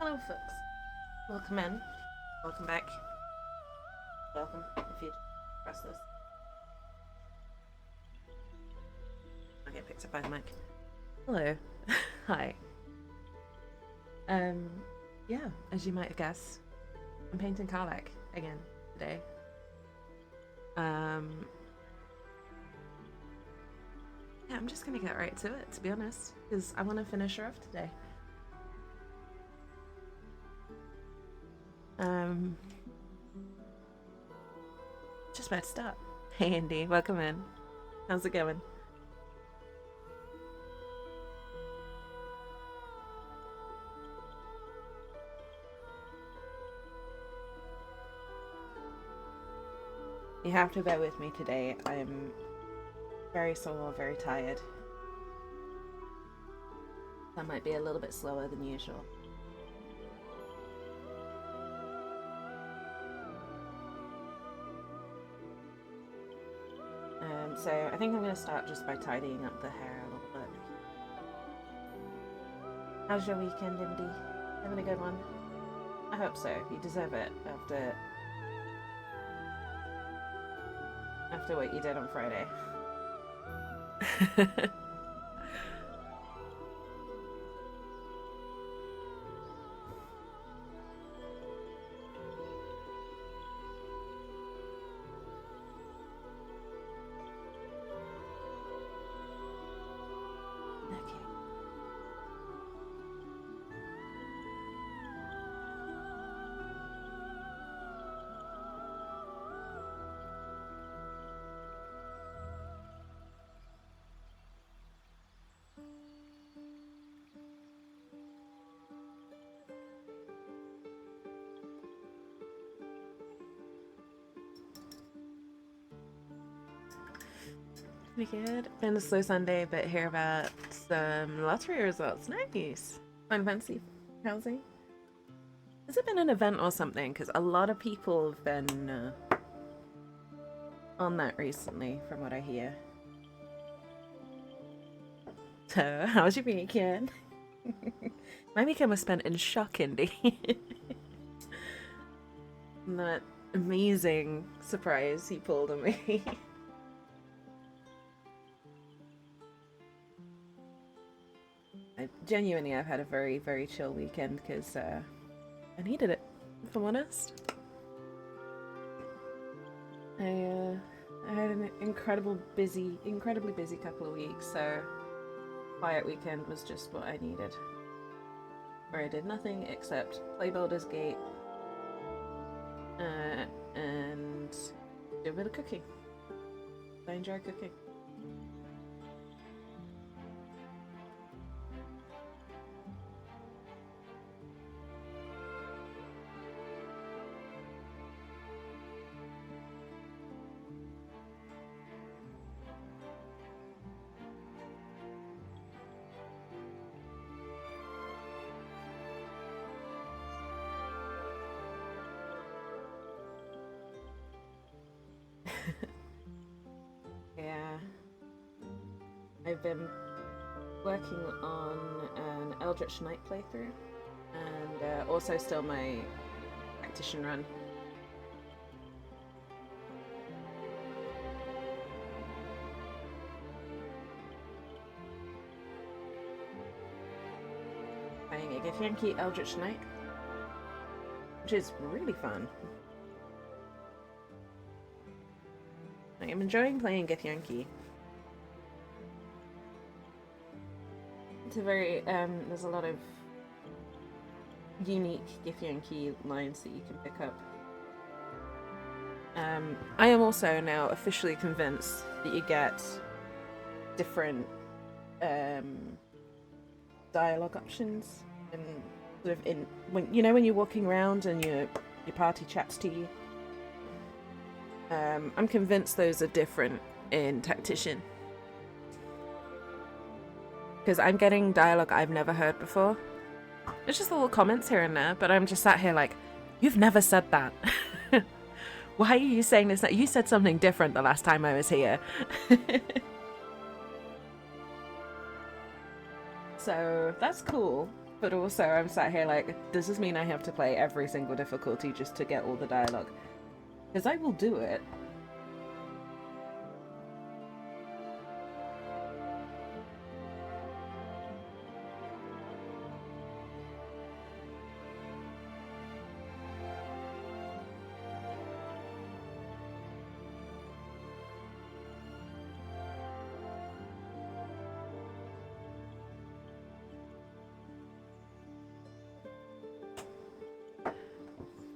Hello, folks. Welcome in. Welcome back. Welcome. If you press this, I'll get picked up by the mic. Hello. Hi. Yeah, as you might have guessed, I'm painting Karlach again today. Yeah, I'm just gonna get right to it, to be honest, because I want to finish her off today. Just about to start. Hey, Andy, welcome in. How's it going? You have to bear with me today. I'm very sore, very tired. That might be a little bit slower than usual. So I think I'm going to start just by tidying up the hair a little bit. How's your weekend, Indy? Having a good one? I hope so. You deserve it after what you did on Friday. Pretty good. Been a slow Sunday, but hear about some lottery results. Nice. Fun, fancy housing. Has it been an event or something? Because a lot of people have been on that recently, from what I hear. So, how was your weekend? My weekend was spent in shock, Indy. That amazing surprise he pulled on me. Genuinely, I've had a very, very chill weekend because I needed it, if I'm honest. I had an incredibly busy couple of weeks, so quiet weekend was just what I needed. Where I did nothing except play Baldur's Gate and do a bit of cooking. I enjoy cooking. Yeah, I've been working on an Eldritch Knight playthrough and also still my Tactician run. Playing a Githyanki Eldritch Knight, which is really fun. I'm enjoying playing Githyanki. It's a very, there's a lot of unique Githyanki lines that you can pick up. I am also now officially convinced that you get different dialogue options and sort of when you're walking around and your party chats to you. I'm convinced those are different in Tactician. Because I'm getting dialogue I've never heard before. It's just little comments here and there, but I'm just sat here like, you've never said that. Why are you saying this? You said something different the last time I was here. So that's cool. But also, I'm sat here like, does this mean I have to play every single difficulty just to get all the dialogue? Because I will do it.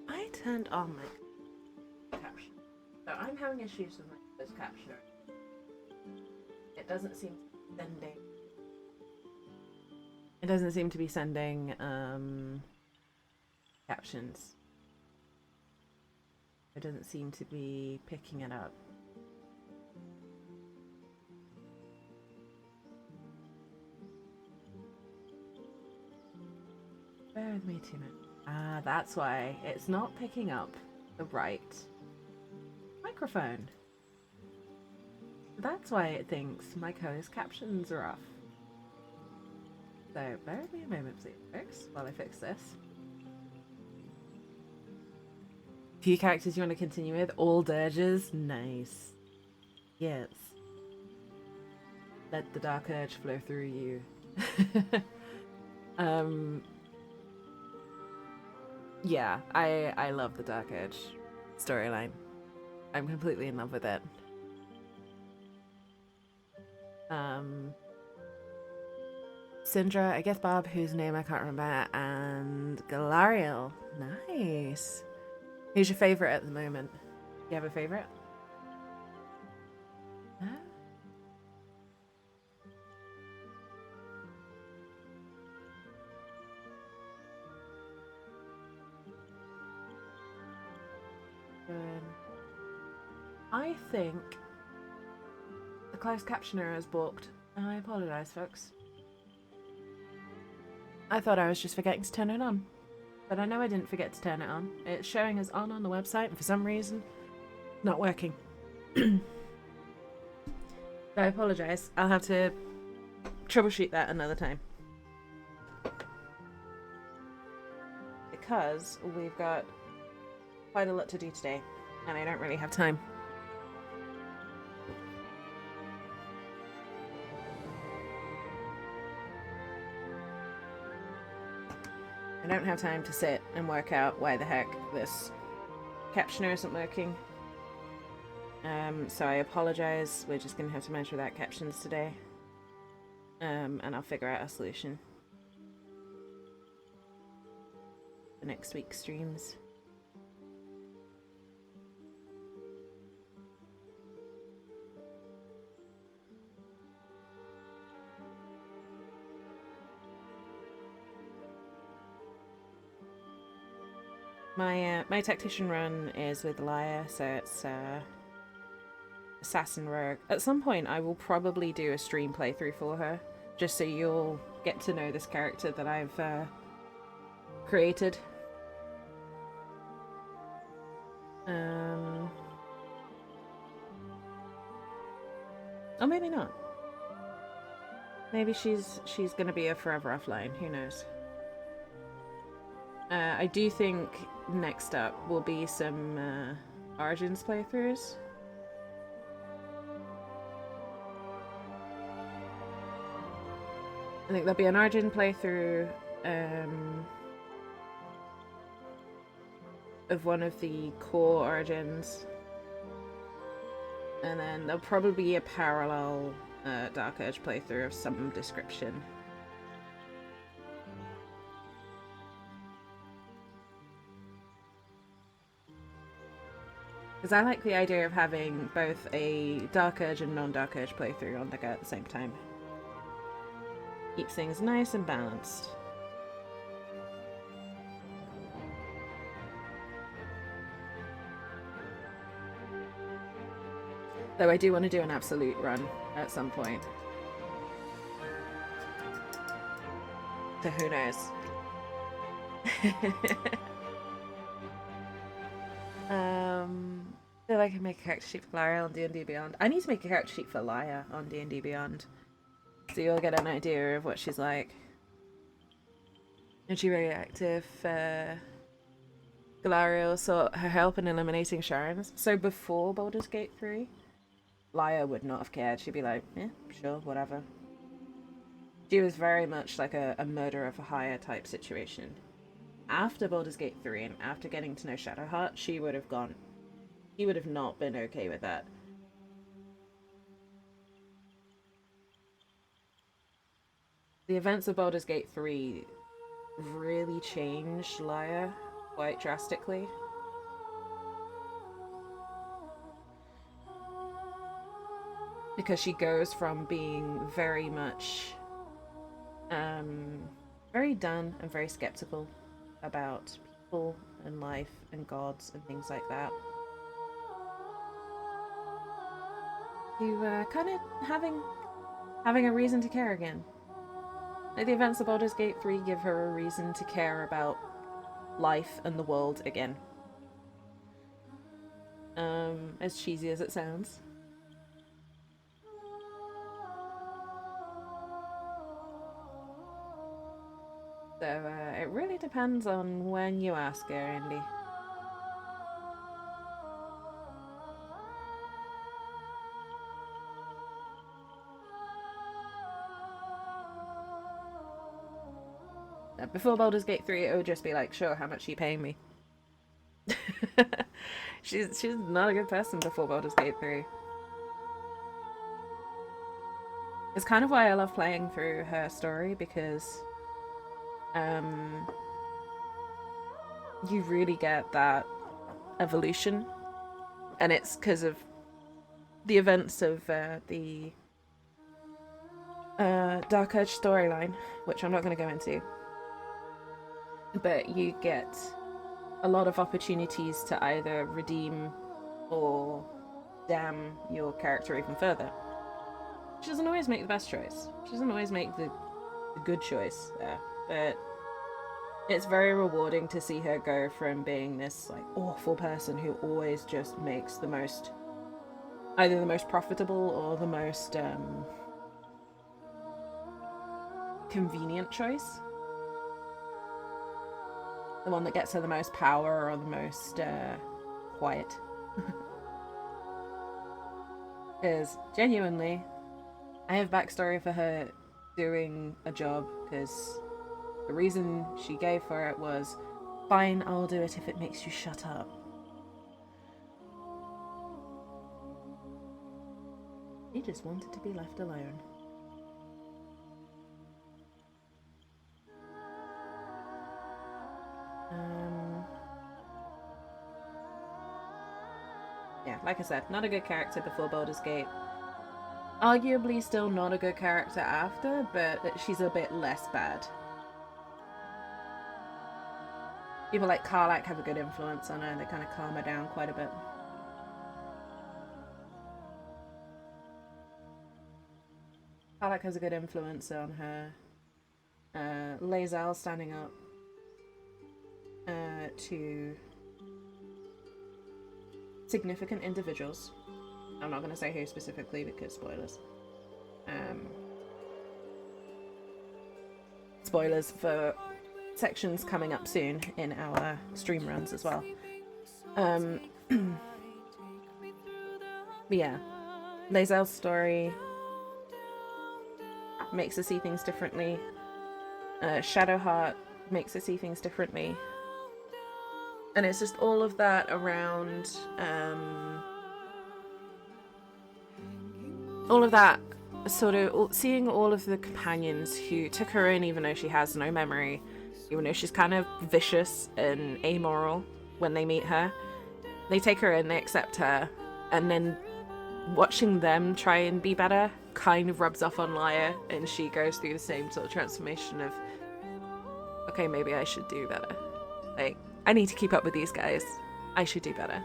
I turned on my caption. So I'm having issues with my closed captioner. It doesn't seem to be sending. It doesn't seem to be sending captions. It doesn't seem to be picking it up. Bear with me 2 minutes. Ah, that's why it's not picking up the right microphone. That's why it thinks my closed captions are off. So bear with me a moment, please, folks, while I fix this. Few characters you want to continue with? All dirges? Nice. Yes. Let the dark urge flow through you. Yeah, I love the Dark Urge storyline. I'm completely in love with it. Syndra, I guess Bob, whose name I can't remember, and Galariel. Nice. Who's your favourite at the moment? Do you have a favourite? Huh? Good. I think the closed captioner is balked. I apologise, folks. I thought I was just forgetting to turn it on. But I know I didn't forget to turn it on. It's showing as on the website, and for some reason, not working. So I apologise. I'll have to troubleshoot that another time. Because we've got quite a lot to do today, and I don't really have time. I don't have time to sit and work out why the heck this captioner isn't working. So I apologise. We're just going to have to manage without captions today. And I'll figure out a solution for next week's streams. My tactician run is with Lyra, so it's Assassin Rogue. At some point, I will probably do a stream playthrough for her, just so you'll get to know this character that I've created. Or maybe not. Maybe she's gonna be a forever offline. Who knows? I do think next up will be some Origins playthroughs. I think there'll be an Origin playthrough of one of the core Origins. And then there'll probably be a parallel Dark Urge playthrough of some description. Because I like the idea of having both a Dark Urge and non-Dark Urge playthrough on the go at the same time. Keeps things nice and balanced. Though I do want to do an absolute run at some point. So who knows? I feel like I can make a character sheet for Lyra on D&D Beyond. I need to make a character sheet for Lyra on D&D Beyond, so you'll get an idea of what she's like. And she very active. Galariel sought her help in eliminating Sharons. So before Baldur's Gate 3, Lyra would not have cared. She'd be like, yeah, sure, whatever. She was very much like a murderer for hire type situation. After Baldur's Gate 3 and after getting to know Shadowheart, she would have gone. He would have not been okay with that. The events of Baldur's Gate 3 really changed Lyra quite drastically. Because she goes from being very much very done and very skeptical about people and life and gods and things like that, to kind of having a reason to care again. Like the events of Baldur's Gate 3 give her a reason to care about life and the world again. As cheesy as it sounds. So it really depends on when you ask her, Andy. Before Baldur's Gate 3, it would just be like, sure, how much are you paying me? she's not a good person before Baldur's Gate 3. It's kind of why I love playing through her story, because you really get that evolution, and it's because of the events of the Dark Urge storyline, which I'm not going to go into, but you get a lot of opportunities to either redeem or damn your character even further. She doesn't always make the best choice. She doesn't always make the good choice there, but it's very rewarding to see her go from being this like awful person who always just makes the most, either the most profitable or the most convenient choice, the one that gets her the most power or the most quiet. Because genuinely, I have backstory for her doing a job, because the reason she gave for it was, fine, I'll do it if it makes you shut up. He just wanted to be left alone. Yeah, like I said, not a good character before Baldur's Gate. Arguably still not a good character after, but she's a bit less bad. People like Karlach have a good influence on her, they kind of calm her down quite a bit. Karlach has a good influence on her. Lae'zel standing up to significant individuals. I'm not going to say who specifically because spoilers. Spoilers for sections coming up soon in our stream runs as well. But yeah, Lae'zel's story makes her see things differently. Shadowheart makes her see things differently. And it's just all of that around, all of that sort of seeing all of the companions who took her in even though she has no memory, even though she's kind of vicious and amoral when they meet her. They take her in, they accept her, and then watching them try and be better kind of rubs off on Lyra, and she goes through the same sort of transformation of, okay, maybe I should do better. Like, I need to keep up with these guys. I should do better.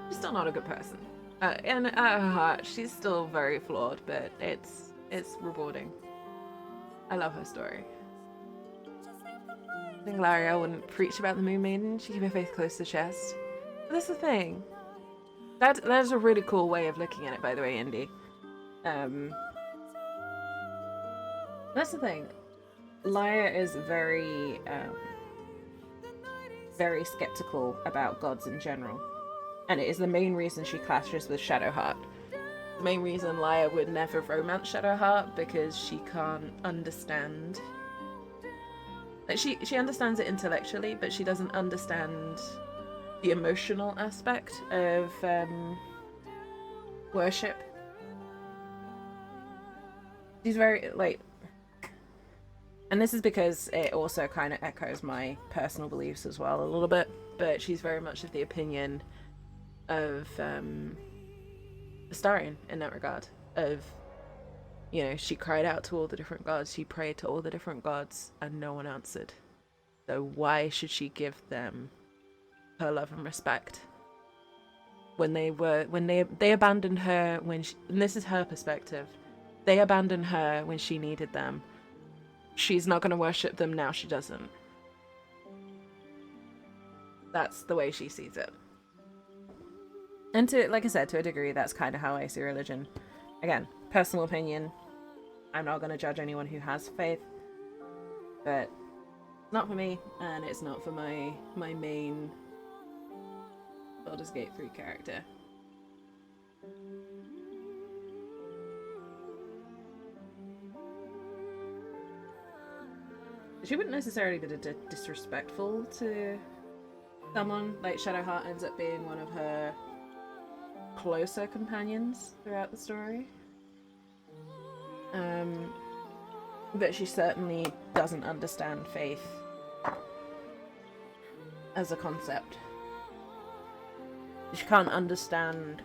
She's still not a good person. And at her heart, she's still very flawed, but it's rewarding. I love her story. I think Laria wouldn't preach about the Moon Maiden. She keep her faith close to the chest. But that's the thing. That's a really cool way of looking at it, by the way, Indy. That's the thing. Laia is very skeptical about gods in general, and it is the main reason she clashes with Shadowheart. The main reason Laia would never romance Shadowheart, because she can't understand. Like she understands it intellectually, but she doesn't understand the emotional aspect of worship. She's very like, and this is because it also kind of echoes my personal beliefs as well a little bit. But she's very much of the opinion of Astarion in that regard. Of, you know, she cried out to all the different gods, she prayed to all the different gods, and no one answered. So why should she give them her love and respect when they abandoned her when she, and this is her perspective, they abandoned her when she needed them. She's not going to worship them now. She doesn't. That's the way she sees it. And to, like I said, to a degree, that's kind of how I see religion. Again, personal opinion. I'm not going to judge anyone who has faith, but it's not for me, and it's not for my main Baldur's Gate 3 character. She wouldn't necessarily be disrespectful to someone. Like, Shadowheart ends up being one of her closer companions throughout the story. But she certainly doesn't understand faith as a concept. She can't understand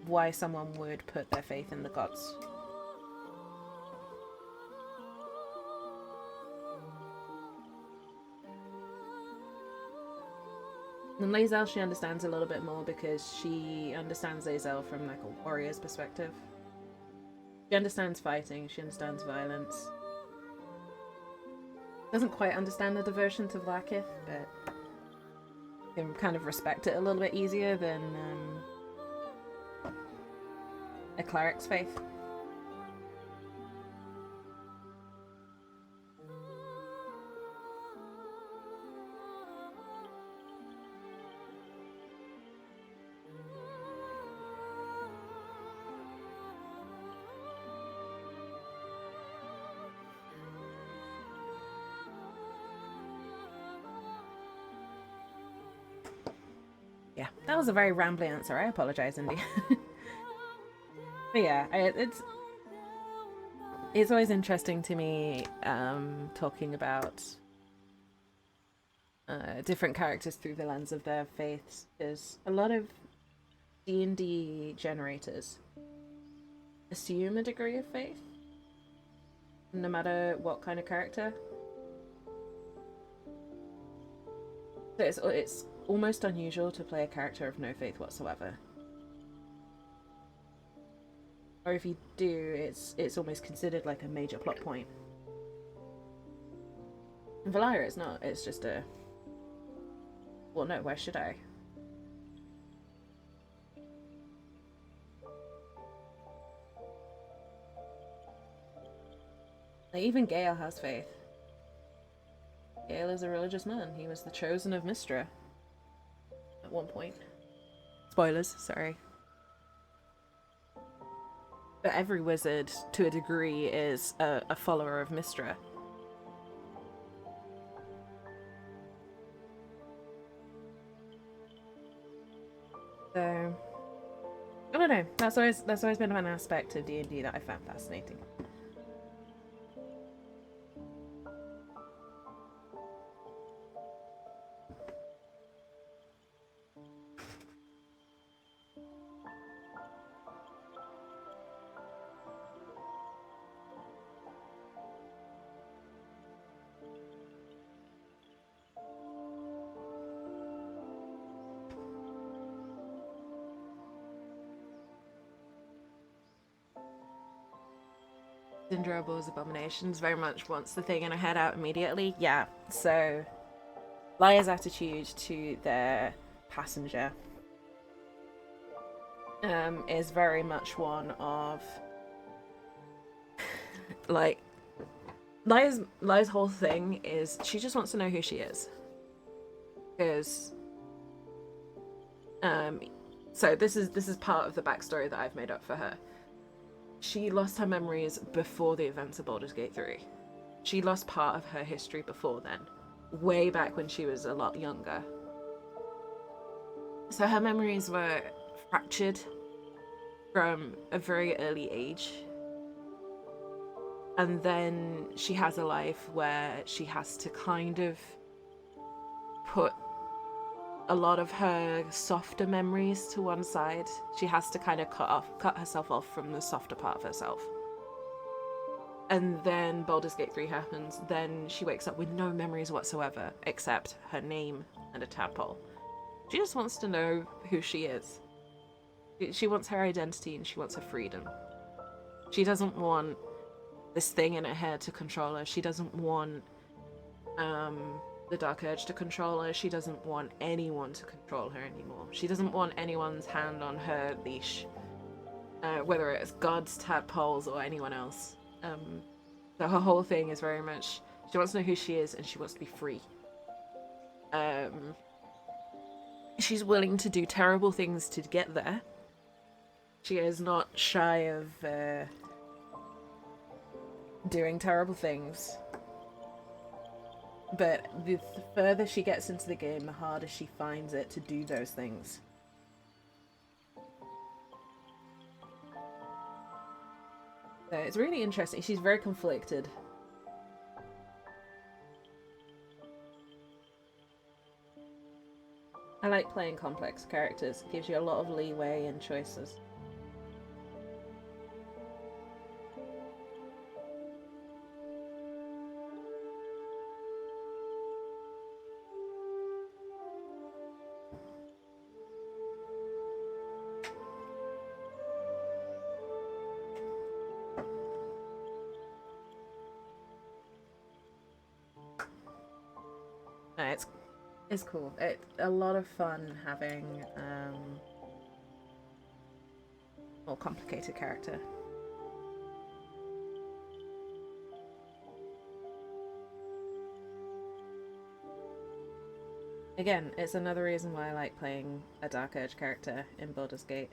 why someone would put their faith in the gods. And Lae'zel she understands a little bit more because she understands Lae'zel from like a warrior's perspective. She understands fighting, she understands violence. Doesn't quite understand the devotion to Vlaakith, but can kind of respect it a little bit easier than a cleric's faith. Yeah, that was a very rambling answer. I apologize, Indy. But yeah, it's always interesting to me talking about different characters through the lens of their faiths, because a lot of D&D generators assume a degree of faith, no matter what kind of character. So it's almost unusual to play a character of no faith whatsoever. Or if you do, it's almost considered like a major plot point. In Valyria it's not, it's just a... Well, no, why should I? Like, even Gale has faith. Gale is a religious man. He was the chosen of Mystra at one point. Spoilers, sorry. But every wizard, to a degree, is a follower of Mystra. So, I don't know. That's always been an aspect of D&D that I found fascinating. Indurable's abominations very much wants the thing and I head out immediately. Yeah, so Liar's attitude to their passenger is very much one of like, Lia's whole thing is she just wants to know who she is. Because so this is part of the backstory that I've made up for her. She lost her memories before the events of Baldur's Gate 3. She lost part of her history before then, way back when she was a lot younger. So her memories were fractured from a very early age. And then she has a life where she has to kind of put a lot of her softer memories to one side. She has to kind of cut herself off from the softer part of herself. And then Baldur's Gate 3 happens. Then she wakes up with no memories whatsoever, except her name and a tadpole. She just wants to know who she is. She wants her identity and she wants her freedom. She doesn't want this thing in her head to control her. She doesn't want the dark urge to control her. She doesn't want anyone to control her anymore. She doesn't want anyone's hand on her leash, whether it's gods, tadpoles, or anyone else. So her whole thing is very much she wants to know who she is and she wants to be free. She's willing to do terrible things to get there. She is not shy of doing terrible things. But the further she gets into the game, the harder she finds it to do those things. So it's really interesting. She's very conflicted. I like playing complex characters. It gives you a lot of leeway and choices. No, it's cool. It's a lot of fun having more complicated character. Again, it's another reason why I like playing a Dark Urge character in Baldur's Gate.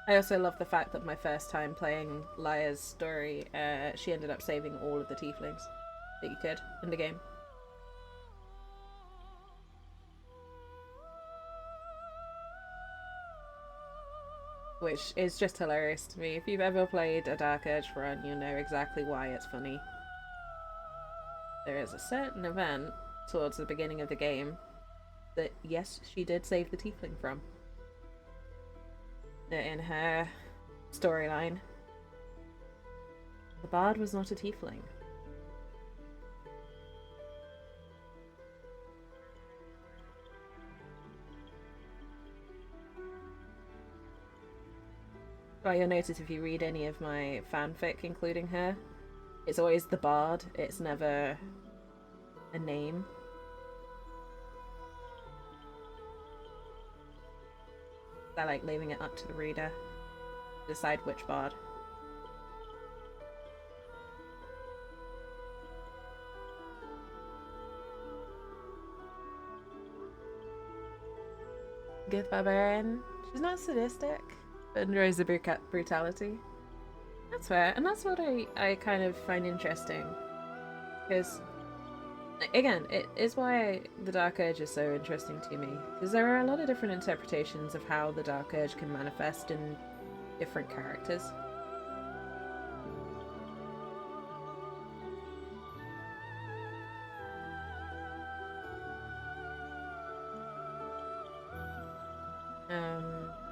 I also love the fact that my first time playing Lia's story, she ended up saving all of the tieflings that you could in the game. Which is just hilarious to me. If you've ever played a Dark Urge run, you know exactly why it's funny. There is a certain event towards the beginning of the game that, yes, she did save the tiefling from. In her storyline, the bard was not a tiefling. Well, you'll notice if you read any of my fanfic including her, it's always the bard, it's never a name. I like leaving it up to the reader to decide which bard. Good barbarian. She's not sadistic, but enjoys the brutality. That's fair, and that's what I kind of find interesting. Because, again, it is why the Dark Urge is so interesting to me. Because there are a lot of different interpretations of how the Dark Urge can manifest in different characters.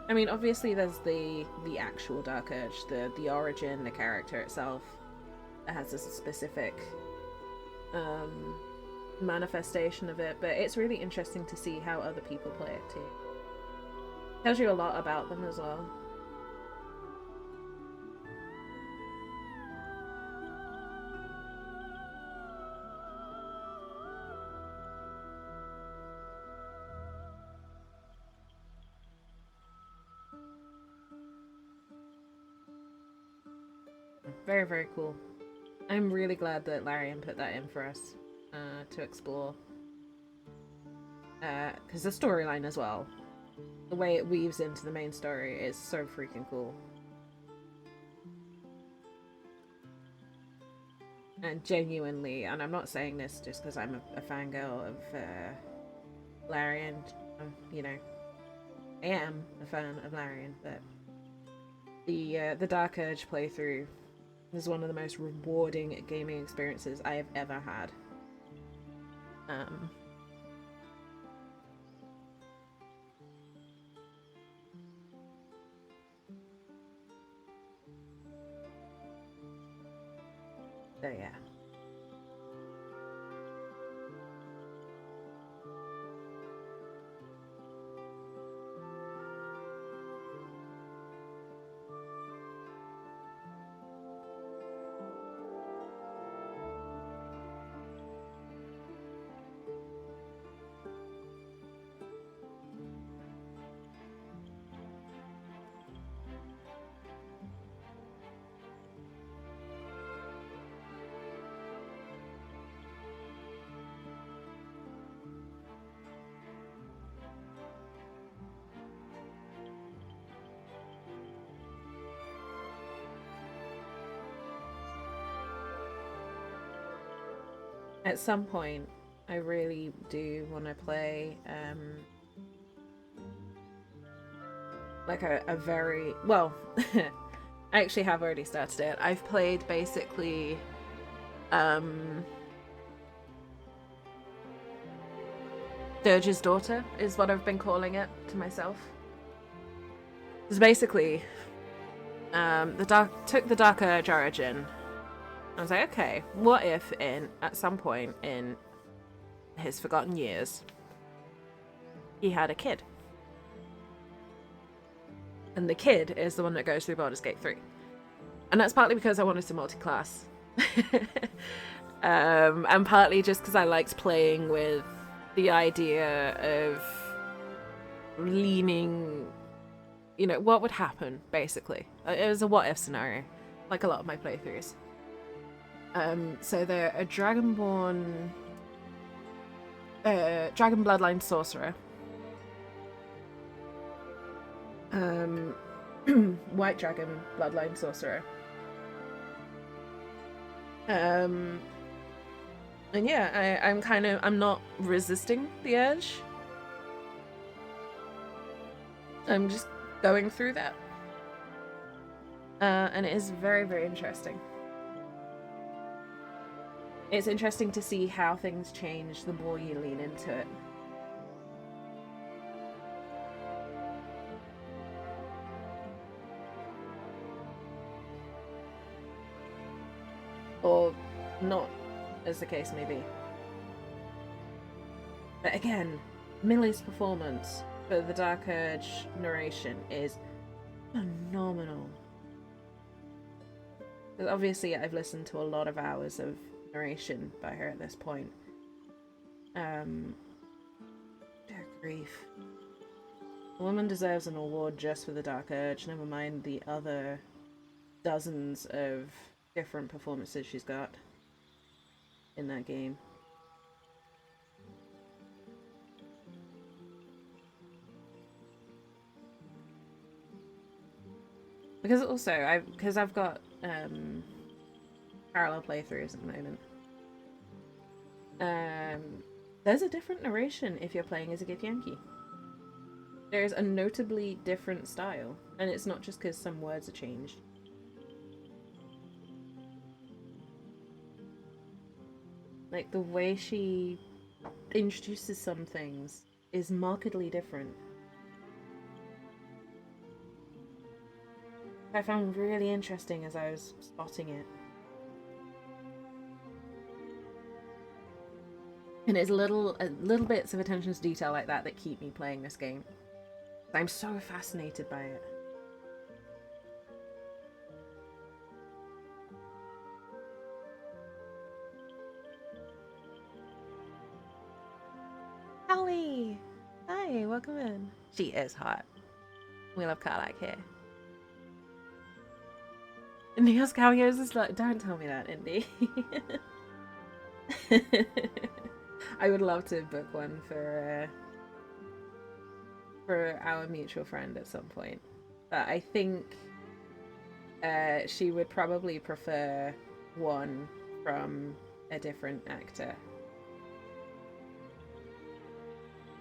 I mean, obviously there's the actual Dark Urge, the origin, the character itself, that has a specific manifestation of it, but it's really interesting to see how other people play it too. Tells you a lot about them as well. Very, very cool. I'm really glad that Larian put that in for us to explore. Because the storyline as well, the way it weaves into the main story is so freaking cool. And genuinely, and I'm not saying this just because I'm a fangirl of Larian, you know, I am a fan of Larian, but the Dark Urge playthrough is one of the most rewarding gaming experiences I have ever had. So yeah. At some point, I really do want to play like a very well. I actually have already started it. I've played basically Dirge's Daughter is what I've been calling it to myself. Because basically, took the Dark Urge origin. I was like, okay, what if at some point in his forgotten years, he had a kid, and the kid is the one that goes through Baldur's Gate 3, and that's partly because I wanted to multi-class, and partly just because I liked playing with the idea of leaning, you know, what would happen, basically. It was a what-if scenario, like a lot of my playthroughs. So they're a Dragonborn, Dragon Bloodline sorcerer. White Dragon Bloodline sorcerer. And yeah, I'm not resisting the urge. I'm just going through that. And it is very, very interesting. It's interesting to see how things change the more you lean into it. Or not, as the case may be. But again, Millie's performance for the Dark Urge narration is phenomenal. Obviously, I've listened to a lot of hours of narration by her at this point. Dear grief. The woman deserves an award just for the Dark Urge, never mind the other dozens of different performances she's got in that game. Because also, I've got parallel playthroughs at the moment. There's a different narration if you're playing as a Githyanki. There's a notably different style, and it's not just because some words are changed. Like, the way she introduces some things is markedly different. I found really interesting as I was spotting it. And it's little bits of attention to detail like that that keep me playing this game. I'm so fascinated by it. Holly! Hi, welcome in. She is hot. We love Karlach here. Neil's cameos is like, don't tell me that, Indy. I would love to book one for our mutual friend at some point, but I think she would probably prefer one from a different actor,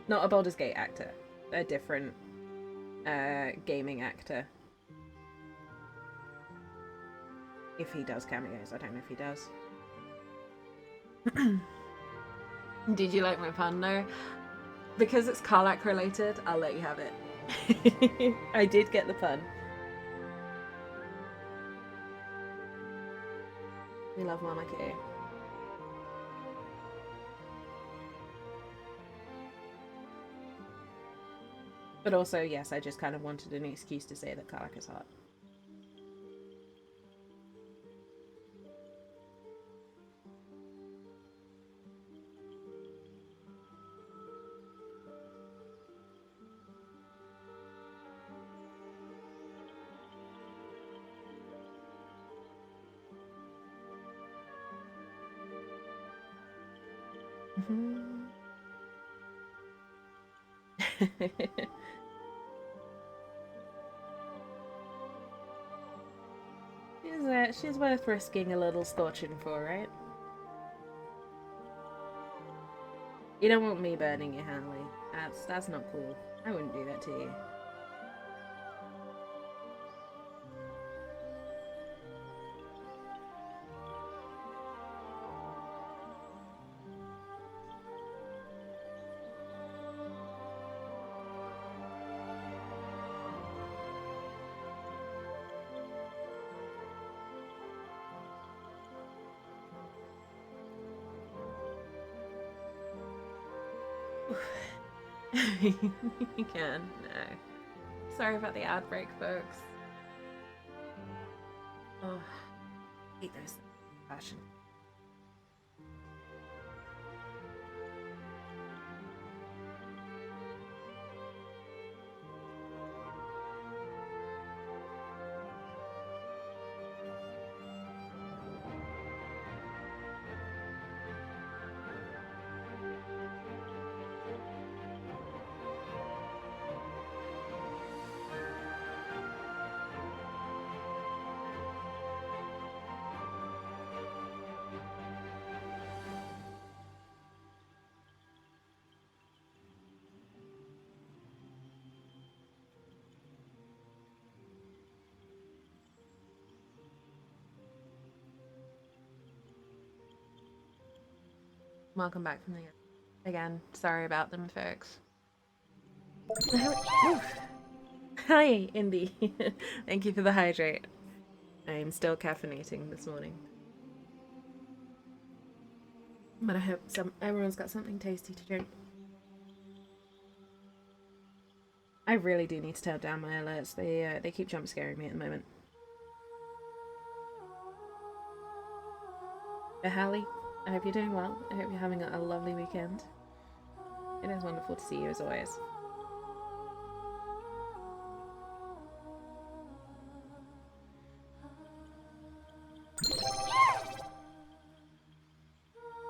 not a Baldur's Gate actor, a different gaming actor. If he does cameos, I don't know if he does. Did you like my pun? No, because it's Karlach related. I'll let you have it. I did get the pun. We love Mama K. But also, yes, I just kind of wanted an excuse to say that Karlach is hot. She's worth risking a little scorching for, right? You don't want me burning you, Hanley. That's not cool. I wouldn't do that to you. You can. No. Sorry about the outbreak, folks. Oh, I hate those fashion. Welcome back from the end. Again, sorry about them, folks. Hi, Indy. Thank you for the hydrate. I'm still caffeinating this morning. But I hope everyone's got something tasty to drink. I really do need to turn down my alerts. They keep jump scaring me at the moment. But Hallie, I hope you're doing well. I hope you're having a lovely weekend. It is wonderful to see you as always.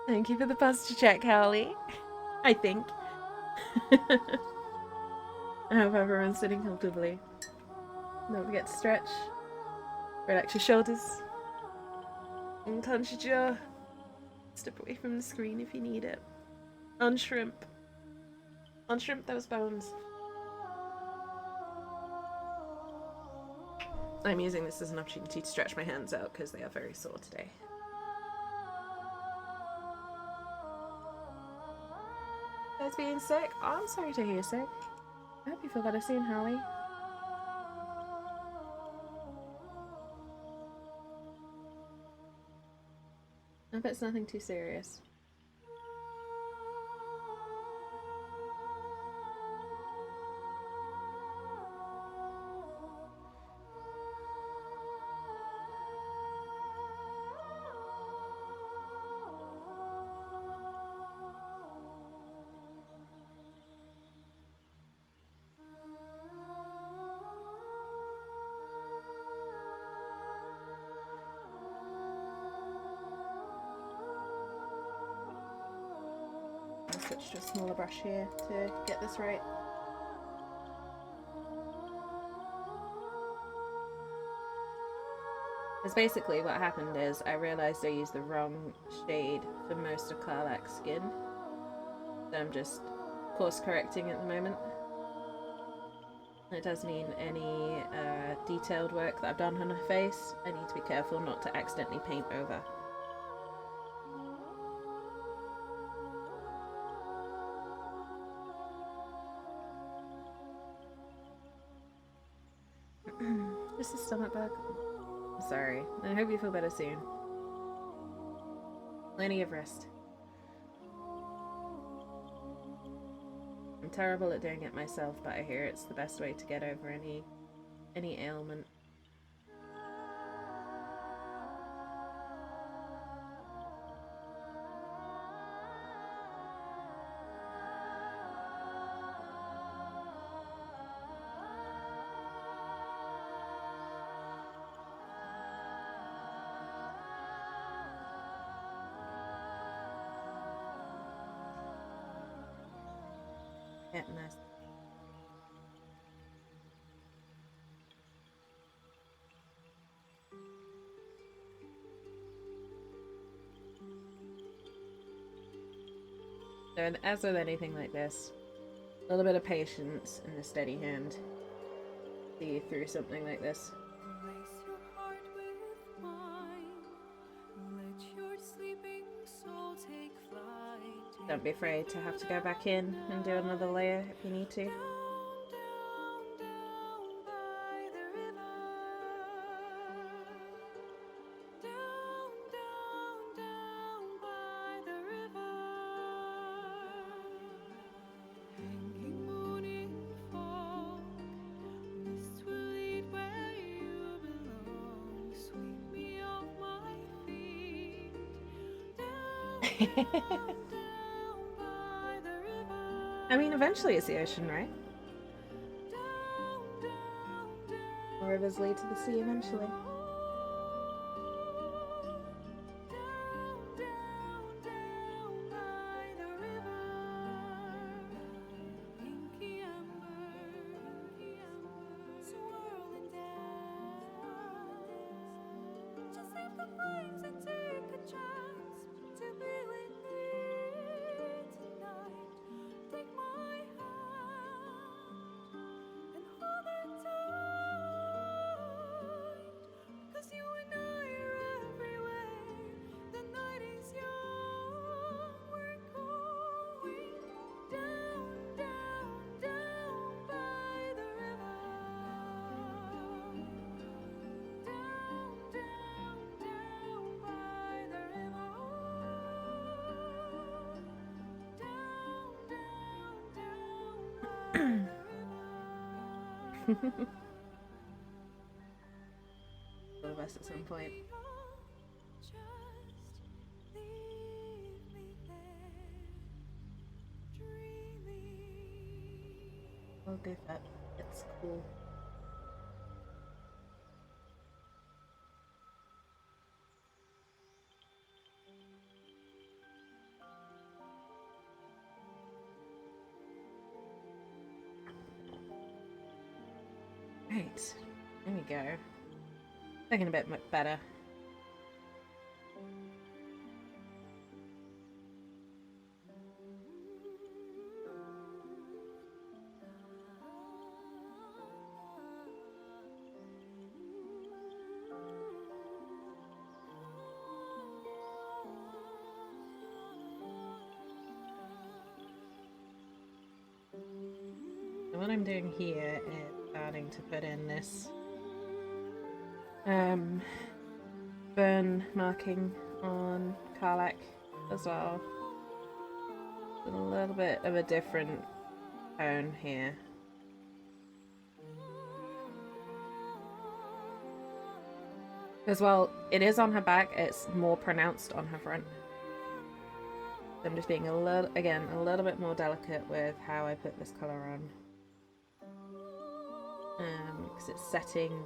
Thank you for the posture check, Hallie. I think. I hope everyone's sitting comfortably. Don't forget to stretch. Relax your shoulders. And clench your jaw. Step away from the screen if you need it. Unshrimp. Unshrimp those bones. I'm using this as an opportunity to stretch my hands out because they are very sore today. You guys being sick? Oh, I'm sorry to hear you're sick. I hope you feel better soon, Hallie. I hope it's nothing too serious. switch to a smaller brush here to get this right. Because basically what happened is I realised I used the wrong shade for most of Karlach's skin. So I'm just course correcting at the moment. It does mean any detailed work that I've done on her face, I need to be careful not to accidentally paint over. Just a stomach bug. I'm sorry. I hope you feel better soon. Plenty of rest. I'm terrible at doing it myself, but I hear it's the best way to get over any ailment. Getting this. So, as with anything like this, a little bit of patience and a steady hand see you through something like this. Don't be afraid to have to go back in and do another layer if you need to. I mean, eventually it's the ocean, right? Or rivers lead to the sea eventually. All of us at some point. I'll go that. It's cool. Right, there we go. Looking a bit much better. So what I'm doing here is starting to put in this burn marking on Karlach as well. A little bit of a different tone here. As well, it is on her back, it's more pronounced on her front. I'm just being a little bit more delicate with how I put this colour on. Because it's setting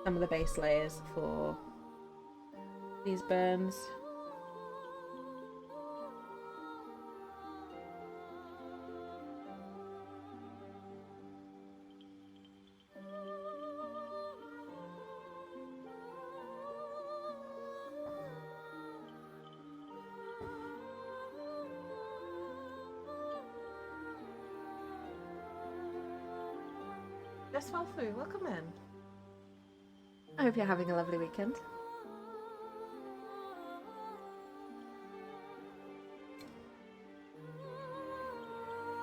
some of the base layers for these burns. Swafu, welcome in. I hope you're having a lovely weekend.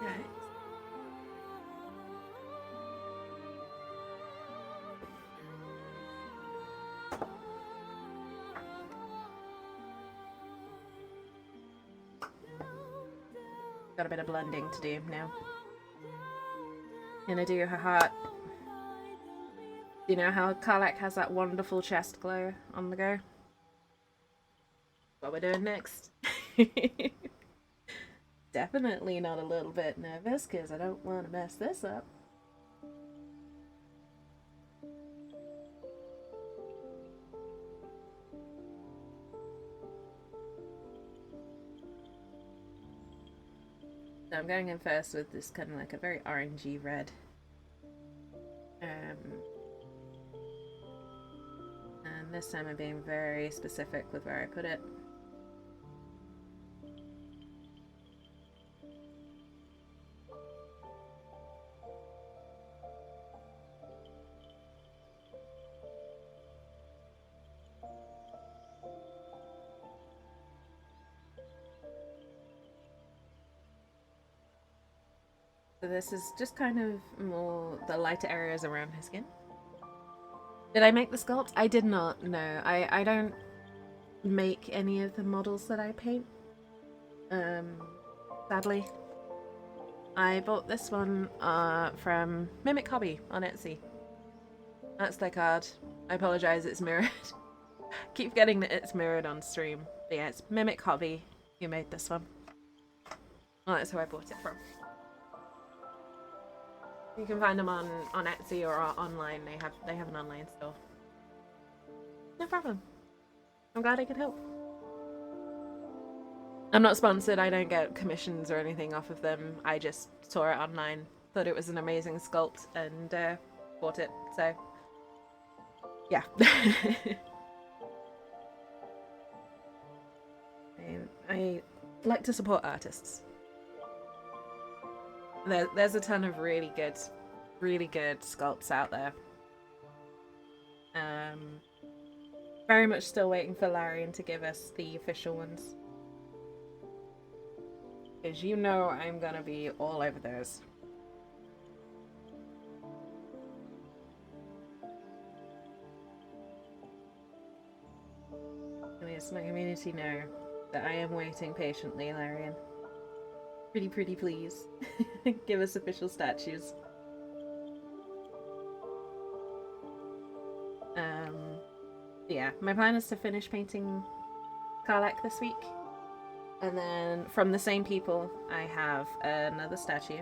Nice. Got a bit of blending to do now. Gonna do her heart. You know how Karlach has that wonderful chest glow on the go? What we're doing next. Definitely not a little bit nervous because I don't want to mess this up. So I'm going in first with this kind of like a very orangey red. And this time I'm being very specific with where I put it. So this is just kind of more the lighter areas around her skin. Did I make the sculpt? I did not, no. I don't make any of the models that I paint. Sadly. I bought this one from Mimic Hobby on Etsy. That's their card. I apologize, it's mirrored. Keep forgetting that it's mirrored on stream. But yeah, it's Mimic Hobby who made this one. Well, that's who I bought it from. You can find them on Etsy or online. They have an online store. No problem. I'm glad I could help. I'm not sponsored. I don't get commissions or anything off of them. I just saw it online, thought it was an amazing sculpt, and bought it. So, yeah. I like to support artists. There's a ton of really good sculpts out there. Very much still waiting for Larian to give us the official ones. Because you know I'm gonna be all over those. Yes, my community know that I am waiting patiently, Larian. Pretty please. Give us official statues. Yeah, my plan is to finish painting Karlach this week. And then from the same people, I have another statue.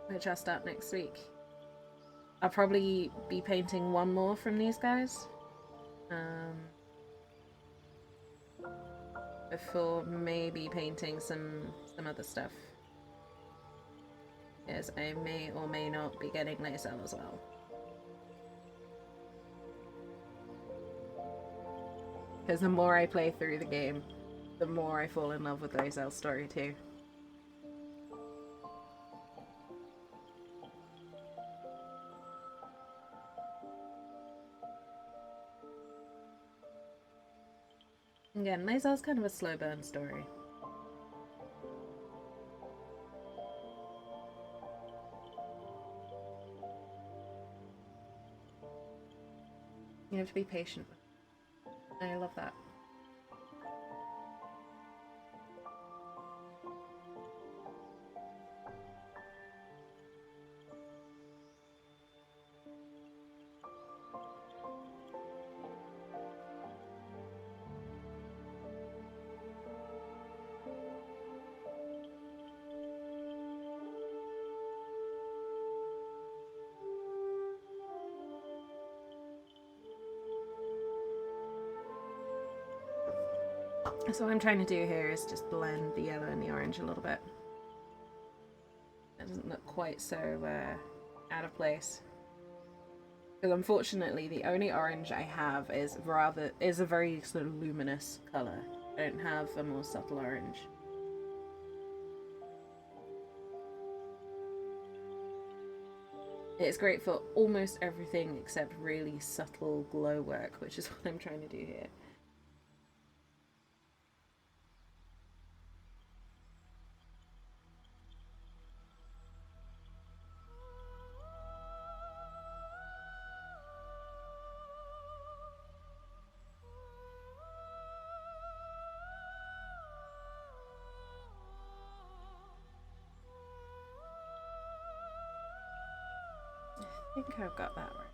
Which I'll start next week. I'll probably be painting one more from these guys. Before maybe painting some other stuff. Yes, I may or may not be getting Lae'zel as well. Because the more I play through the game, the more I fall in love with Lae'zel's story too. Again, Lae'zel's kind of a slow burn story. You have to be patient. I love that. So what I'm trying to do here is just blend the yellow and the orange a little bit. It doesn't look quite so out of place. Because unfortunately the only orange I have is a very sort of luminous colour. I don't have a more subtle orange. It's great for almost everything except really subtle glow work, which is what I'm trying to do here. I think I've got that right.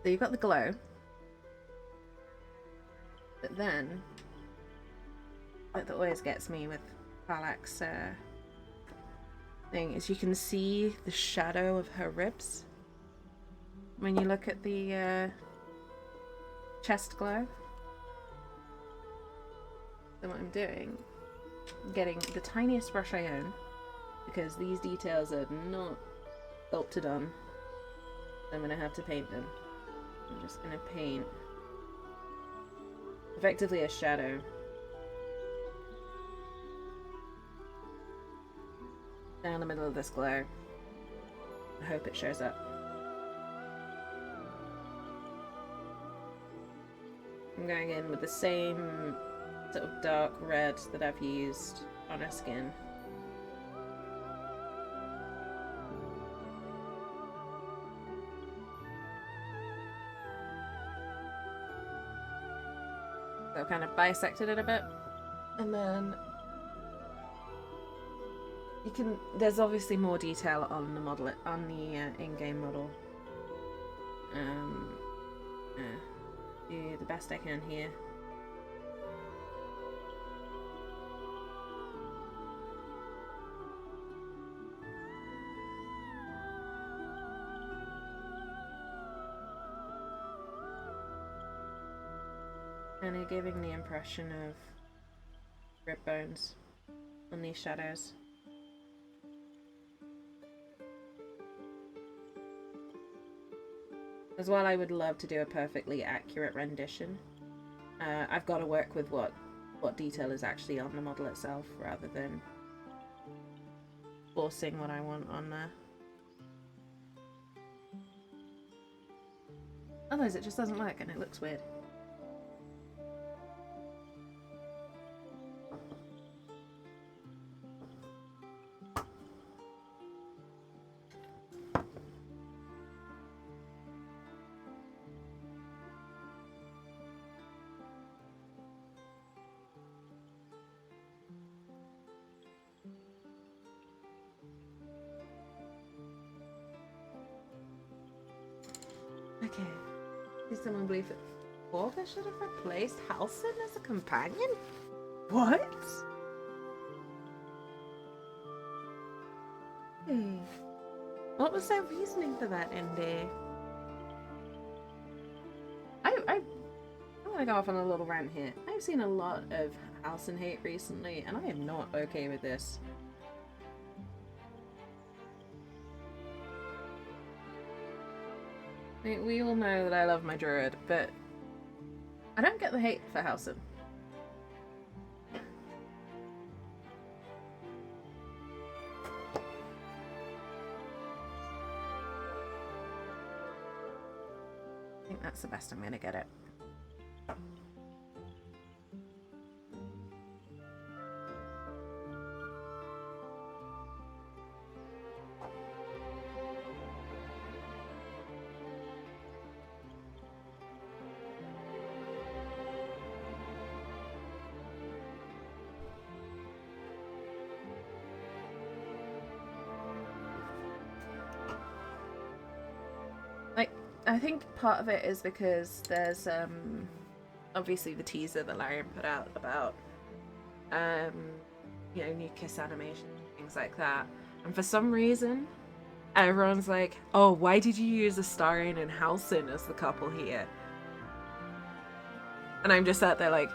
So you've got the glow, but then what always gets me with Karlach's thing is you can see the shadow of her ribs when you look at the chest glow. So what I'm doing, I'm getting the tiniest brush I own, because these details are not sculpted on. I'm gonna have to paint them. I'm just gonna paint effectively a shadow down the middle of this glow. I hope it shows up. I'm going in with the same sort of dark red that I've used on her skin. So I've kind of bisected it a bit, and then you can. There's obviously more detail on the model, on the in-game model. Do the best I can here. And you're giving the impression of rib bones on these shadows. As well, I would love to do a perfectly accurate rendition. I've got to work with what detail is actually on the model itself, rather than forcing what I want on there. Otherwise it just doesn't work and it looks weird. Okay. Does someone believe that Baldur should have replaced Halsin as a companion? What? What was their reasoning for that, Indy? I'm gonna go off on a little rant here. I've seen a lot of Halsin hate recently, and I am not okay with this. I mean, we all know that I love my druid, but I don't get the hate for Halsin. I think that's the best I'm gonna get it. I think part of it is because there's obviously the teaser that Larian put out about you know, new kiss animation, things like that, and for some reason everyone's like, oh, why did you use Astarion and Halsin as the couple here? And I'm just sat there like,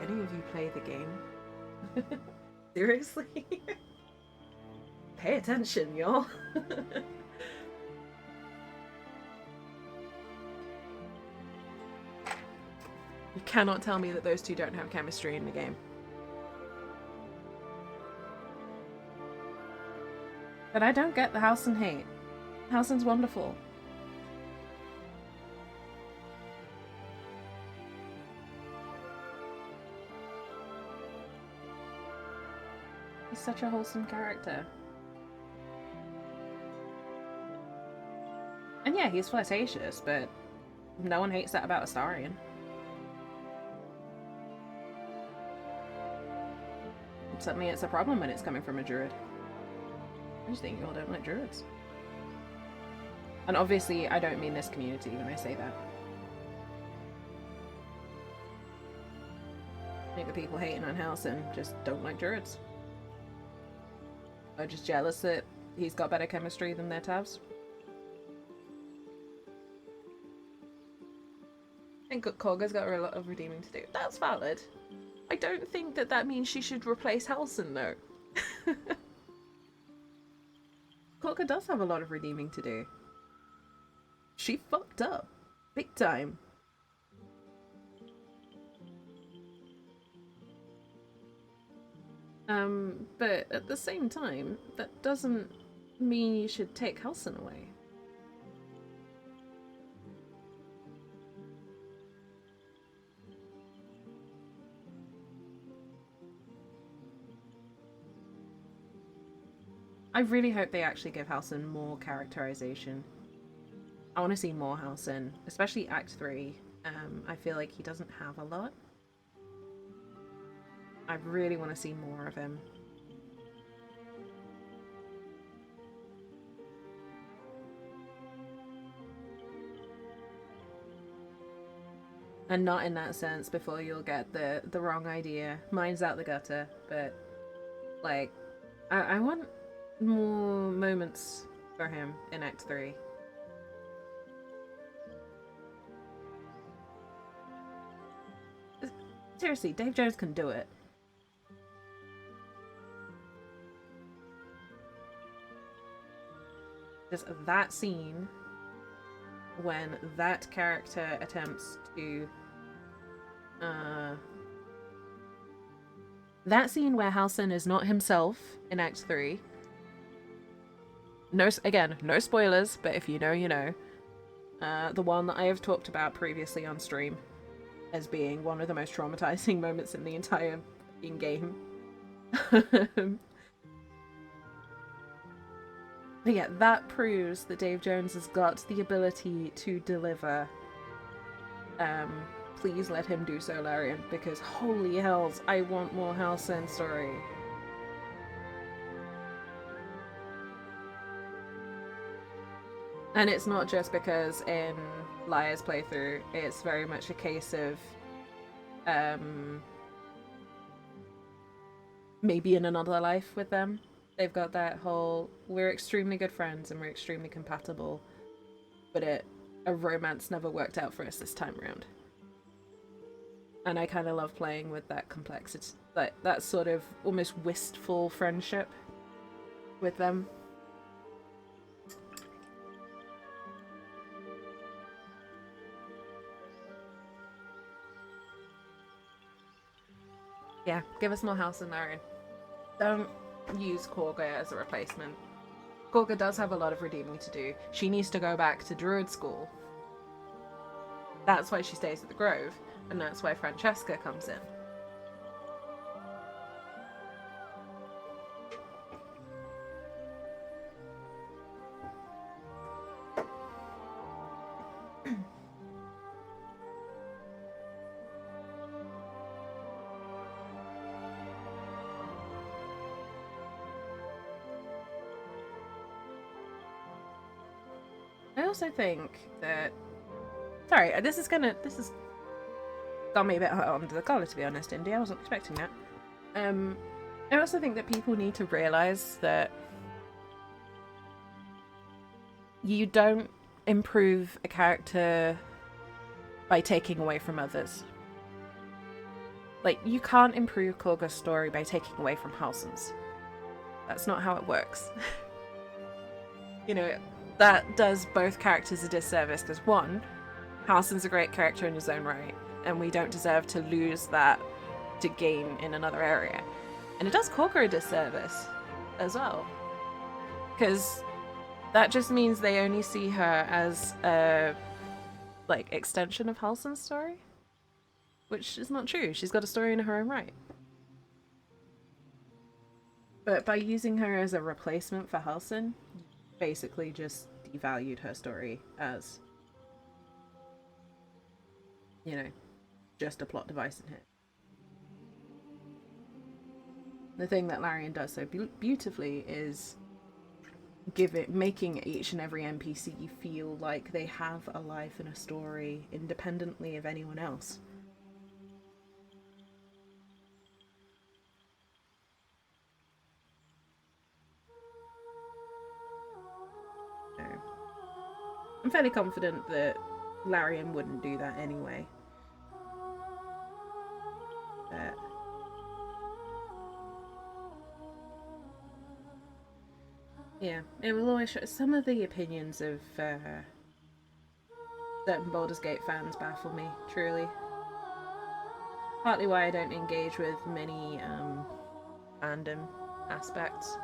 any of you play the game? Seriously? Pay attention, y'all. You cannot tell me that those two don't have chemistry in the game. But I don't get the Halsin hate. Halsin's wonderful. He's such a wholesome character. And yeah, he's flirtatious, but no one hates that about Astarion. Suddenly it's a problem when it's coming from a druid. I just think you all don't like druids. And obviously I don't mean this community when I say that. I think the people hating on Halsin just don't like druids. Are just jealous that he's got better chemistry than their Tavs. I think Korga's got a lot of redeeming to do. That's valid. I don't think that that means she should replace Halsin, though. Korga does have a lot of redeeming to do. She fucked up. Big time. But at the same time, that doesn't mean you should take Halsin away. I really hope they actually give Halsin more characterization. I want to see more Halsin, especially Act 3. I feel like he doesn't have a lot. I really want to see more of him. And not in that sense before you'll get the wrong idea. Mine's out the gutter, but like I want more moments for him in Act 3. Seriously, Dave Jones can do it. Just that scene when that character attempts to that scene where Halsin is not himself in Act 3. No, again, no spoilers, but if you know, you know. The one that I have talked about previously on stream as being one of the most traumatizing moments in the entire game. But yeah, that proves that Dave Jones has got the ability to deliver. Please let him do Solarian, because holy hells, I want more Halsin story. And it's not just because in Liar's playthrough, it's very much a case of maybe in another life with them. They've got that whole, we're extremely good friends and we're extremely compatible, but a romance never worked out for us this time around. And I kind of love playing with that complexity, that sort of almost wistful friendship with them. Yeah, give us more House and Naren. Don't use Korga as a replacement. Korga does have a lot of redeeming to do. She needs to go back to Druid School. That's why she stays at the Grove, and that's why Francesca comes in. I also think that... Sorry, this is got me a bit hot under the collar, to be honest, Indy. I wasn't expecting that. I also think that people need to realise that you don't improve a character by taking away from others. Like, you can't improve Korga's story by taking away from Halsin's. That's not how it works. You know, that does both characters a disservice, because one, Halsin's a great character in his own right, and we don't deserve to lose that to gain in another area. And it does Korga a disservice as well, because that just means they only see her as a like extension of Halsin's story, which is not true. She's got a story in her own right. But by using her as a replacement for Halsin, basically just devalued her story as, you know, just a plot device in here. The thing that Larian does so beautifully is making each and every NPC feel like they have a life and a story independently of anyone else. So, I'm fairly confident that Larian wouldn't do that anyway. But yeah, it will always show. Some of the opinions of certain Baldur's Gate fans baffle me, truly. Partly why I don't engage with many fandom aspects.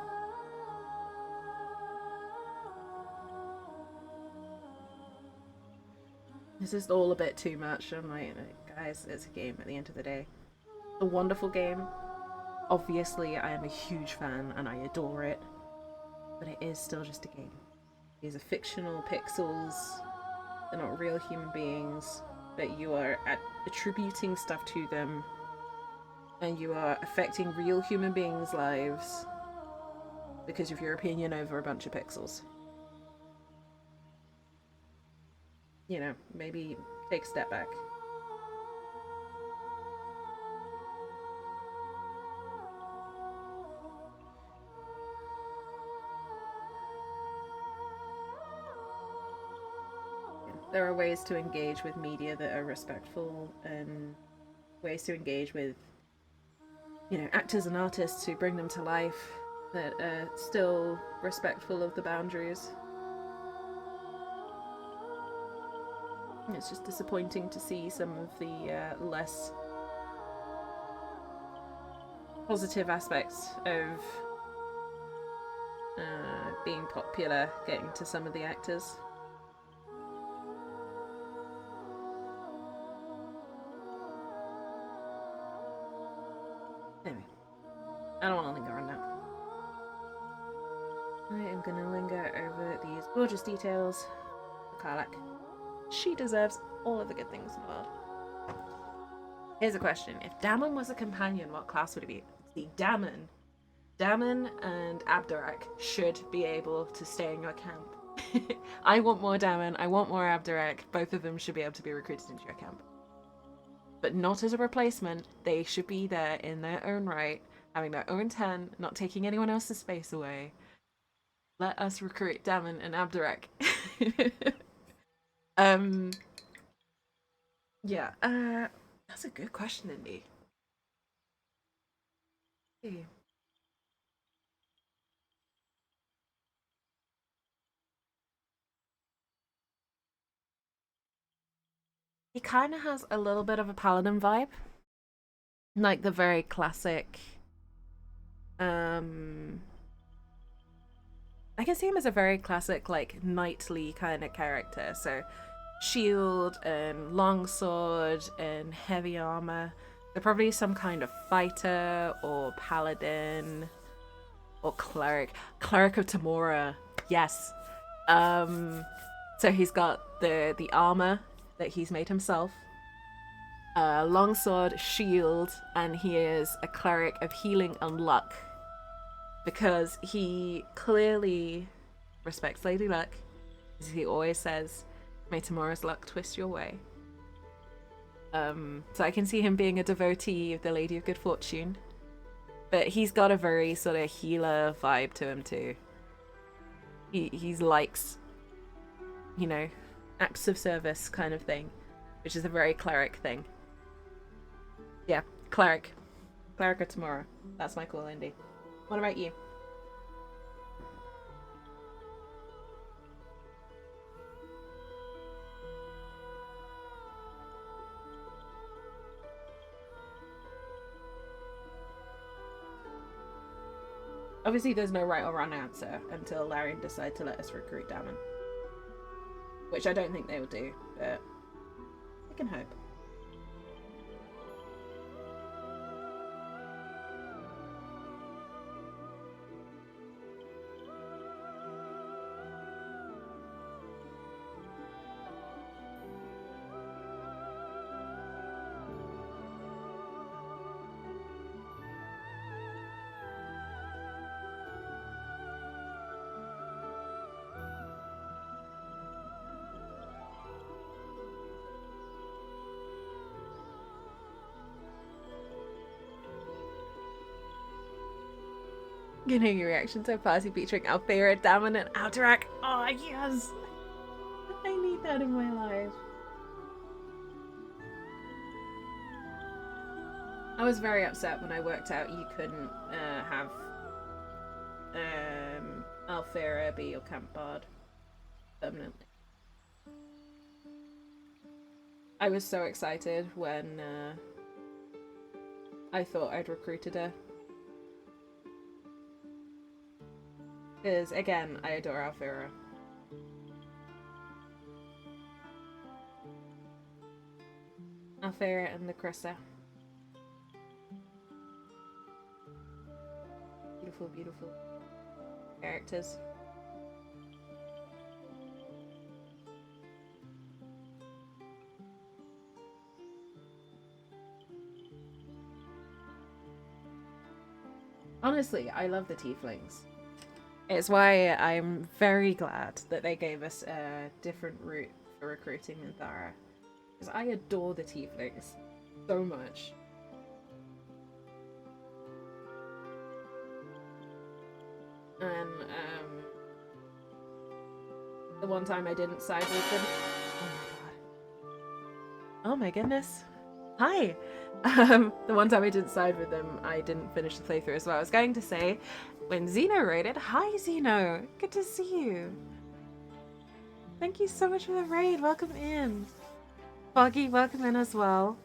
This is all a bit too much. I'm like, guys, it's a game at the end of the day. A wonderful game. Obviously, I am a huge fan and I adore it. But it is still just a game. These are fictional pixels. They're not real human beings. But you are attributing stuff to them. And you are affecting real human beings' lives because of your opinion over a bunch of pixels. You know, maybe take a step back. There are ways to engage with media that are respectful, and ways to engage with, you know, actors and artists who bring them to life that are still respectful of the boundaries. It's just disappointing to see some of the less positive aspects of being popular getting to some of the actors. Anyway, I don't want to linger on that. I am going to linger over these gorgeous details for Karlach. She deserves all of the good things in the world. Here's a question. If Damon was a companion, what class would it be? See, Damon and Abdurak should be able to stay in your camp. I want more Damon, I want more Abdurak. Both of them should be able to be recruited into your camp. But not as a replacement. They should be there in their own right, having their own tent, not taking anyone else's space away. Let us recruit Damon and Abdurak. Yeah, that's a good question, Indy. Hey. He kind of has a little bit of a paladin vibe, like the very classic. I can see him as a very classic, like knightly kind of character. So, shield and longsword and heavy armor. They're probably some kind of fighter or paladin or cleric. Cleric of Tamora, yes. So he's got the armor that he's made himself, longsword, shield, and he is a cleric of healing and luck because he clearly respects Lady Luck. As he always says, "May tomorrow's luck twist your way." So I can see him being a devotee of the Lady of Good Fortune, but he's got a very sort of healer vibe to him too. He likes, you know, acts of service kind of thing, which is a very cleric thing. Yeah, Cleric. Cleric of tomorrow. That's my cool Indy. What about you? Obviously, there's no right or wrong answer until Larian decide to let us recruit Damon. Which I don't think they will do, but I can hope. Getting your reaction to a party featuring Althea, Damon, and Alterac. Oh, yes! I need that in my life. I was very upset when I worked out you couldn't have Althea be your camp bard permanently. I was so excited when I thought I'd recruited her. Because, again, I adore Althea. Althea and Lucressa. Beautiful, beautiful characters. Honestly, I love the tieflings. It's why I'm very glad that they gave us a different route for recruiting Minthara. Because I adore the tieflings so much. And the one time I didn't side with them. Oh my god. Oh my goodness. Hi! The one time I didn't side with them, I didn't finish the playthrough as well. I was going to say, when Zeno raided, hi Zeno! Good to see you! Thank you so much for the raid, welcome in! Foggy, welcome in as well.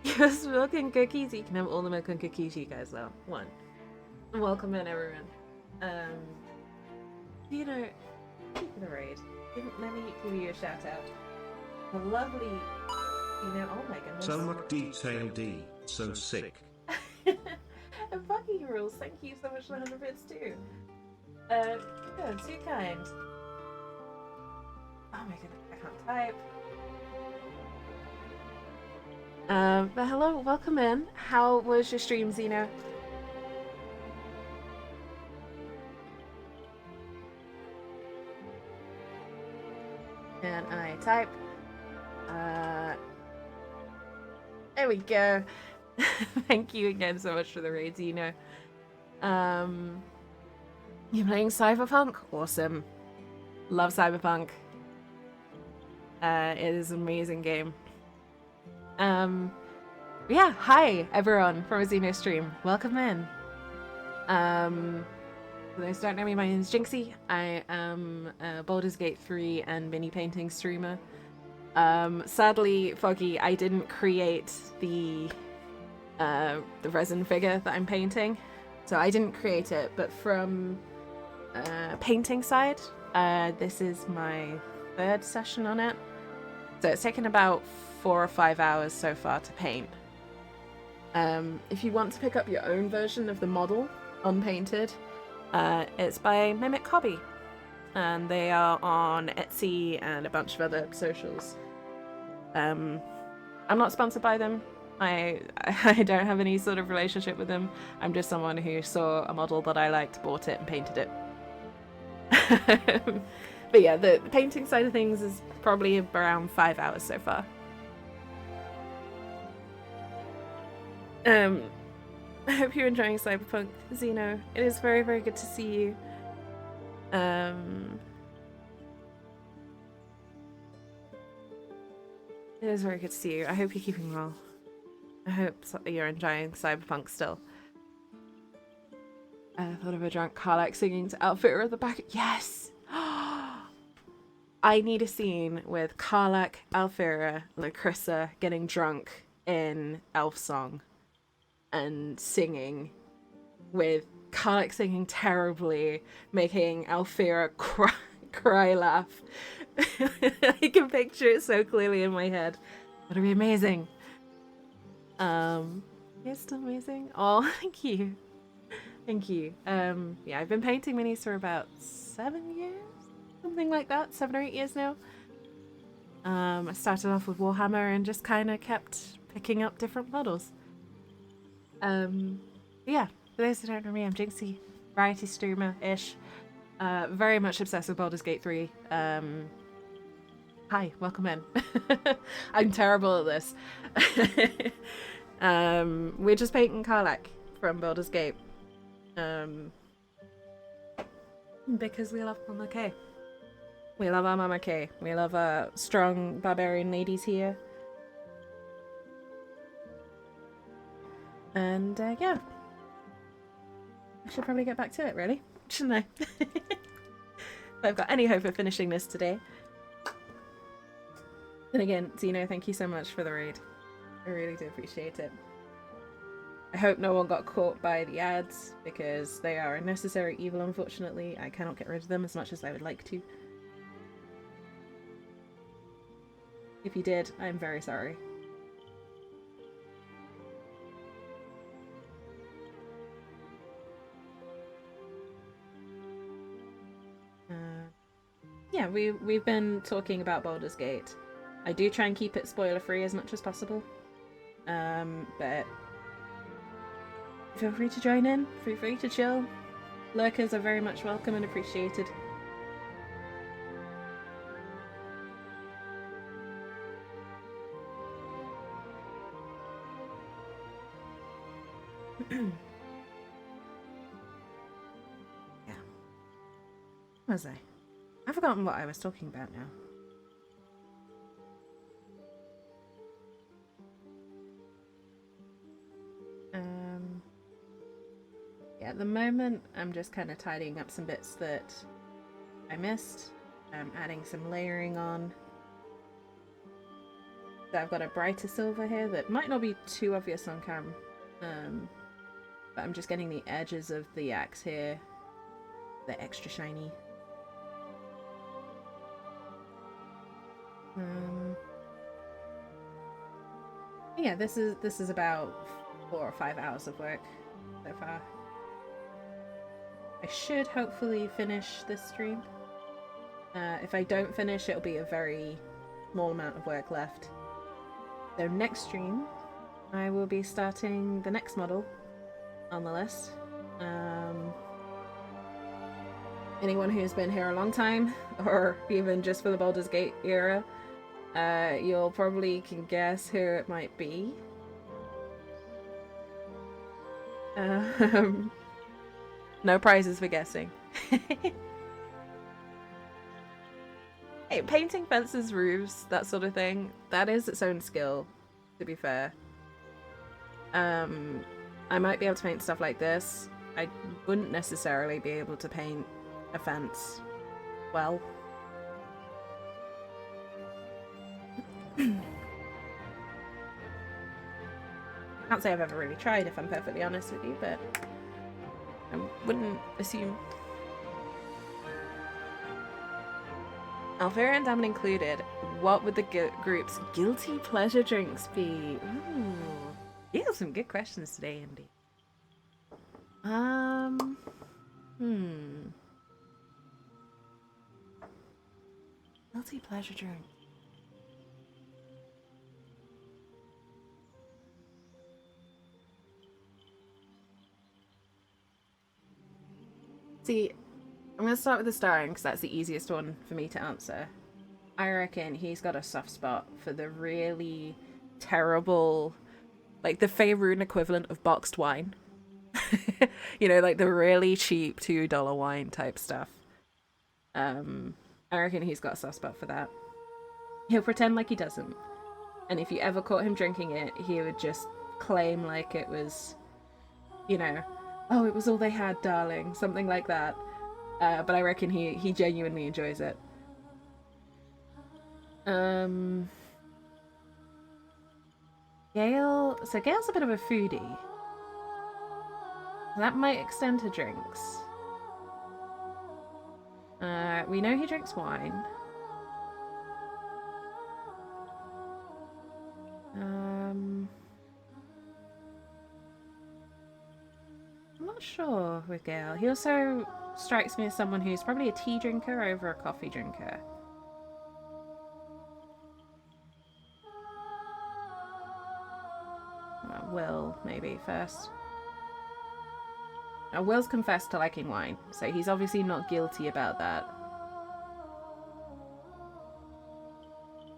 Yes, milk and cookies, you can have all the milk and cookies you guys will. One. Welcome in everyone. Zeno, thank you for the raid. Let me give you a shout out. The lovely, oh my goodness. So much detail D, so sick. And fucking rules, thank you so much for 100 bits too. Good, too kind. Oh my goodness, I can't type. But hello, welcome in. How was your stream, Zeno? And I type. There we go. Thank you again so much for the raid, Zeno. You're playing Cyberpunk? Awesome. Love Cyberpunk. It is an amazing game. Yeah, hi everyone from a Zeno stream. Welcome in. For those who don't know me, my name is Jinxie. I am a Baldur's Gate 3 and mini painting streamer. Sadly, Foggy, I didn't create the resin figure that I'm painting, so I didn't create it. But from painting side, this is my third session on it, so it's taken about 4 or 5 hours so far to paint. If you want to pick up your own version of the model, unpainted, it's by Mimic Hobby, and they are on Etsy and a bunch of other socials. I'm not sponsored by them. I don't have any sort of relationship with them. I'm just someone who saw a model that I liked, bought it, and painted it. But yeah, the painting side of things is probably around 5 hours so far. I hope you're enjoying Cyberpunk, Zeno. It is very, very good to see you. It is very good to see you. I hope you're keeping well. I hope you're enjoying Cyberpunk still. I thought of a drunk Karlach singing to Outfitter at the back. Yes! I need a scene with Karlach, Alfira, Lacrissa getting drunk in Elf Song and singing, with Karlach singing terribly, making Alfira cry laugh. I can picture it so clearly in my head. That'd be amazing. It's still amazing. Oh, thank you. Thank you. Yeah, I've been painting minis for about 7 years? Something like that. 7 or 8 years now. I started off with Warhammer and just kind of kept picking up different models. Yeah, for those who don't know me, I'm Jinxie, variety streamer-ish. Very much obsessed with Baldur's Gate 3. Hi, welcome in. I'm terrible at this. We're just painting Karlach from Baldur's Gate. Because we love Mama K. We love our Mama K. We love our strong barbarian ladies here. And yeah. I should probably get back to it, really. Shouldn't I? If I've got any hope of finishing this today. And again, Zeno, thank you so much for the raid. I really do appreciate it. I hope no one got caught by the ads, because they are a necessary evil, unfortunately. I cannot get rid of them as much as I would like to. If you did, I'm very sorry. Yeah, we've been talking about Baldur's Gate. I do try and keep it spoiler-free as much as possible. But feel free to join in, feel free to chill. Lurkers are very much welcome and appreciated. Yeah. What was I? I've forgotten what I was talking about now. Yeah, at the moment, I'm just kind of tidying up some bits that I missed. I'm adding some layering on. So I've got a brighter silver here that might not be too obvious on cam. But I'm just getting the edges of the axe here. They're extra shiny. Yeah, this is about 4 or 5 hours of work so far. I should hopefully finish this stream. If I don't finish, it'll be a very small amount of work left. So next stream, I will be starting the next model on the list. Anyone who's been here a long time, or even just for the Baldur's Gate era, you'll probably can guess who it might be. No prizes for guessing. Hey, painting fences, roofs, that sort of thing, that is its own skill, to be fair. I might be able to paint stuff like this. I wouldn't necessarily be able to paint a fence well. Can't say I've ever really tried, if I'm perfectly honest with you, but I wouldn't assume. Alvera and Damon included. What would the group's guilty pleasure drinks be? Ooh, you have some good questions today, Andy. Guilty pleasure drink. See, I'm going to start with the starring because that's the easiest one for me to answer. I reckon he's got a soft spot for the really terrible, like the Faerun equivalent of boxed wine. You know, like the really cheap $2 wine type stuff. I reckon he's got a soft spot for that. He'll pretend like he doesn't. And if you ever caught him drinking it, he would just claim like it was, you know, oh, it was all they had, darling, something like that. But I reckon he genuinely enjoys it. Gale. So Gale's a bit of a foodie. That might extend to drinks. We know he drinks wine. I'm not sure with Gale. He also strikes me as someone who's probably a tea drinker over a coffee drinker. Will, maybe, first. Now, Will's confessed to liking wine, so he's obviously not guilty about that.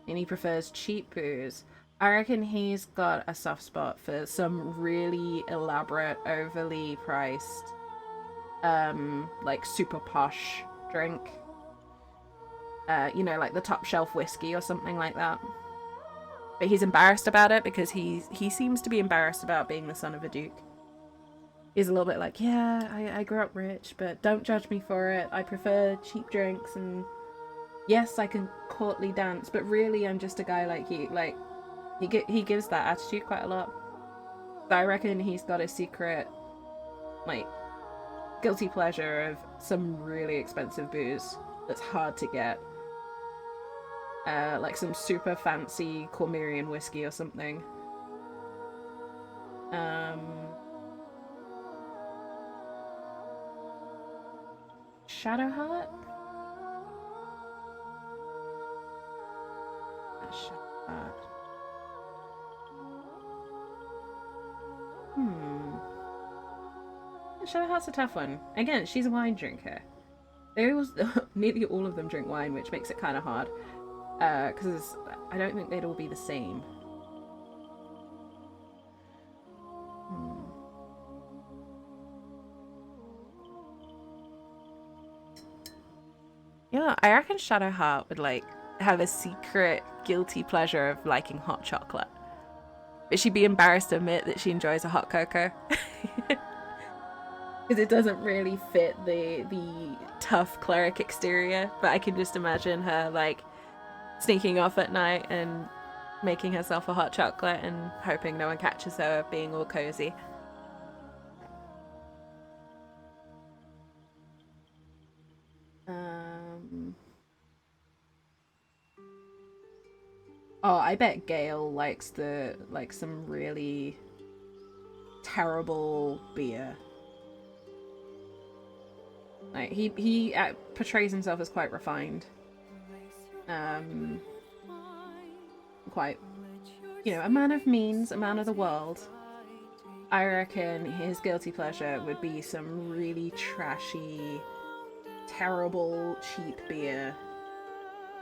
And he prefers cheap booze. I reckon he's got a soft spot for some really elaborate, overly priced, like super posh drink. You know, like the top shelf whiskey or something like that. But he's embarrassed about it because he seems to be embarrassed about being the son of a duke. He's a little bit like, yeah, I grew up rich, but don't judge me for it. I prefer cheap drinks, and yes, I can courtly dance, but really I'm just a guy like you. Like, he gives that attitude quite a lot. So I reckon he's got a secret, like, guilty pleasure of some really expensive booze that's hard to get. Like some super fancy Cormyrean whiskey or something. Shadowheart? Shadowheart. Shadowheart's a tough one. Again, she's a wine drinker. Nearly all of them drink wine, which makes it kind of hard. Because I don't think they'd all be the same. Yeah, I reckon Shadowheart would like have a secret guilty pleasure of liking hot chocolate. But she'd be embarrassed to admit that she enjoys a hot cocoa. Because it doesn't really fit the tough cleric exterior. But I can just imagine her like sneaking off at night and making herself a hot chocolate and hoping no one catches her being all cozy. Oh, I bet Gale likes some really terrible beer. Like he portrays himself as quite refined. Quite, you know, a man of means, a man of the world. I reckon his guilty pleasure would be some really trashy, terrible, cheap beer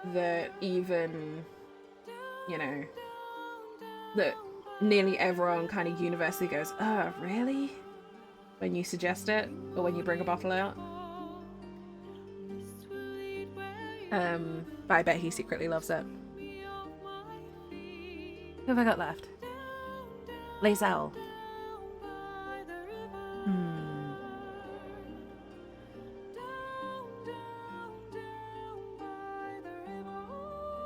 that even, you know, that nearly everyone kind of universally goes, oh, really? When you suggest it, or when you bring a bottle out. But I bet he secretly loves it. Who have I got left? Lae'zel.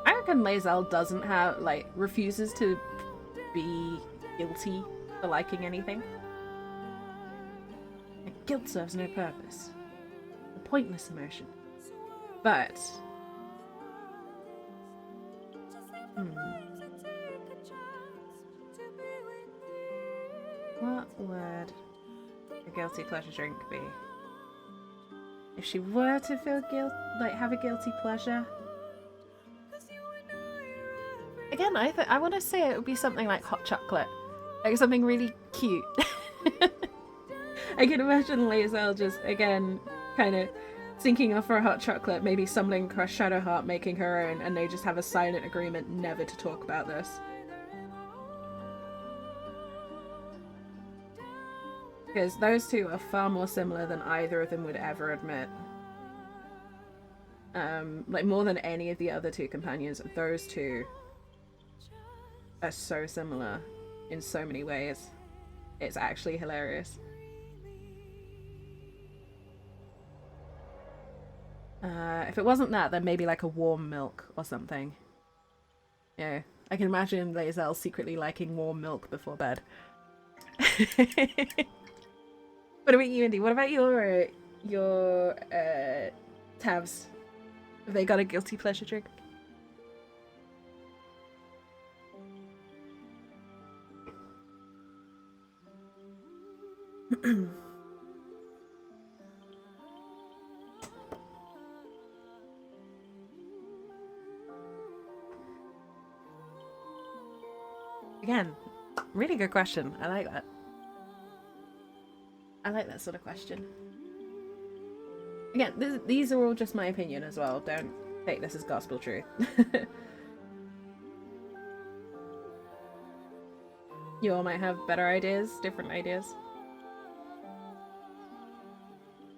I reckon Lae'zel doesn't have, like, refuses to be guilty for liking anything. Like, guilt serves no purpose. A pointless emotion. But what would a guilty pleasure drink be? If she were to feel have a guilty pleasure. Again, I want to say it would be something like hot chocolate, like something really cute. I can imagine Lae'zel just again kind of thinking of her hot chocolate, maybe stumbling across Shadowheart making her own, and they just have a silent agreement never to talk about this. Because those two are far more similar than either of them would ever admit. Like more than any of the other two companions, those two are so similar in so many ways. It's actually hilarious. If it wasn't that, then maybe like a warm milk or something. Yeah, I can imagine Lae'zel secretly liking warm milk before bed. What about you, Indy? What about your tabs? Have they got a guilty pleasure drink? Again, really good question. I like that. I like that sort of question. Again, these are all just my opinion as well. Don't take this as gospel truth. You all might have better ideas, different ideas.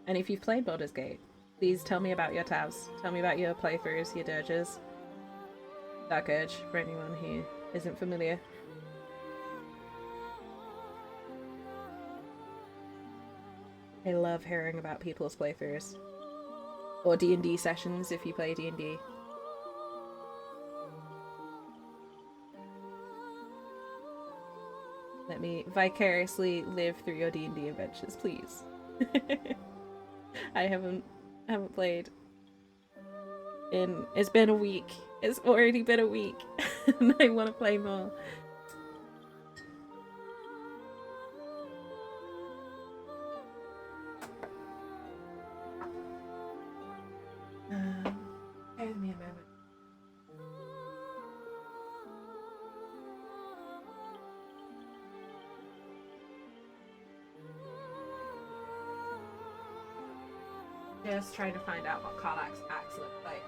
And if you've played Baldur's Gate, please tell me about your tabs. Tell me about your playthroughs, your dirges. Dark Urge, for anyone who isn't familiar. I love hearing about people's playthroughs. Or D&D sessions if you play D&D. Let me vicariously live through your D&D adventures, please. I haven't played in... It's been a week. It's already been a week. And I want to play more. Give me a moment. Just trying to find out what Karlach's axe looked like.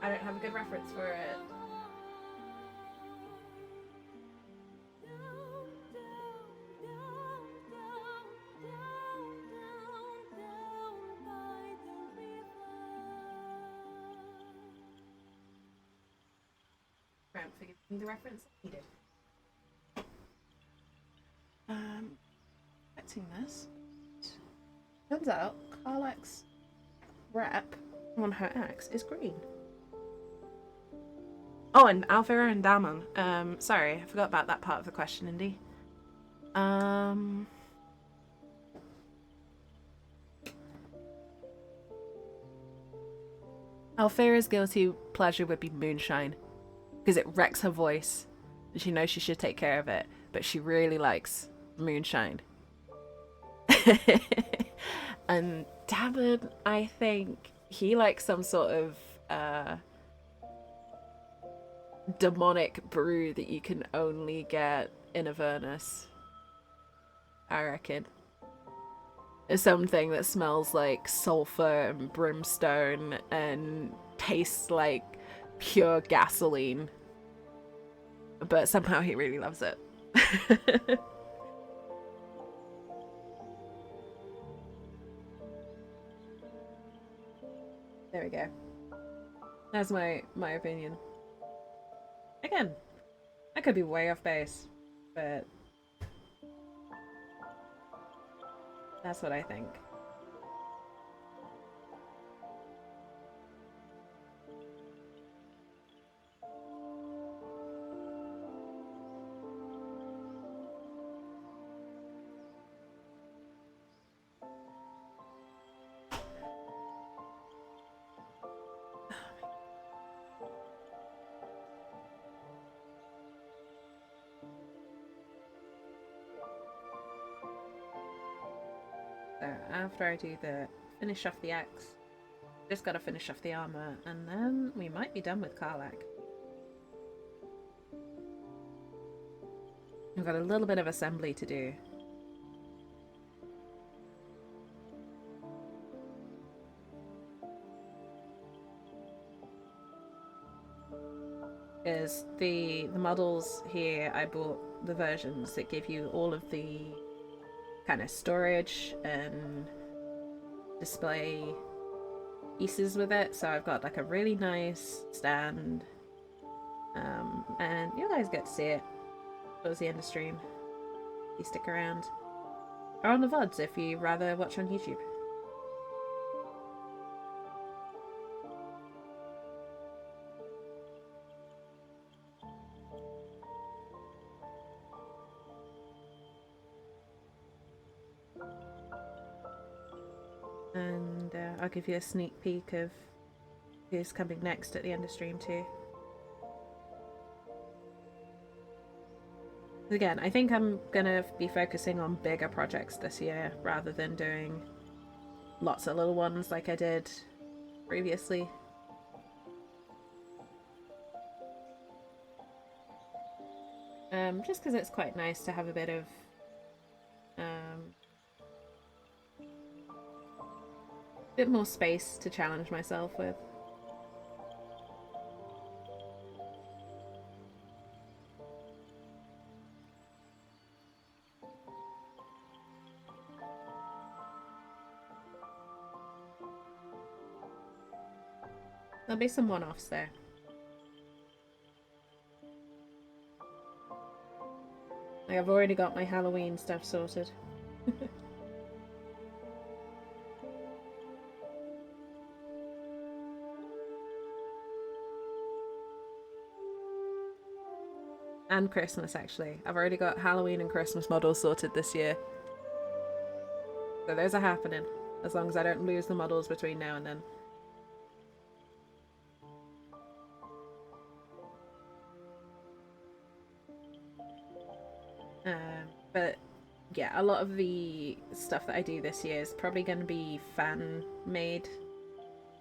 I don't have a good reference for it. Grant, forgive me the reference needed. Expecting this. Turns out Karlach's wrap on her axe is green. Oh, and Alfira and Damon. Sorry, I forgot about that part of the question, Indy. Alfira's guilty pleasure would be moonshine, because it wrecks her voice, and she knows she should take care of it, but she really likes moonshine. And Damon, I think he likes some sort of demonic brew that you can only get in Avernus, I reckon. It's something that smells like sulfur and brimstone and tastes like pure gasoline, but somehow he really loves it. There we go. That's my opinion. Again, I could be way off base, but that's what I think. So after I do the finish off the axe, just gotta finish off the armor, and then we might be done with Karlach. We've got a little bit of assembly to do. Is the models here, I bought the versions that give you all of the kind of storage and display pieces with it. So I've got like a really nice stand And you guys get to see it towards the end of stream. You stick around. Or on the VODs if you rather watch on YouTube. And I'll give you a sneak peek of who's coming next at the end of stream too. Again, I think I'm gonna be focusing on bigger projects this year rather than doing lots of little ones like I did previously. Just because it's quite nice to have a bit of bit more space to challenge myself with. There'll be some one-offs there. Like, I've already got my Halloween stuff sorted. And Christmas, actually. I've already got Halloween and Christmas models sorted this year. So those are happening, as long as I don't lose the models between now and then. But yeah, a lot of the stuff that I do this year is probably going to be fan-made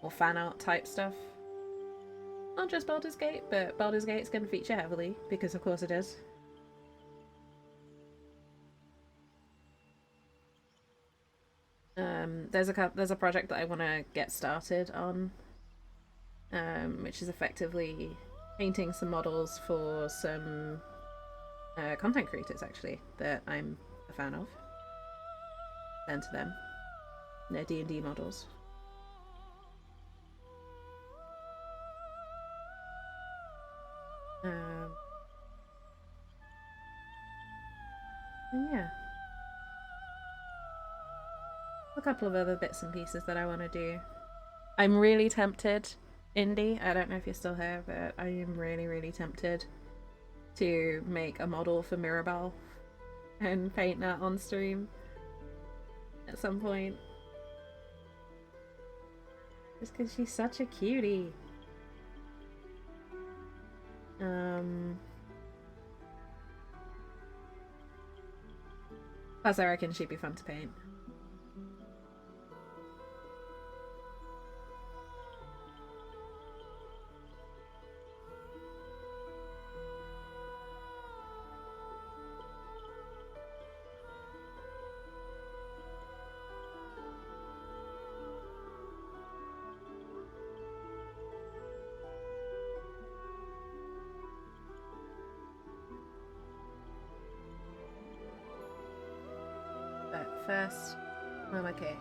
or fan-art type stuff. Not just Baldur's Gate, but Baldur's Gate's going to feature heavily, because of course it is. There's a project that I want to get started on, which is effectively painting some models for some content creators, actually, that I'm a fan of. Send to them. They're D&D models. And yeah. A couple of other bits and pieces that I want to do. I'm really tempted, Indy, I don't know if you're still here, but I am really, really tempted to make a model for Mirabelle and paint that on stream at some point. Just because she's such a cutie. Plus I reckon she'd be fun to paint. But first, I'm okay.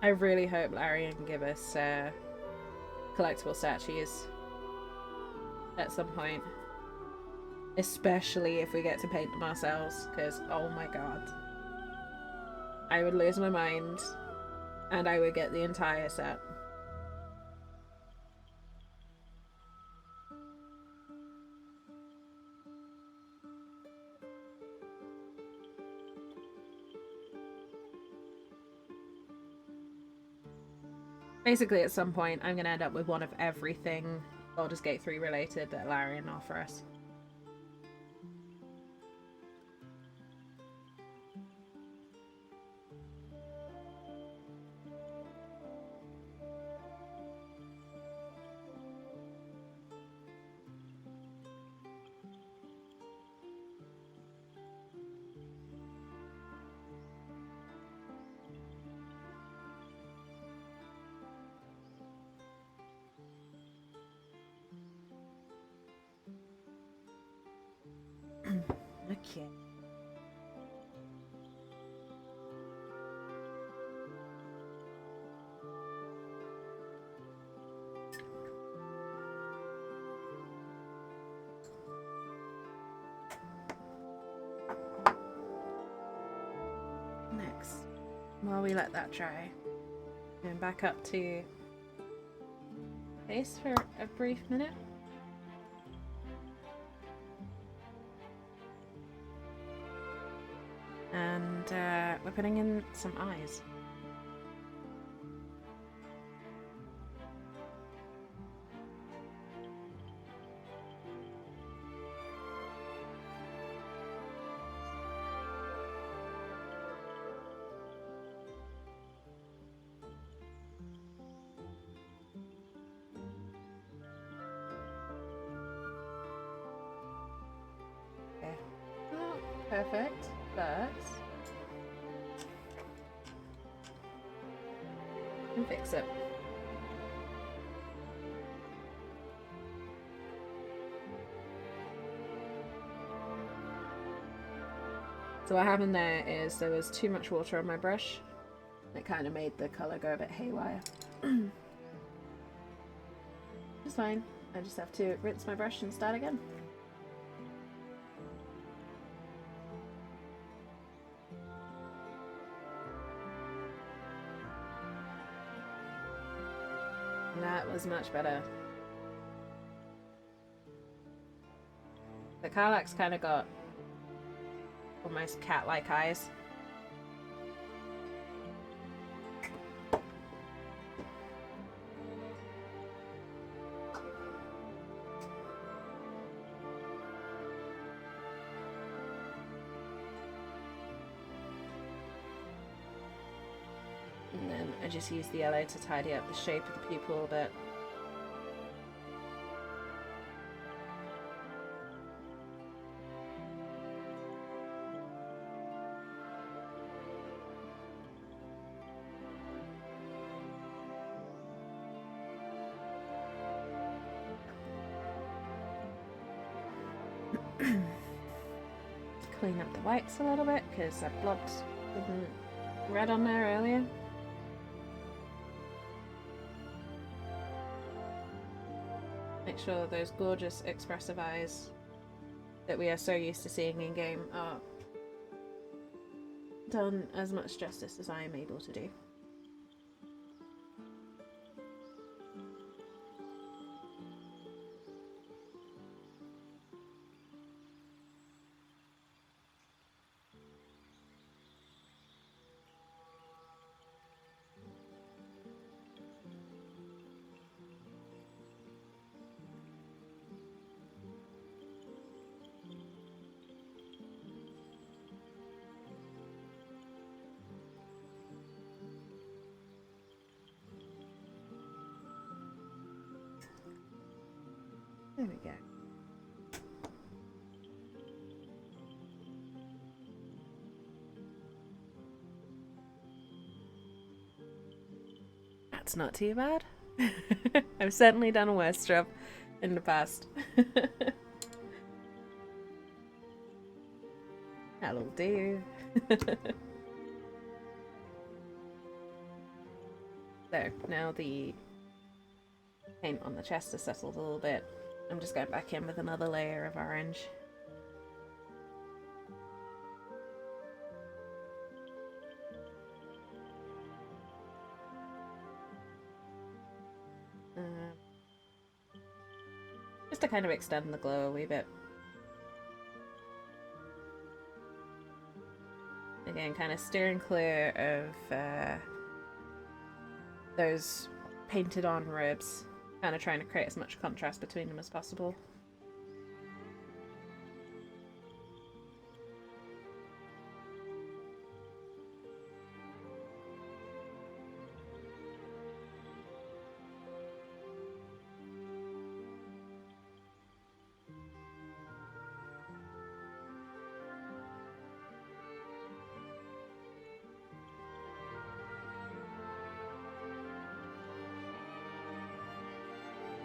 I really hope Larian can give us collectible statues at some point. Especially if we get to paint them ourselves, because oh my god. I would lose my mind and I would get the entire set. Basically, at some point, I'm going to end up with one of everything Baldur's Gate 3 related that Larian offer us. Okay. Next, while we let that dry, going back up to base for a brief minute. And we're putting in some eyes. Okay. Not perfect, but we can fix it. So what happened there is there was too much water on my brush. It kind of made the colour go a bit haywire. It's fine. I just have to rinse my brush and start again. That was much better. The Karlach's kind of got almost cat-like eyes. And then I just use the yellow to tidy up the shape of the pupil a bit. Clean up the whites a little bit because I blobbed some red on there earlier. Make sure those gorgeous expressive eyes that we are so used to seeing in game are done as much justice as I am able to do. There we go. That's not too bad. I've certainly done a worse job in the past. That'll do. So, now the paint on the chest has settled a little bit. I'm just going back in with another layer of orange. Just to kind of extend the glow a wee bit. Again, kind of steering clear of those painted on ribs. Kind of trying to create as much contrast between them as possible.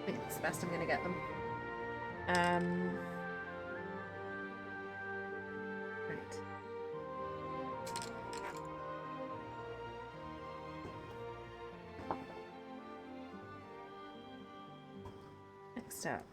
I think it's the best I'm going to get them. Next up.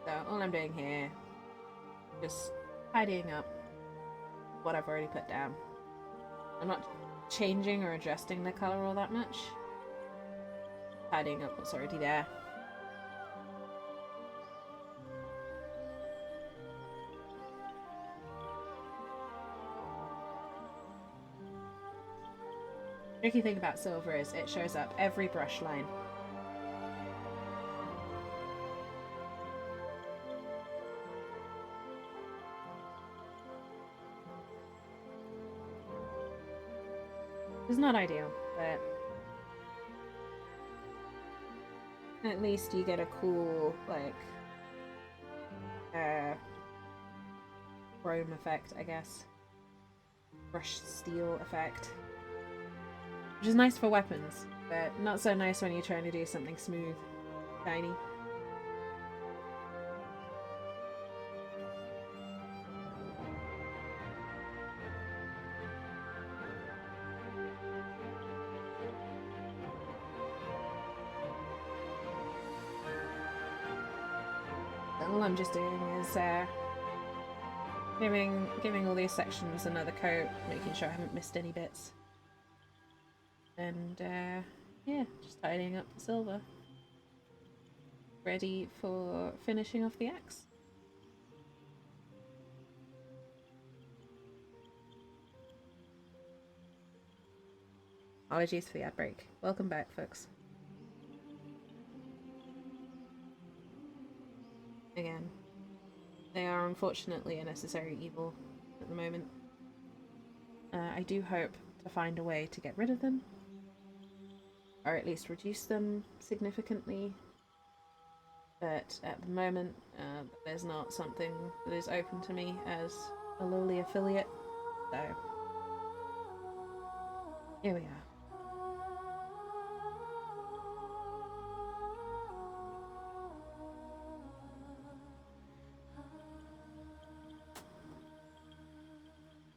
So all I'm doing here, just tidying up what I've already put down. I'm not changing or adjusting the colour all that much. Tidying up what's already there. The tricky thing about silver is it shows up every brush line. It's not ideal, but at least you get a cool, like, chrome effect, I guess. Brushed steel effect. Which is nice for weapons, but not so nice when you're trying to do something smooth, shiny. All I'm just doing is giving all these sections another coat, making sure I haven't missed any bits. And yeah, just tidying up the silver. Ready for finishing off the axe. Apologies for the ad break. Welcome back, folks. Again, they are unfortunately a necessary evil at the moment. I do hope to find a way to get rid of them, or at least reduce them significantly, but at the moment there's not something that is open to me as a lowly affiliate, so here we are.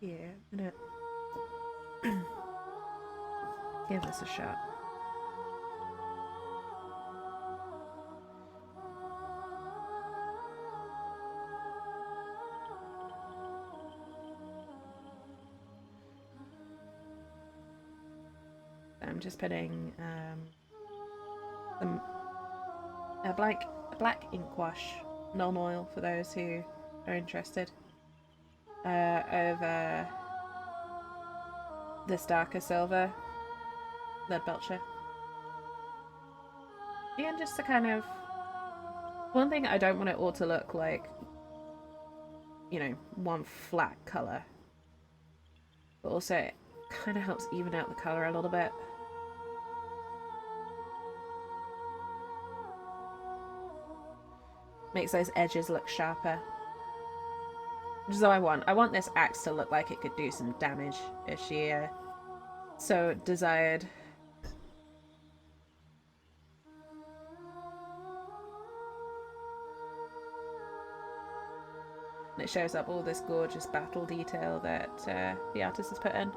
Yeah, I'm gonna give this a shot. I'm just putting a black ink wash, non-oil for those who are interested, over this darker silver, lead belcher. Again, just to kind of, one thing I don't want it all to look like, you know, one flat colour, but also it kind of helps even out the colour a little bit. Makes those edges look sharper. Which is all I want. I want this axe to look like it could do some damage if she so desired. And it shows up all this gorgeous battle detail that the artist has put in.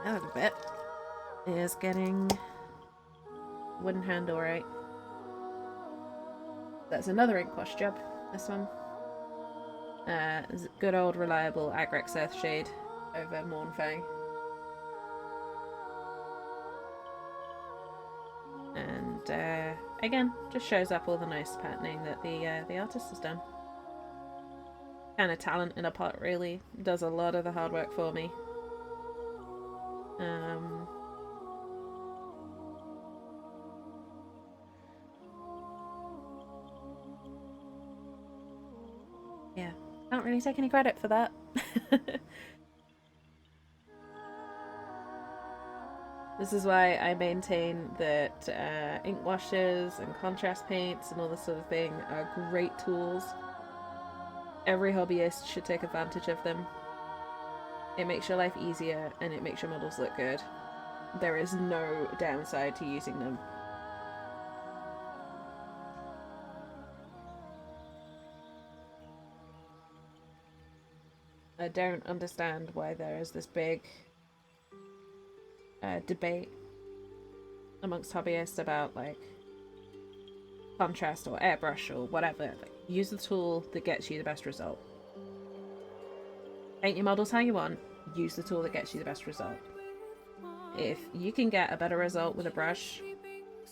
Another bit is getting wooden handle right. That's another ink wash job, this one. Good old reliable Agrex Earthshade over Mournfang. And again, just shows up all the nice patterning that the artist has done. Kind of talent in a pot, really. Does a lot of the hard work for me. can't really take any credit for that. This is why I maintain that ink washes and contrast paints and all this sort of thing are great tools. Every hobbyist should take advantage of them. It makes your life easier and it makes your models look good. There is no downside to using them. I don't understand why there is this big debate amongst hobbyists about like contrast or airbrush or whatever. Like, use the tool that gets you the best result. Paint your models how you want. Use the tool that gets you the best result. If you can get a better result with a brush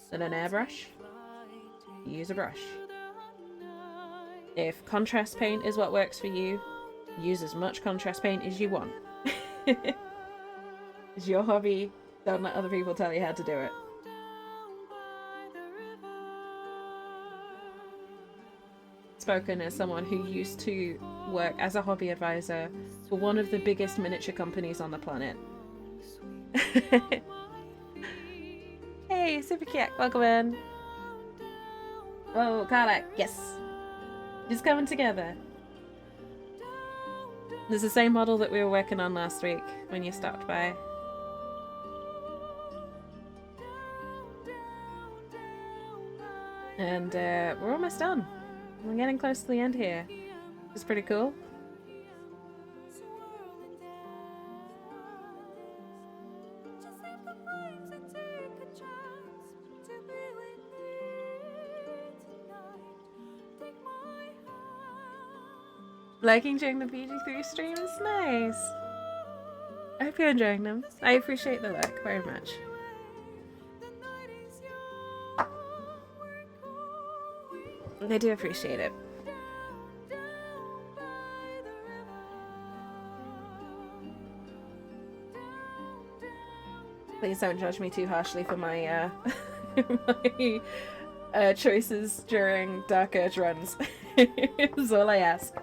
than an airbrush, use a brush. If contrast paint is what works for you, use as much contrast paint as you want. It's your hobby. Don't let other people tell you how to do it. Spoken as someone who used to work as a hobby advisor for one of the biggest miniature companies on the planet. Hey, Super Kiak, welcome in. Oh, Karlach, yes. Just coming together. This is the same model that we were working on last week when you stopped by. And we're almost done. We're getting close to the end here. It's pretty cool. Liking during the BG3 stream is nice. I hope you're enjoying them. I appreciate the work very much. I do appreciate it. Please don't judge me too harshly for my my choices during Dark Urge runs. That's all I ask.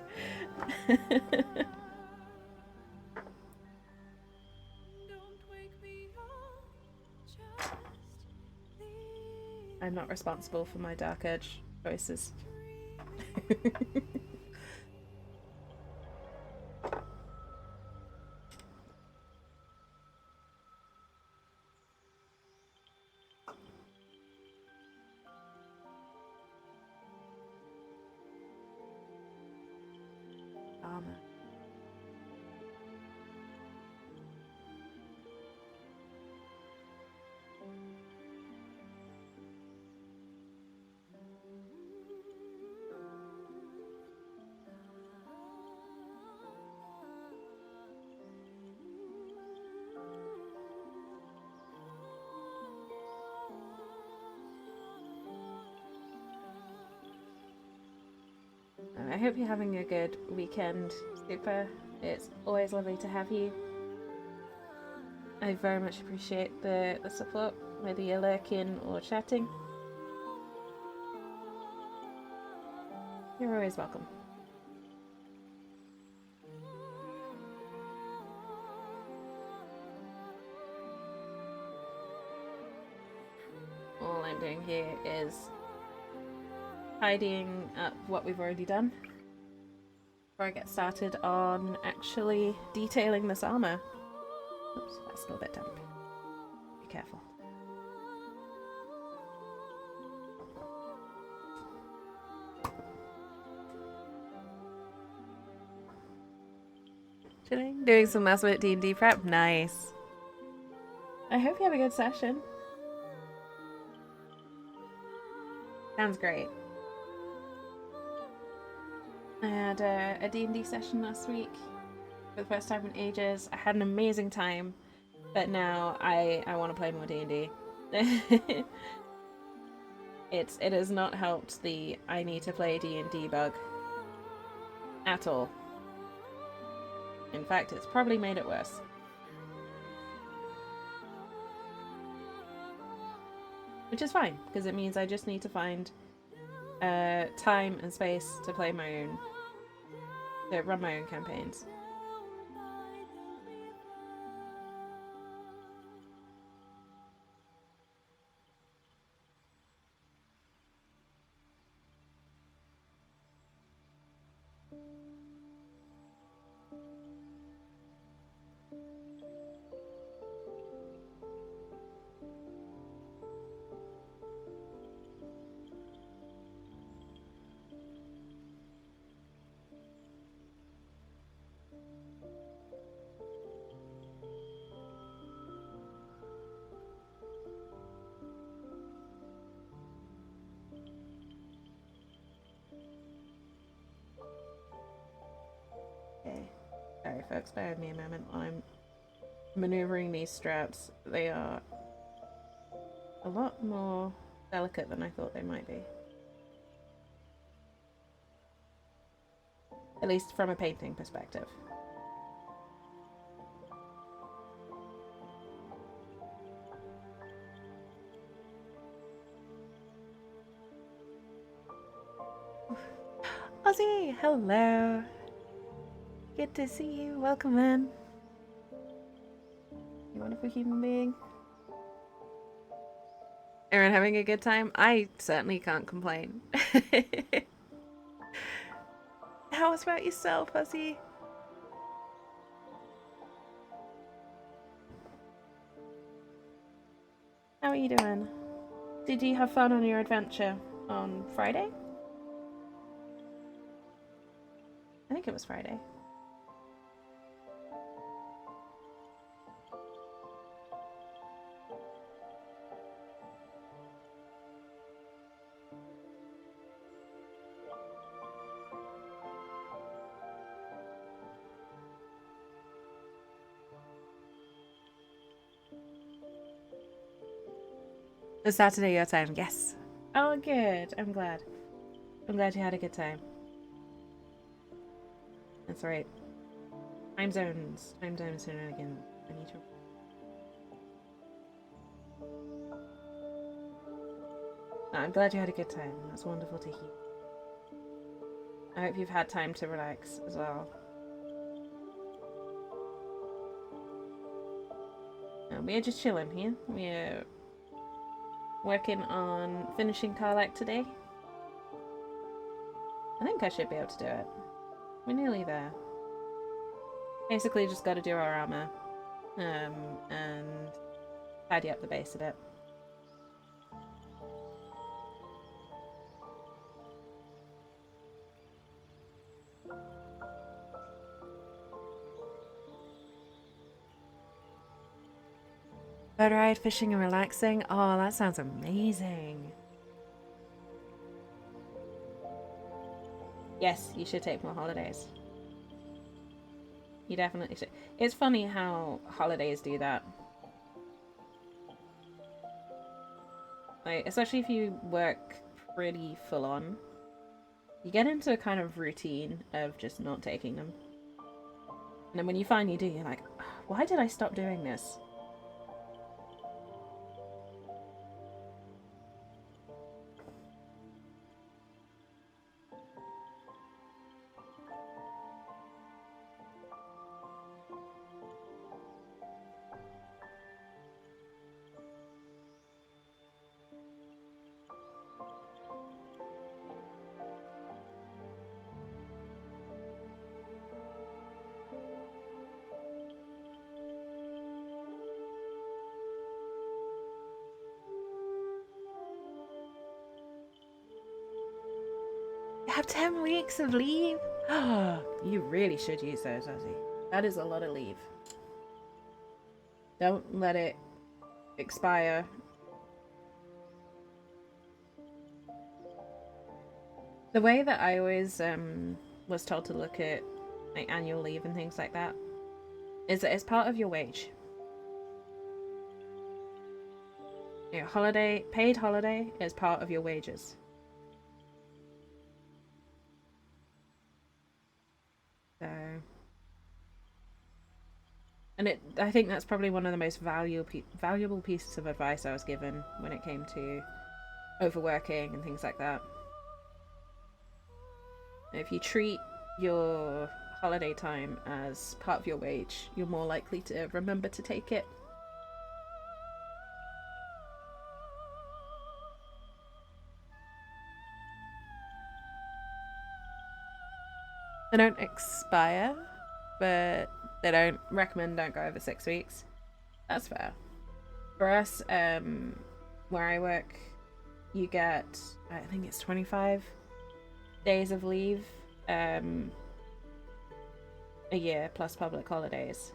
I'm not responsible for my Dark Urge choices. Armor. I hope you're having a good weekend, Super. It's always lovely to have you. I very much appreciate the support, whether you're lurking or chatting. You're always welcome. All I'm doing here is tidying up what we've already done before I get started on actually detailing this armor. Oops, that's a little bit damp. Be careful. Chilling, doing some last minute D&D prep. Nice. I hope you have a good session. Sounds great. I had a D&D session last week for the first time in ages. I had an amazing time, but now I want to play more D&D. It has not helped the I need to play D&D bug at all. In fact, it's probably made it worse. Which is fine, because it means I just need to find time and space to play my own to run my own campaigns. Okay. Sorry folks, bear with me a moment while I'm maneuvering these straps. They are a lot more delicate than I thought they might be. At least from a painting perspective. Ozzy, hello. Good to see you. Welcome in. You wonderful human being. Aaron, having a good time? I certainly can't complain. How about yourself, Ozzy? How are you doing? Did you have fun on your adventure on Friday? I think it was Friday. It's Saturday your time, yes. Oh, good. I'm glad. I'm glad you had a good time. That's right. Time zones. Time zones again. I need to. No, I'm glad you had a good time. That's wonderful to hear. I hope you've had time to relax as well. We're just chilling here. We're working on finishing Karlach today. I think I should be able to do it. We're nearly there. Basically just got to do our armor and tidy up the base a bit. Boat ride, fishing and relaxing. Oh, that sounds amazing. Yes, you should take more holidays. You definitely should. It's funny how holidays do that. Like, especially if you work pretty full on. You get into a kind of routine of just not taking them. And then when you finally do, you're like, why did I stop doing this? You have 10 weeks of leave? You really should use those, Ozzy. That is a lot of leave. Don't let it expire. The way that I always was told to look at like annual leave and things like that is that it's part of your wage. You know, paid holiday is part of your wages. So, and I think that's probably one of the most valuable pieces of advice I was given when it came to overworking and things like that. If you treat your holiday time as part of your wage, you're more likely to remember to take it. They don't expire, but they don't recommend don't go over 6 weeks. That's fair. For us, where I work, you get, I think it's 25 days of leave a year plus public holidays.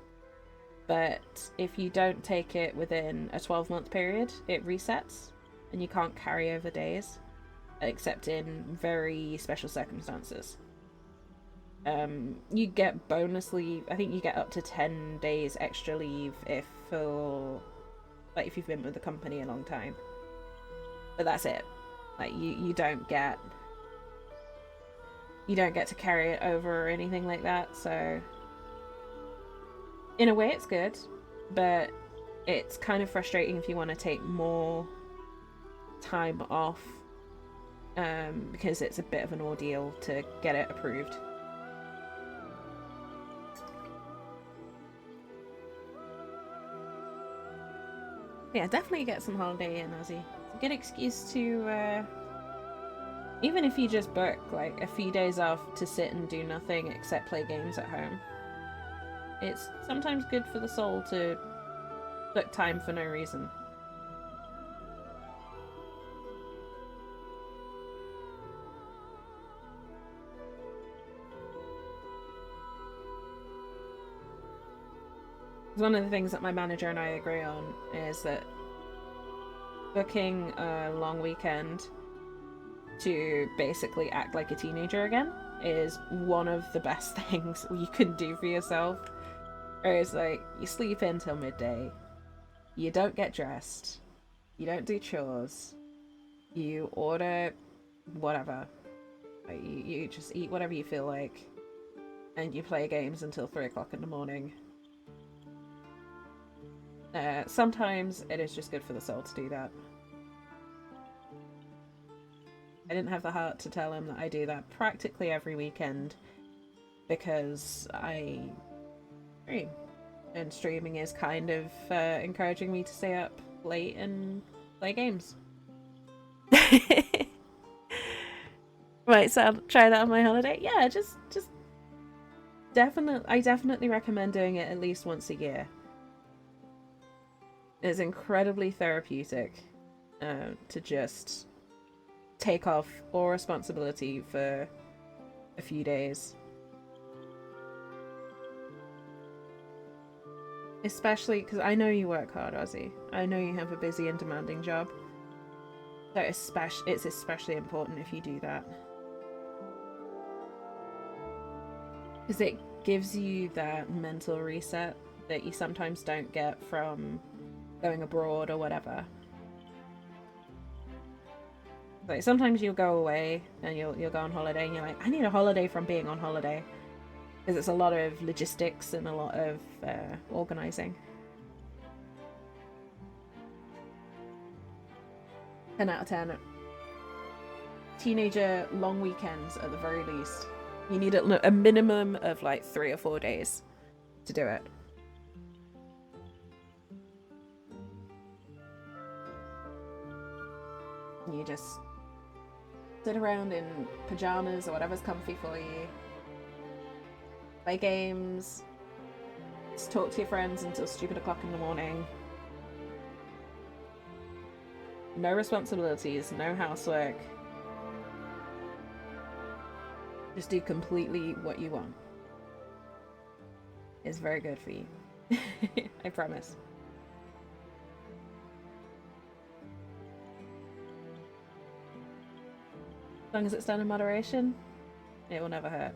But if you don't take it within a 12-month period, it resets and you can't carry over days except in very special circumstances. You get bonus leave. I think you get up to 10 days extra leave if you've been with the company a long time. But that's it. Like you don't get to carry it over or anything like that. So in a way it's good, but it's kind of frustrating if you want to take more time off, because it's a bit of an ordeal to get it approved. Yeah, definitely get some holiday in, Ozzy. It's a good excuse to, even if you just book like a few days off to sit and do nothing except play games at home. It's sometimes good for the soul to book time for no reason. One of the things that my manager and I agree on is that booking a long weekend to basically act like a teenager again is one of the best things you can do for yourself. Or it's like, you sleep in till midday, you don't get dressed, you don't do chores, you order whatever, like, you just eat whatever you feel like, and you play games until 3 o'clock in the morning. Sometimes it is just good for the soul to do that. I didn't have the heart to tell him that I do that practically every weekend because I stream. And streaming is kind of encouraging me to stay up late and play games. Right, so I'll try that on my holiday. Yeah, just I definitely recommend doing it at least once a year. It's incredibly therapeutic to just take off all responsibility for a few days. Especially because I know you work hard, Ozzy. I know you have a busy and demanding job. So it's especially important if you do that. Because it gives you that mental reset that you sometimes don't get from going abroad or whatever. Like sometimes you'll go away and you'll go on holiday and you're like, I need a holiday from being on holiday. Because it's a lot of logistics and a lot of organising. 10 out of 10. Teenager long weekends at the very least. You need a minimum of like 3 or 4 days to do it. You just sit around in pajamas or whatever's comfy for you. Play games. Just talk to your friends until stupid o'clock in the morning. No responsibilities, no housework. Just do completely what you want. It's very good for you. I promise. As long as it's done in moderation, it will never hurt.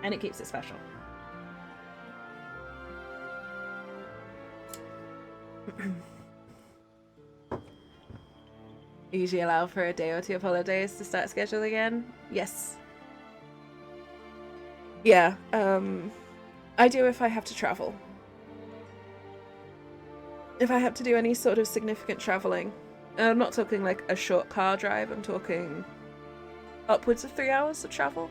And it keeps it special. Usually allow for a day or two of holidays to start schedule again. Yes. Yeah, I do if I have to travel. If I have to do any sort of significant traveling. I'm not talking like a short car drive, I'm talking upwards of 3 hours of travel.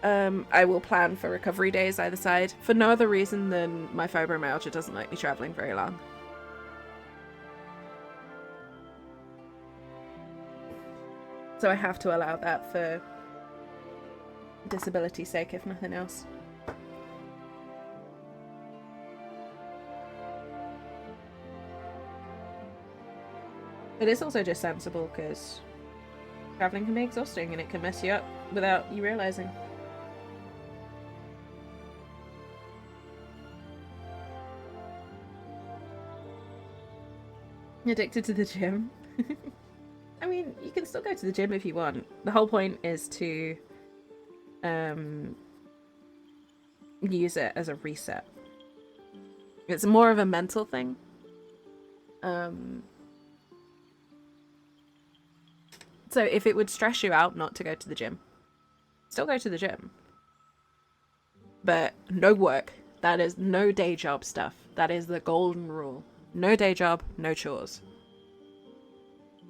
I will plan for recovery days either side, for no other reason than my fibromyalgia doesn't like me traveling very long. So I have to allow that for disability's sake, if nothing else. But it's also just sensible because traveling can be exhausting and it can mess you up without you realizing. Addicted to the gym? I mean, you can still go to the gym if you want. The whole point is to use it as a reset. It's more of a mental thing. So if it would stress you out not to go to the gym, still go to the gym. But no work. That is no day job stuff. That is the golden rule. No day job, no chores.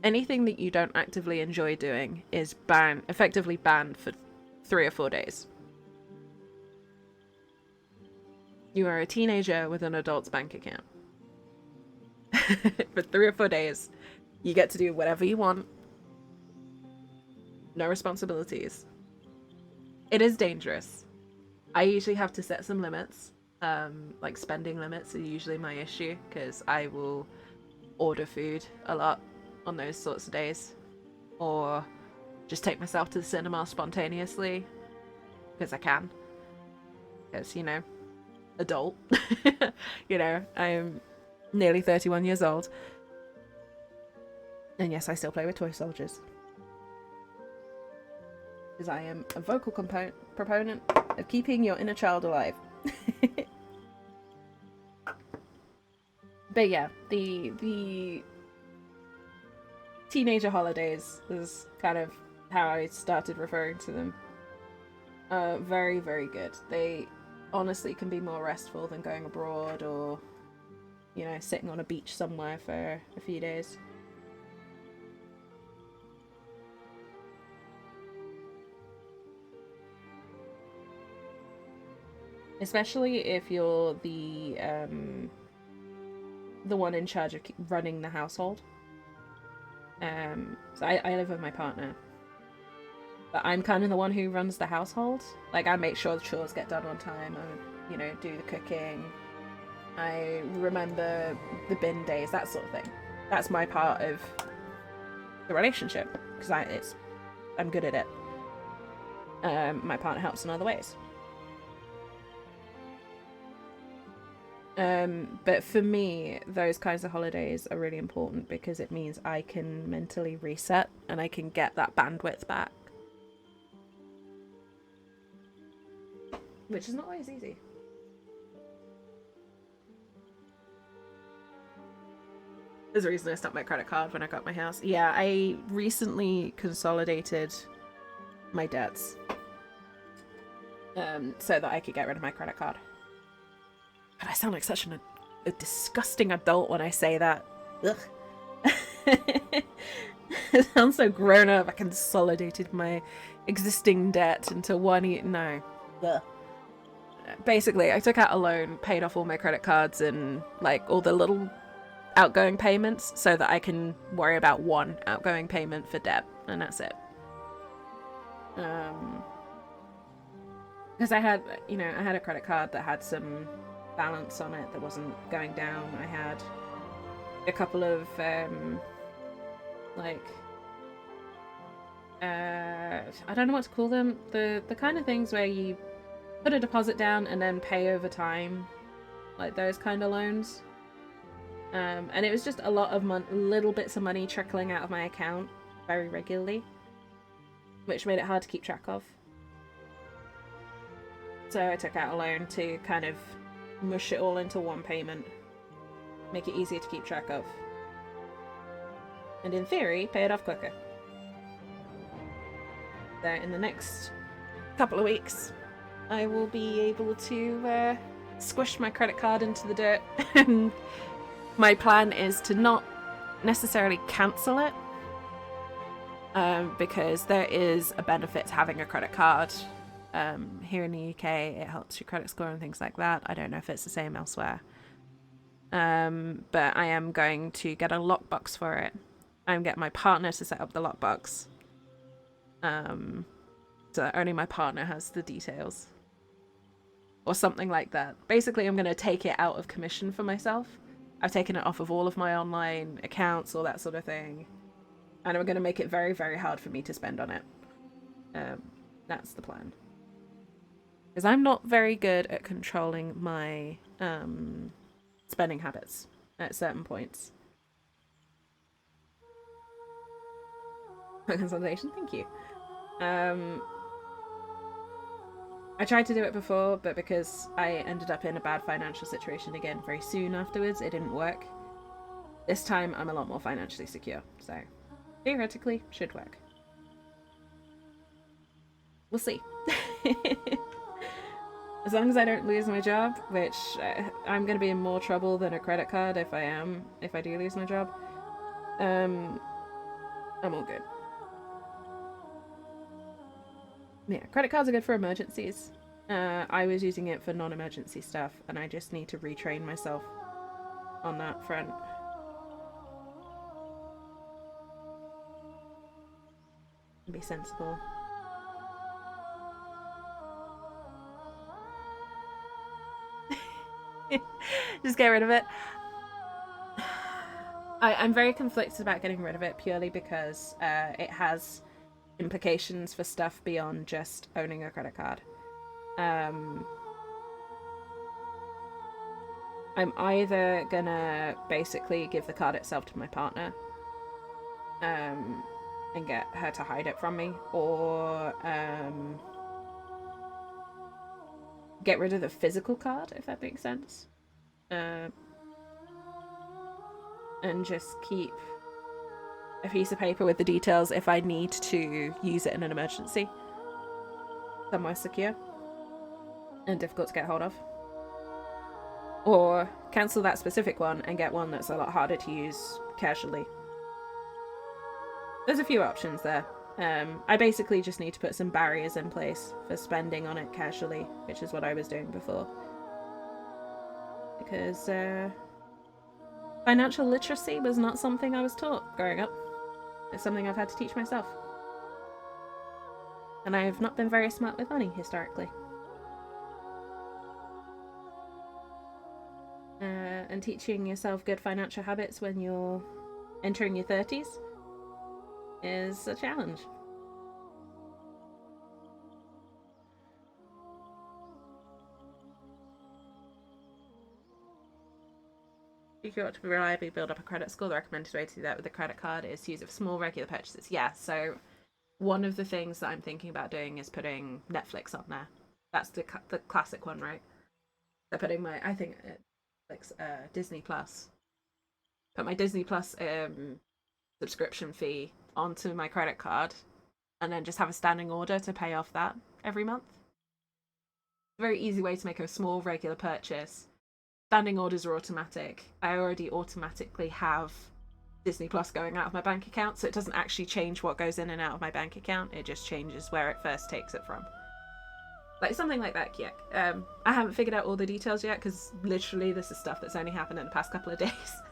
Anything that you don't actively enjoy doing is effectively banned for 3 or 4 days. You are a teenager with an adult's bank account. For 3 or 4 days, you get to do whatever you want. No responsibilities. It is dangerous. I usually have to set some limits. Like spending limits are usually my issue because I will order food a lot on those sorts of days, or just take myself to the cinema spontaneously because I can, because, you know, adult. You know, I'm nearly 31 years old, and yes, I still play with toy soldiers because I am a vocal proponent of keeping your inner child alive. But yeah, the teenager holidays is kind of how I started referring to them. Very, very good. They honestly can be more restful than going abroad or, you know, sitting on a beach somewhere for a few days. Especially if you're the one in charge of running the household. So I live with my partner, but I'm kind of the one who runs the household. Like, I make sure the chores get done on time. I, you know, do the cooking. I remember the bin days, that sort of thing. That's my part of the relationship because I'm good at it. My partner helps in other ways. But for me, those kinds of holidays are really important because it means I can mentally reset and I can get that bandwidth back. Which is not always easy. There's a reason I stopped my credit card when I got my house. Yeah, I recently consolidated my debts so that I could get rid of my credit card. God, I sound like such a disgusting adult when I say that. Ugh. It sounds so grown up. I consolidated my existing debt into one. No. Ugh. Basically, I took out a loan, paid off all my credit cards and like all the little outgoing payments so that I can worry about one outgoing payment for debt, and that's it. Because I had a credit card that had some balance on it that wasn't going down. I had a couple of I don't know what to call them, the kind of things where you put a deposit down and then pay over time, like those kind of loans, and it was just a lot of little bits of money trickling out of my account very regularly, which made it hard to keep track of. So I took out a loan to kind of mush it all into one payment, make it easier to keep track of, and in theory, pay it off quicker. So in the next couple of weeks, I will be able to squish my credit card into the dirt. And my plan is to not necessarily cancel it, because there is a benefit to having a credit card Here in the UK, it helps your credit score and things like that. I don't know if it's the same elsewhere. But I am going to get a lockbox for it. I'm getting my partner to set up the lockbox. So that only my partner has the details. Or something like that. Basically, I'm going to take it out of commission for myself. I've taken it off of all of my online accounts, all that sort of thing. And I'm going to make it very, very hard for me to spend on it. That's the plan. Because I'm not very good at controlling my spending habits at certain points. Consolidation, thank you. I tried to do it before, but because I ended up in a bad financial situation again very soon afterwards, it didn't work. This time, I'm a lot more financially secure, so theoretically, should work. We'll see. As long as I don't lose my job, which I'm going to be in more trouble than a credit card if I do lose my job, I'm all good. Yeah, credit cards are good for emergencies. I was using it for non-emergency stuff, and I just need to retrain myself on that front. Be sensible. Just get rid of it. I'm very conflicted about getting rid of it purely because it has implications for stuff beyond just owning a credit card. I'm either gonna basically give the card itself to my partner and get her to hide it from me, or get rid of the physical card, if that makes sense, and just keep a piece of paper with the details if I need to use it in an emergency. Somewhere secure and difficult to get hold of. Or cancel that specific one and get one that's a lot harder to use casually. There's a few options there. I basically just need to put some barriers in place for spending on it casually, which is what I was doing before. Because financial literacy was not something I was taught growing up. It's something I've had to teach myself. And I have not been very smart with money historically. And teaching yourself good financial habits when you're entering your 30s is a challenge. If you want to reliably build up a credit score, the recommended way to do that with a credit card is to use it for small regular purchases. Yeah, so one of the things that I'm thinking about doing is putting Netflix on there. That's the classic one, right? So putting my, I think, Netflix, Disney Plus. Put my Disney Plus subscription fee onto my credit card, and then just have a standing order to pay off that every month. A very easy way to make a small regular purchase. Standing orders are automatic. I already automatically have Disney Plus going out of my bank account, so it doesn't actually change what goes in and out of my bank account. It just changes where it first takes it from. Like something like that, yeah. I haven't figured out all the details yet, because literally this is stuff that's only happened in the past couple of days.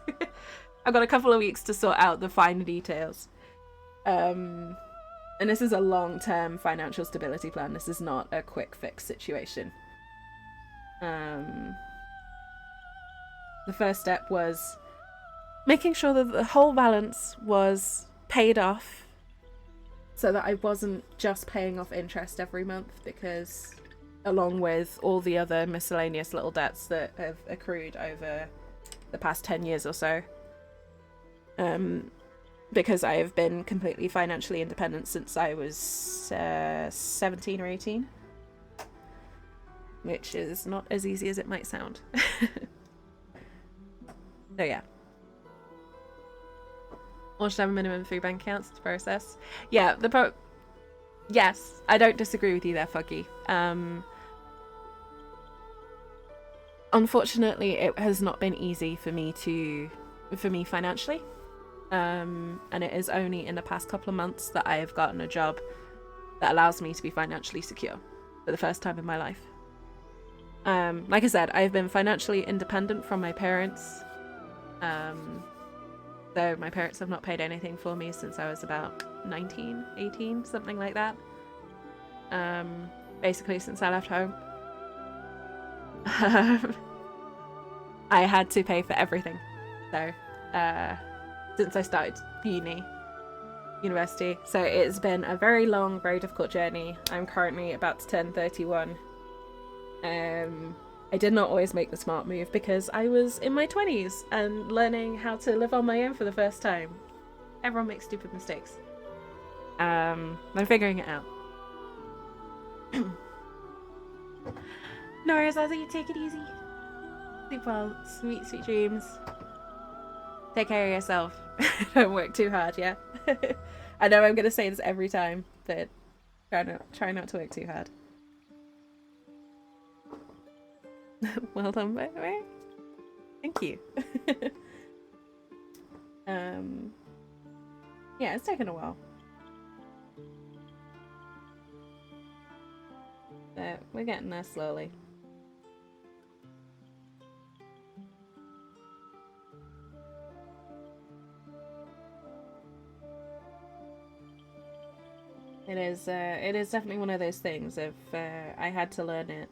I've got a couple of weeks to sort out the finer details. And this is a long-term financial stability plan. This is not a quick fix situation. The first step was making sure that the whole balance was paid off so that I wasn't just paying off interest every month, because along with all the other miscellaneous little debts that have accrued over the past 10 years or so, because I have been completely financially independent since I was 17 or 18, which is not as easy as it might sound. So yeah. Or should have a minimum of 3 bank accounts to process. Yeah, yes, I don't disagree with you there, Foggy. Unfortunately, it has not been easy for me financially. And it is only in the past couple of months that I have gotten a job that allows me to be financially secure. for the first time in my life. Like I said, I've been financially independent from my parents. So my parents have not paid anything for me since I was about 19, 18, something like that. Basically since I left home. I had to pay for everything. So, since I started university. So it's been a very long, very difficult journey. I'm currently about to turn 31. I did not always make the smart move because I was in my 20s and learning how to live on my own for the first time. Everyone makes stupid mistakes. I'm figuring it out. No worries, Ozzy. Take it easy. Sleep well. Sweet, sweet dreams. Take care of yourself. Don't work too hard, yeah? I know I'm going to say this every time, but try not to work too hard. Well done, by the way. Thank you. Yeah, it's taken a while. But we're getting there slowly. It is definitely one of those things. If I had to learn it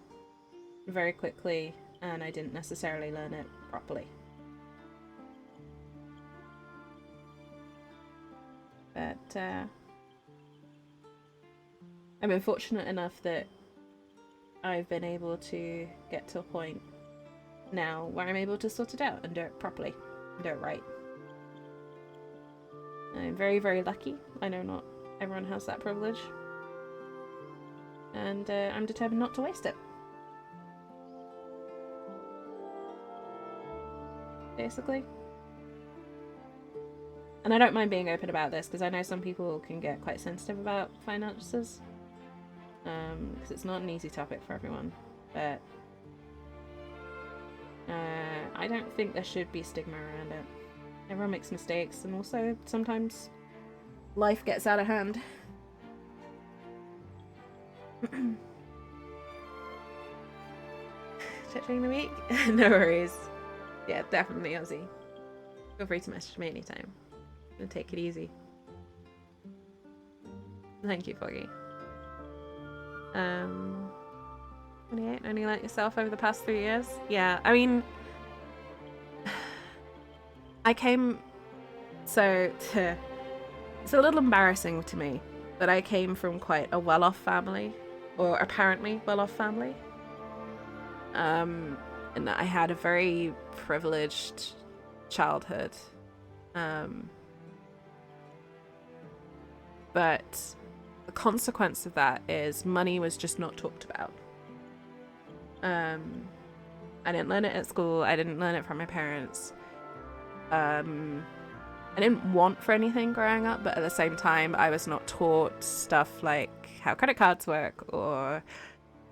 very quickly, and I didn't necessarily learn it properly. But I've been fortunate enough that I've been able to get to a point now where I'm able to sort it out and do it properly, and do it right. I'm very, very lucky. I know not everyone has that privilege, and I'm determined not to waste it. Basically. And I don't mind being open about this because I know some people can get quite sensitive about finances, because it's not an easy topic for everyone. But I don't think there should be stigma around it. Everyone makes mistakes, and also sometimes life gets out of hand. Touching the week? No worries. Yeah, definitely, Ozzy. Feel free to message me anytime. And take it easy. Thank you, Foggy. 28, only let yourself over the past 3 years? Yeah, I mean, I came, so it's a little embarrassing to me, but I came from quite a well-off family, or apparently well-off family. And I had a very privileged childhood. But the consequence of that is money was just not talked about. I didn't learn it at school. I didn't learn it from my parents. I didn't want for anything growing up, but at the same time, I was not taught stuff like how credit cards work or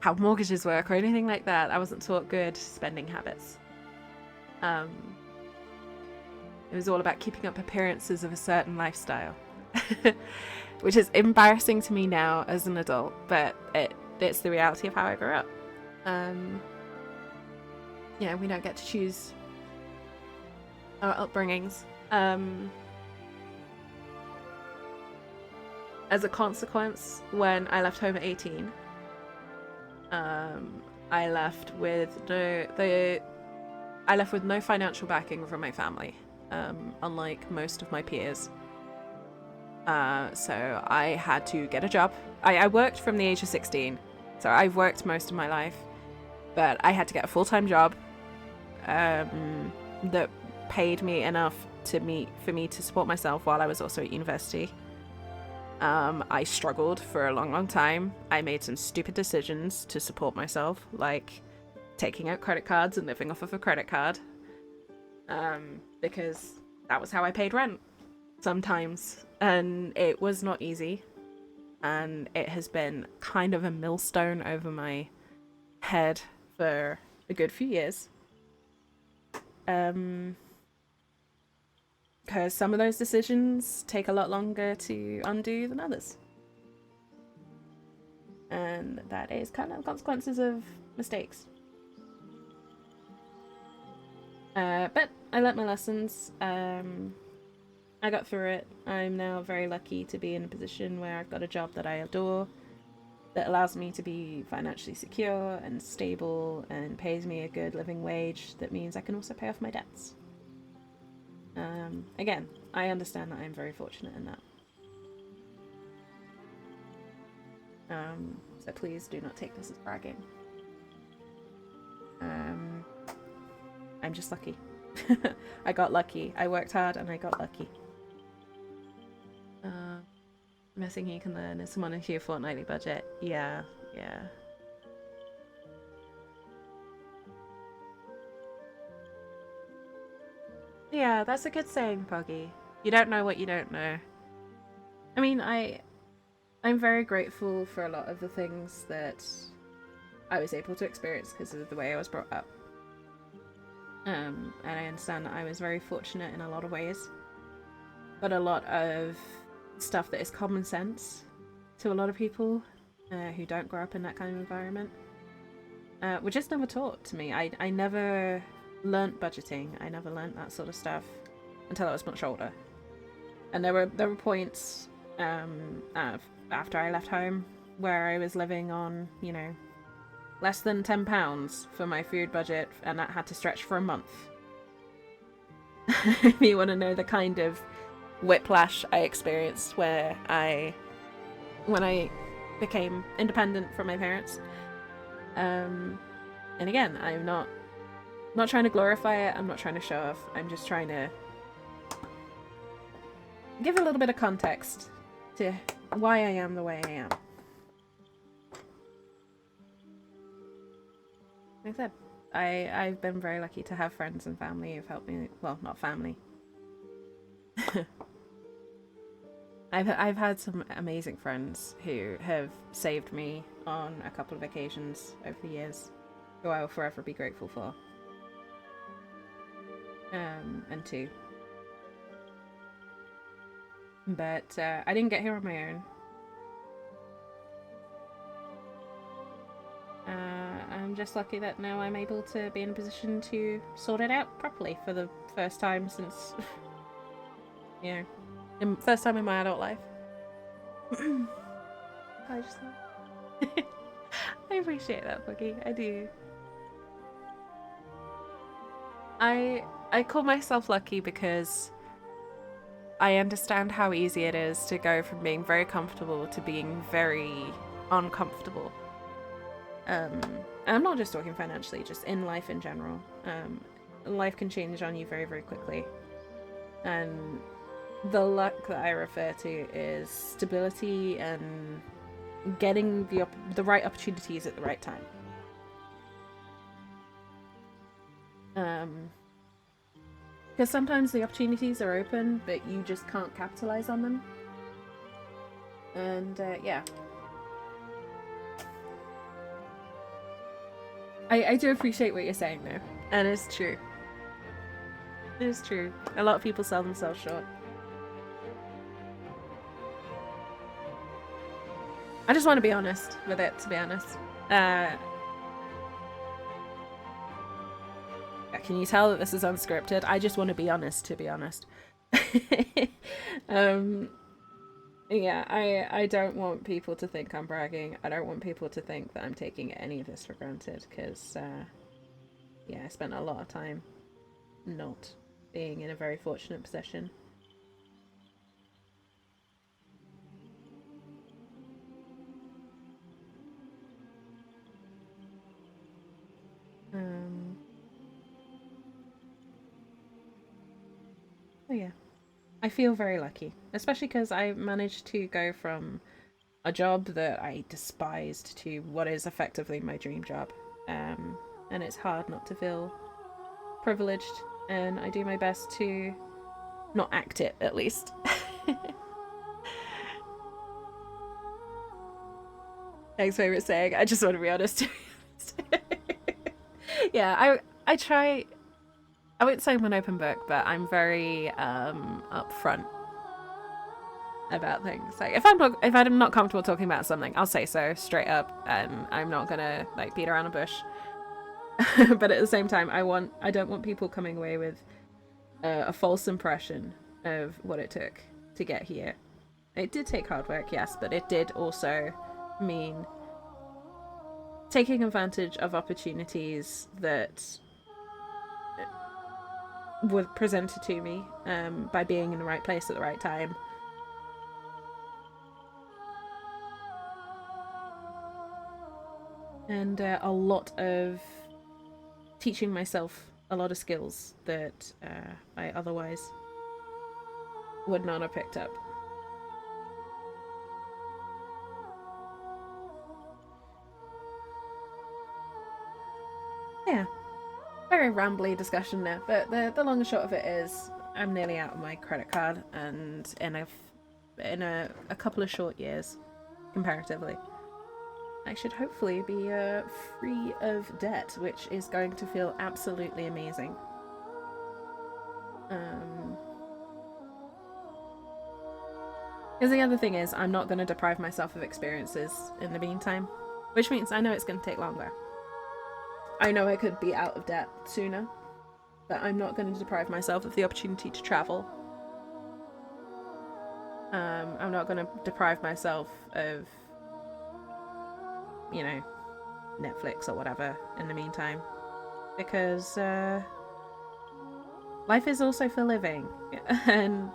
how mortgages work or anything like that. I wasn't taught good spending habits. It was all about keeping up appearances of a certain lifestyle. Which is embarrassing to me now as an adult, but it's the reality of how I grew up. Yeah, we don't get to choose our upbringings. As a consequence, when I left home at 18, I left with no financial backing from my family, unlike most of my peers. So I had to get a job. I worked from the age of 16, so I've worked most of my life, but I had to get a full-time job that paid me enough for me to support myself while I was also at university. I struggled for a long time. I made some stupid decisions to support myself, like taking out credit cards and living off of a credit card, because that was how I paid rent sometimes, and it was not easy, and it has been kind of a millstone over my head for a good few years, because some of those decisions take a lot longer to undo than others. And that is kind of consequences of mistakes. But I learnt my lessons. I got through it. I'm now very lucky to be in a position where I've got a job that I adore, that allows me to be financially secure and stable and pays me a good living wage that means I can also pay off my debts. Again, I understand that I'm very fortunate in that. So please do not take this as bragging. I'm just lucky. I got lucky. I worked hard and I got lucky. Missing you can learn is someone into your fortnightly budget. Yeah. Yeah, that's a good saying, Poggy. You don't know what you don't know. I mean, I'm very grateful for a lot of the things that I was able to experience because of the way I was brought up. And I understand that I was very fortunate in a lot of ways. But a lot of stuff that is common sense to a lot of people who don't grow up in that kind of environment were just never taught to me. I never learnt budgeting. I never learnt that sort of stuff until I was much older. And there were points after I left home where I was living on, you know, less than £10 for my food budget, and that had to stretch for a month. If you want to know the kind of whiplash I experienced when I became independent from my parents. And again, I'm not trying to glorify it, I'm not trying to show off, I'm just trying to give a little bit of context to why I am the way I am. Like I said, I've been very lucky to have friends and family who've helped me. Well, not family. I've had some amazing friends who have saved me on a couple of occasions over the years, who I will forever be grateful for. And two. But I didn't get here on my own. I'm just lucky that now I'm able to be in a position to sort it out properly for the first time since, you know, first time in my adult life. I just I appreciate that, Boogie. I do. I call myself lucky because I understand how easy it is to go from being very comfortable to being very uncomfortable. And I'm not just talking financially, just in life in general. Life can change on you very, very quickly. And the luck that I refer to is stability and getting the right opportunities at the right time. Because sometimes the opportunities are open, but you just can't capitalize on them. And yeah. I do appreciate what you're saying though, and it's true. It is true. A lot of people sell themselves short. I just want to be honest with it, to be honest. Can you tell that this is unscripted? I just want to be honest, to be honest. Yeah, I don't want people to think I'm bragging. I don't want people to think that I'm taking any of this for granted, because, yeah, I spent a lot of time not being in a very fortunate position. Oh yeah. I feel very lucky, especially because I managed to go from a job that I despised to what is effectively my dream job. And it's hard not to feel privileged, and I do my best to not act it, at least. Thanks, favorite saying. I just want to be honest. Yeah, I try. I wouldn't say I'm an open book, but I'm very upfront about things. Like if I'm not comfortable talking about something, I'll say so straight up, and I'm not gonna like beat around a bush. But at the same time, I don't want people coming away with a false impression of what it took to get here. It did take hard work, yes, but it did also mean taking advantage of opportunities that were presented to me by being in the right place at the right time. And a lot of teaching myself a lot of skills that I otherwise would not have picked up. Yeah, very rambly discussion there, but the long and short of it is I'm nearly out of my credit card, and in a couple of short years, comparatively, I should hopefully be free of debt, which is going to feel absolutely amazing. Because the other thing is, I'm not going to deprive myself of experiences in the meantime, which means I know it's going to take longer. I know I could be out of debt sooner, but I'm not going to deprive myself of the opportunity to travel. I'm not going to deprive myself of, you know, Netflix or whatever in the meantime, because life is also for living, and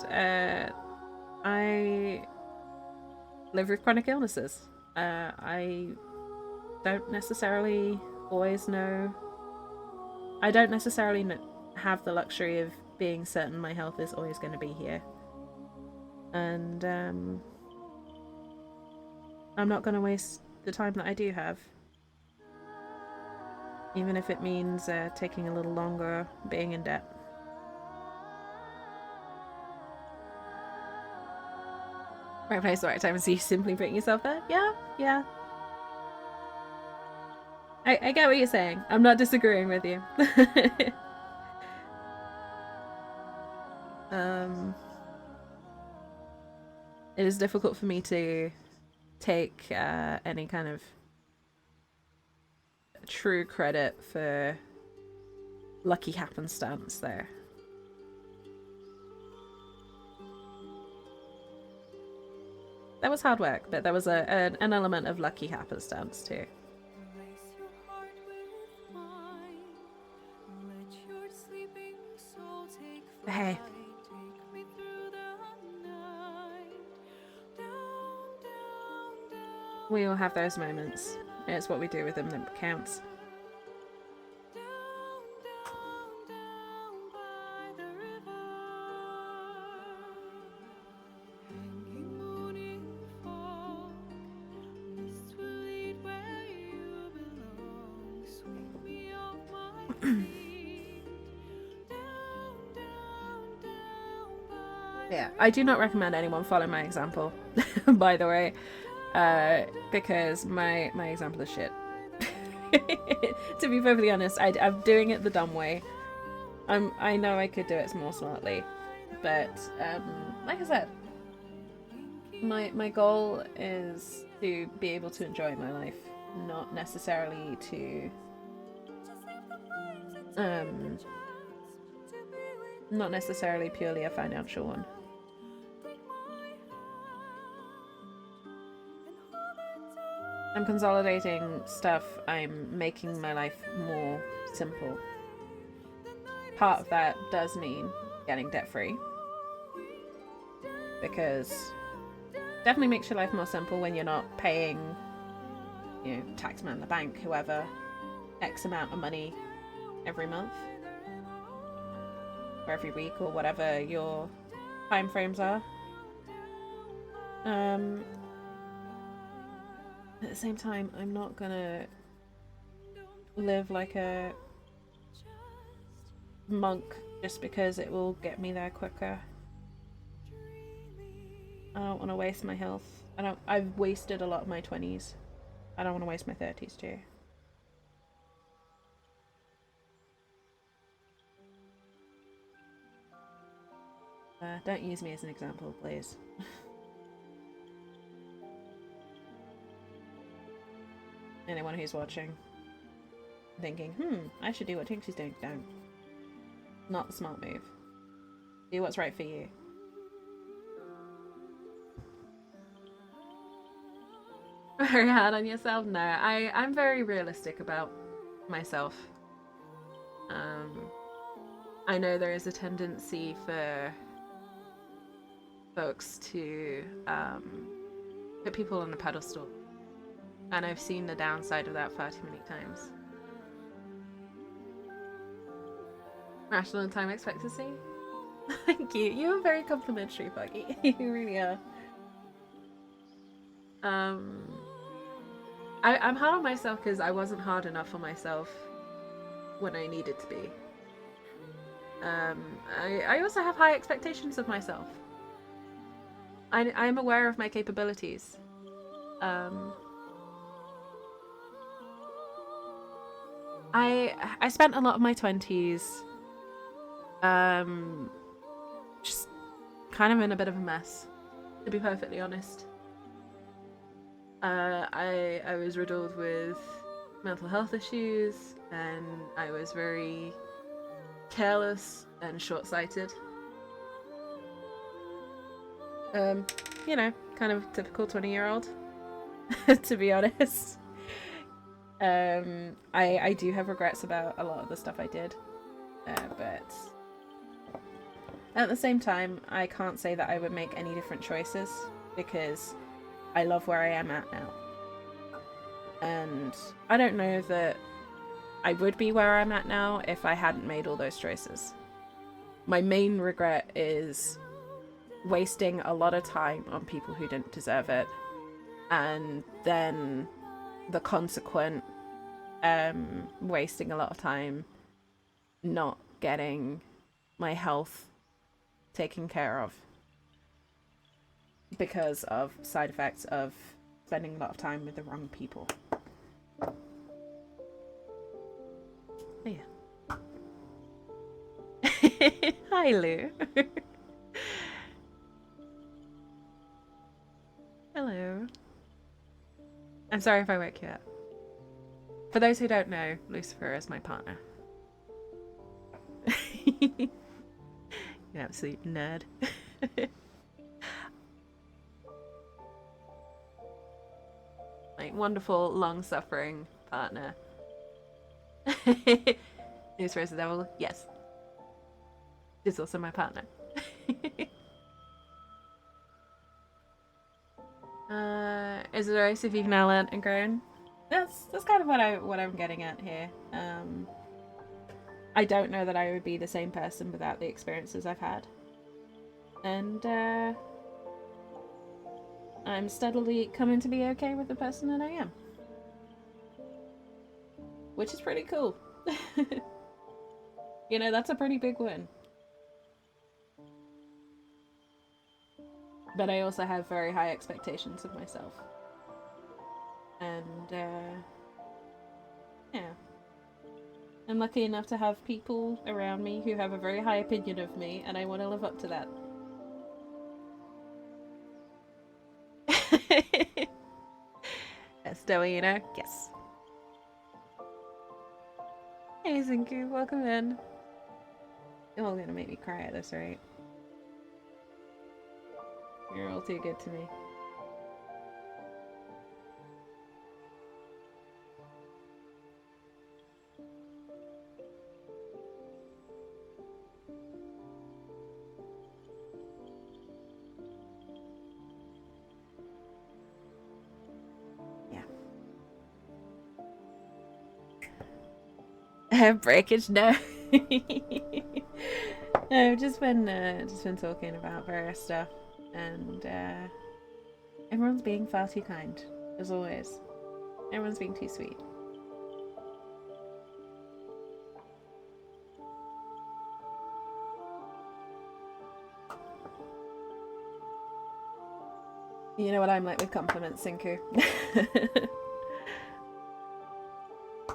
I live with chronic illnesses. I don't necessarily always know. I don't necessarily have the luxury of being certain my health is always going to be here. And I'm not going to waste the time that I do have. Even if it means taking a little longer, being in debt. Right place, right time, and so you simply putting yourself there? Yeah. I get what you're saying. I'm not disagreeing with you. It is difficult for me to take any kind of true credit for lucky happenstance there. That was hard work, but there was an element of lucky happenstance too. Hey. We all have those moments. It's what we do with them that counts. Yeah, I do not recommend anyone follow my example, by the way, because my example is shit. To be perfectly honest, I'm doing it the dumb way. I know I could do it more smartly, but like I said, my goal is to be able to enjoy my life, not necessarily to not necessarily purely a financial one. I'm consolidating stuff. I'm making my life more simple. Part of that does mean getting debt-free, because definitely makes your life more simple when you're not paying, you know, taxman at the bank, whoever, X amount of money every month or every week or whatever your time frames are. At the same time, I'm not gonna live like a monk just because it will get me there quicker. I don't want to waste my health. I've wasted a lot of my 20s. I don't want to waste my 30s too. Don't use me as an example, please. anyone who's watching thinking, I should do what Tinksy's doing. Don't. Not the smart move. Do what's right for you. Very hard on yourself? No, I'm very realistic about myself. I know there is a tendency for folks to put people on a pedestal, and I've seen the downside of that far too many times. Rational time expectancy? Thank you. You are very complimentary, Buggy. You really are. I'm hard on myself because I wasn't hard enough on myself when I needed to be. I also have high expectations of myself. I'm aware of my capabilities. I spent a lot of my 20s just kind of in a bit of a mess, to be perfectly honest. I was riddled with mental health issues, and I was very careless and short-sighted. You know, kind of typical 20-year-old, to be honest. I do have regrets about a lot of the stuff I did, but at the same time, I can't say that I would make any different choices, because I love where I am at now. And I don't know that I would be where I'm at now if I hadn't made all those choices. My main regret is wasting a lot of time on people who didn't deserve it, and then the consequent wasting a lot of time not getting my health taken care of because of side effects of spending a lot of time with the wrong people. Oh, yeah. Hi, Lou. Hello. I'm sorry if I woke you up. For those who don't know, Lucifer is my partner. You absolute nerd. My wonderful, long-suffering partner. Lucifer is the devil? Yes. He's also my partner. Is it alright if you've now learnt and grown? That's kind of what I'm getting at here. I don't know that I would be the same person without the experiences I've had. And I'm steadily coming to be okay with the person that I am. Which is pretty cool. You know, that's a pretty big win. But I also have very high expectations of myself. And, yeah. I'm lucky enough to have people around me who have a very high opinion of me, and I want to live up to that. Estelle, you know? Yes. Hey, Zinku, welcome in. You're all gonna make me cry at this rate. You're all too good to me. Yeah. Breakage? No. No, I've just been talking about various stuff, and everyone's being far too kind, as always. Everyone's being too sweet. You know what I'm like with compliments, Sinku.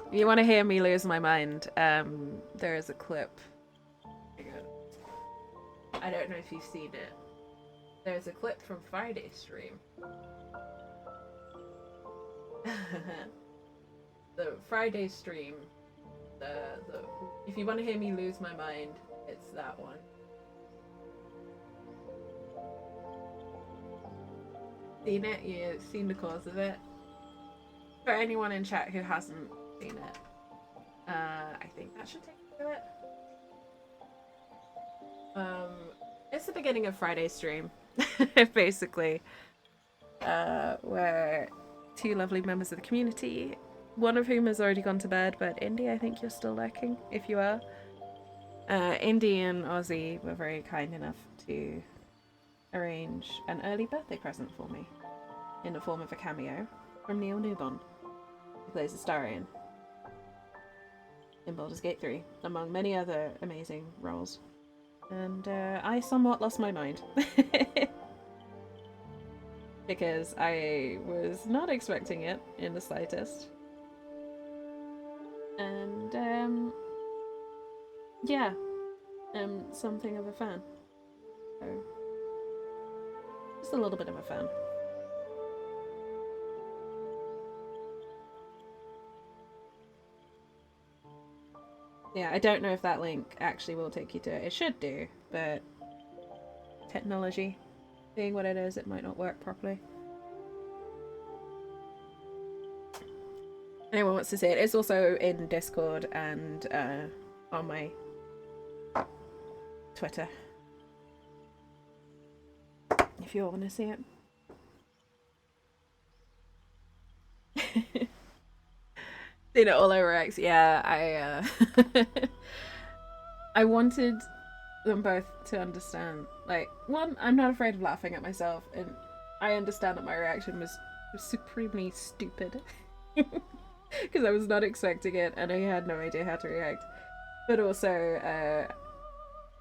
If you want to hear me lose my mind, there is a clip. I don't know if you've seen it. There's a clip from Friday's stream. the Friday stream. The if you want to hear me lose my mind, it's that one. Seen it? You've seen the cause of it. For anyone in chat who hasn't seen it, I think that should take you to it. It's the beginning of Friday's stream, basically, where two lovely members of the community, one of whom has already gone to bed, but Indy, I think you're still lurking, if you are. Indy and Ozzy were very kind enough to arrange an early birthday present for me in the form of a cameo from Neil Newbon, who plays Astarion in Baldur's Gate 3, among many other amazing roles. And I somewhat lost my mind. Because I was not expecting it in the slightest. And, yeah, I'm something of a fan. So, just a little bit of a fan. Yeah, I don't know if that link actually will take you to it. It should do, but technology being what it is, it might not work properly. Anyone wants to see it, it's also in Discord and on my Twitter. If you all want to see it. Seen it all over X. Yeah, I wanted them both to understand. Like, one, I'm not afraid of laughing at myself, and I understand that my reaction was supremely stupid. Because I was not expecting it, and I had no idea how to react. But also,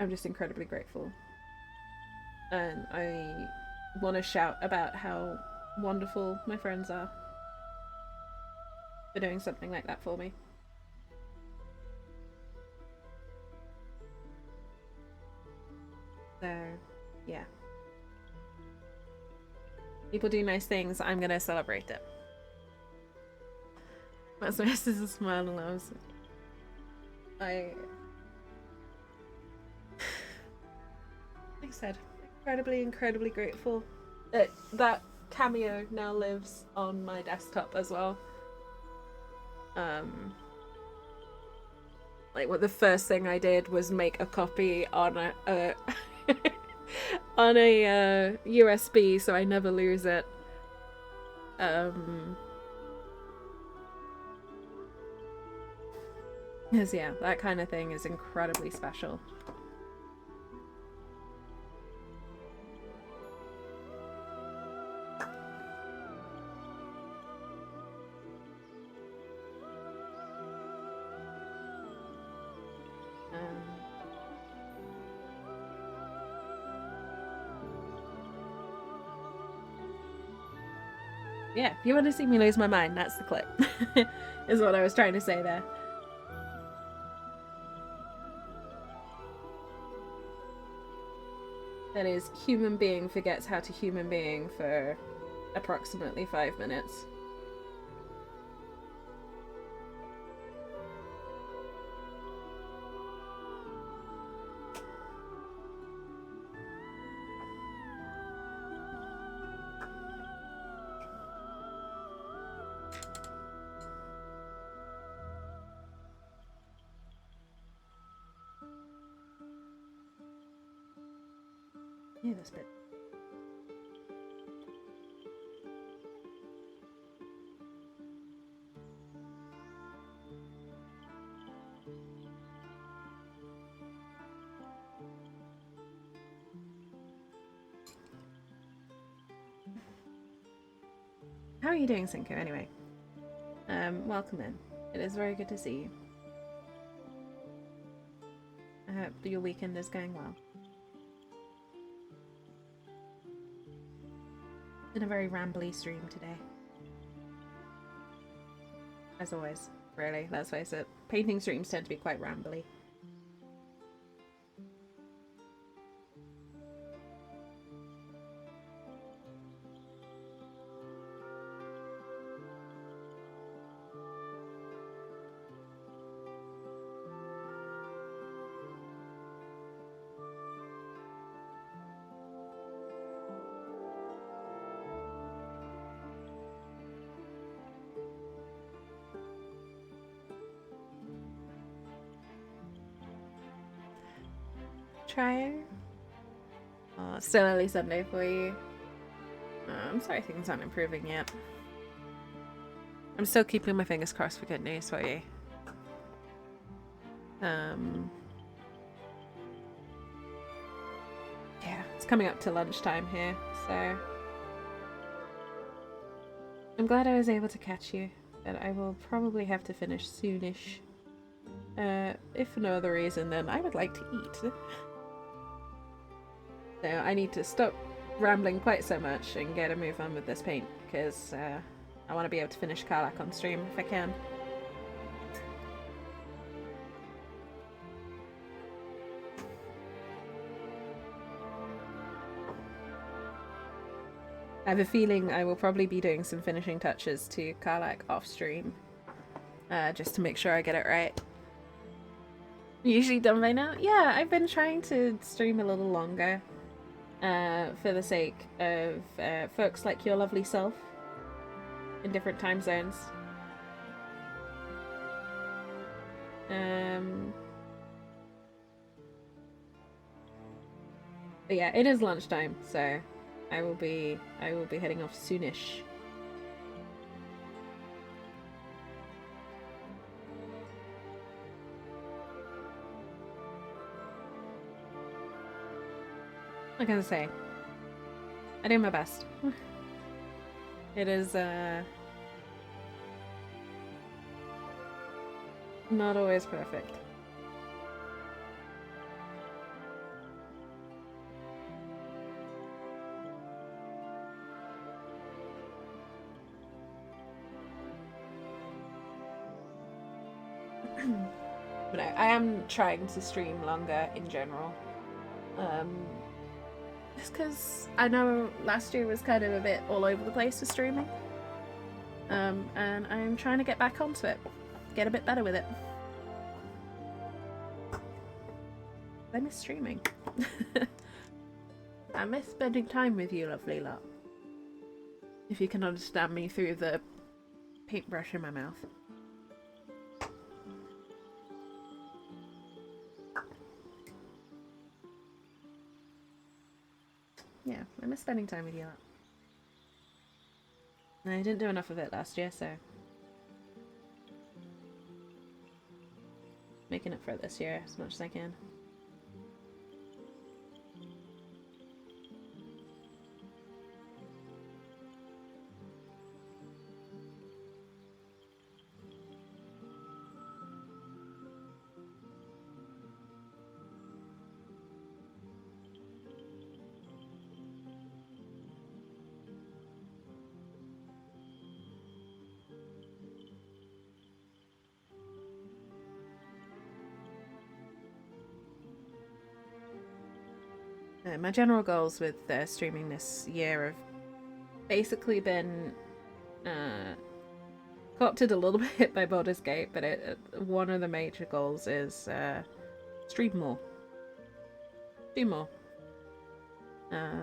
I'm just incredibly grateful. And I want to shout about how wonderful my friends are for doing something like that for me. So, yeah. People do nice things, I'm gonna celebrate it. That's my sister's smile allows. Like I said, incredibly grateful that that cameo now lives on my desktop as well. Like, what the first thing I did was make a copy on a on a USB so I never lose it. Because yeah, that kind of thing is incredibly special. Yeah, if you want to see me lose my mind, that's the clip. Is what I was trying to say there. That is, human being forgets how to human being for approximately 5 minutes. Yeah, this bit. How are you doing, Cinco, anyway? Welcome in. It is very good to see you. I hope your weekend is going well. It's been a very rambly stream today. As always, really, let's face it. Painting streams tend to be quite rambly. trying. Still early Sunday for you. I'm sorry things aren't improving yet. I'm still keeping my fingers crossed for good news for you. Yeah, it's coming up to lunchtime here, so I'm glad I was able to catch you, but I will probably have to finish soonish. If for no other reason than I would like to eat. So I need to stop rambling quite so much and get a move on with this paint, because I want to be able to finish Karlach on stream if I can. I have a feeling I will probably be doing some finishing touches to Karlach off stream, just to make sure I get it right. Usually done by now? Yeah, I've been trying to stream a little longer, for the sake of folks like your lovely self in different time zones. But yeah, it is lunchtime, so I will be heading off soonish. Like I say, I do my best. It is not always perfect. But I am trying to stream longer in general. Just because I know last year was kind of a bit all over the place with streaming. And I'm trying to get back onto it. Get a bit better with it. I miss streaming. I miss spending time with you, lovely lot. If you can understand me through the paintbrush in my mouth. Yeah, I miss spending time with you lot. I didn't do enough of it last year, so making up for it this year as much as I can. My general goals with streaming this year have basically been co-opted a little bit by Baldur's Gate, but one of the major goals is stream more. Do more. Yeah,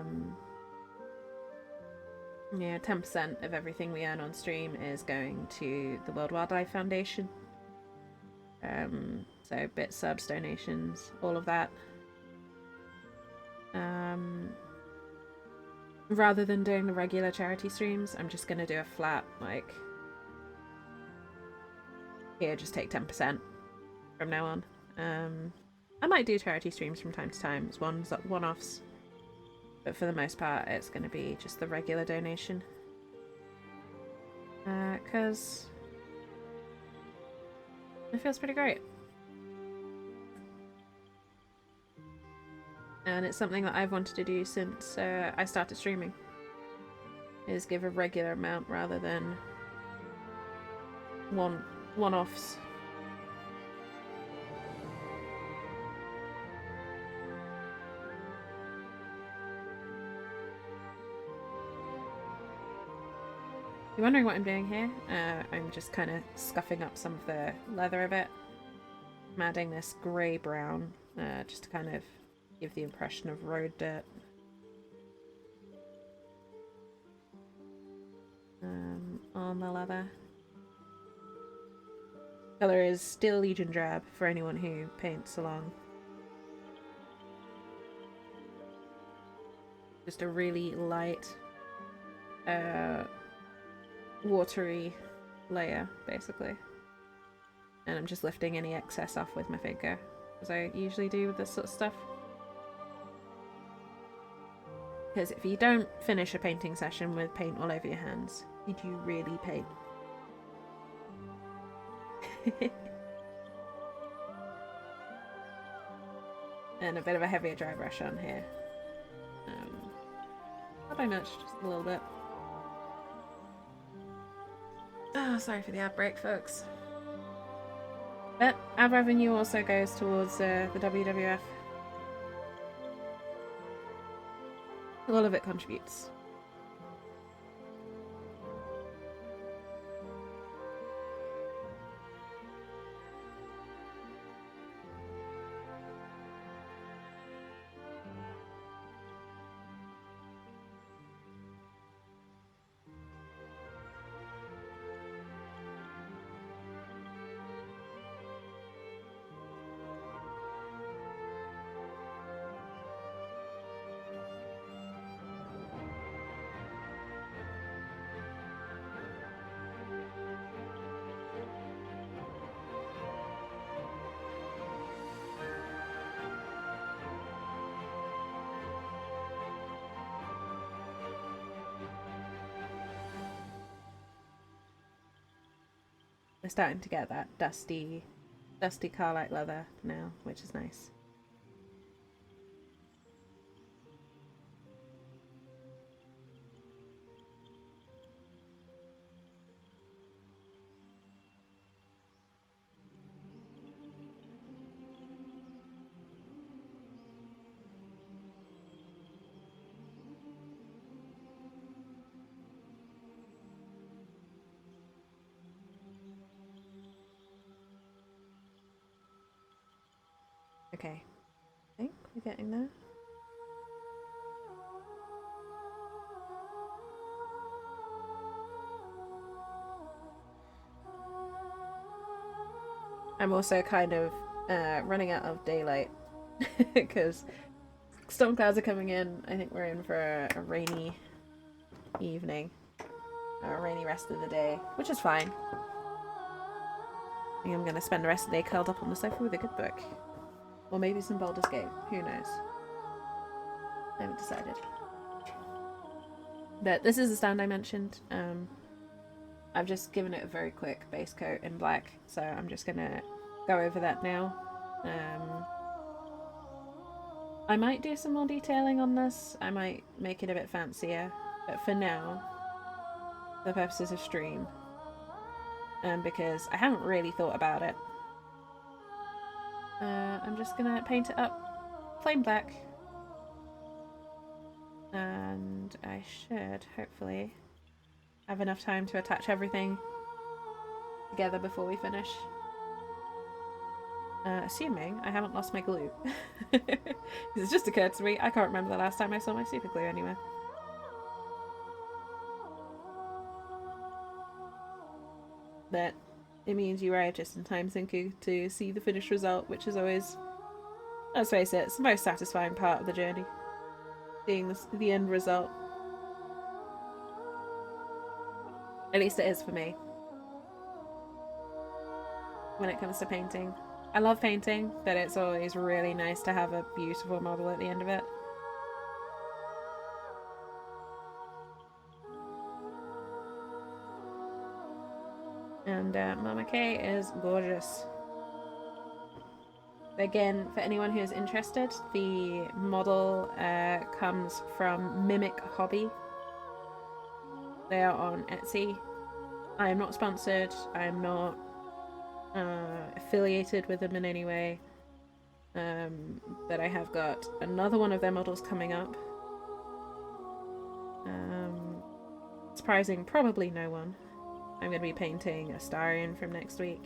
10% of everything we earn on stream is going to the World Wildlife Foundation. So bits, subs, donations, all of that. Rather than doing the regular charity streams, I'm just gonna do a flat, like, here, just take 10% from now on. I might do charity streams from time to time as one-offs, but for the most part, it's gonna be just the regular donation. Because it feels pretty great. And it's something that I've wanted to do since I started streaming, is give a regular amount rather than one-offs. You're wondering what I'm doing here? I'm just kind of scuffing up some of the leather a bit. I'm adding this grey-brown, just to kind of give the impression of road dirt. On the leather. Colour is still Legion Drab for anyone who paints along. Just a really light, watery layer, basically. And I'm just lifting any excess off with my finger, as I usually do with this sort of stuff. Because if you don't finish a painting session with paint all over your hands, did you really paint? And a bit of a heavier dry brush on here. Not by much, just a little bit. Oh, sorry for the ad break, folks. But ad revenue also goes towards the WWF. All of it contributes. We're starting to get that dusty Karlach leather now, which is nice. Okay, I think we're getting there. I'm also kind of running out of daylight because storm clouds are coming in. I think we're in for a rainy evening, or a rainy rest of the day, which is fine. I think I'm going to spend the rest of the day curled up on the sofa with a good book. Or maybe some Baldur's Gate. Who knows? I haven't decided. But this is the stand I mentioned. I've just given it a very quick base coat in black, so I'm just going to go over that now. I might do some more detailing on this. I might make it a bit fancier. But for now, for the purposes of stream, because I haven't really thought about it, I'm just gonna paint it up plain black, and I should hopefully have enough time to attach everything together before we finish, assuming I haven't lost my glue. It's just occurred to me, I can't remember the last time I saw my super glue anywhere. But it means you arrive just in time, Senku, to see the finished result, which is always, let's face it, it's the most satisfying part of the journey. Seeing the end result. At least it is for me. When it comes to painting. I love painting, but it's always really nice to have a beautiful model at the end of it. And Mama K is gorgeous. Again, for anyone who is interested, the model comes from Mimic Hobby. They are on Etsy. I am not sponsored. I am not affiliated with them in any way. But I have got another one of their models coming up. Surprising probably no one. I'm going to be painting Astarion from next week.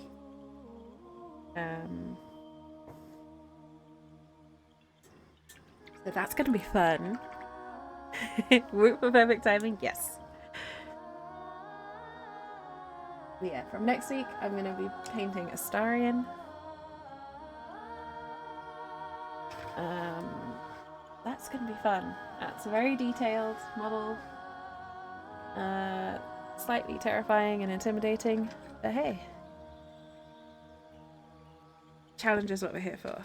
So that's going to be fun. Whoop for perfect timing, yes. But yeah, from next week I'm going to be painting Astarion. That's It's gonna be fun. It's a very detailed model. Slightly terrifying and intimidating, but hey. Challenge is what we're here for.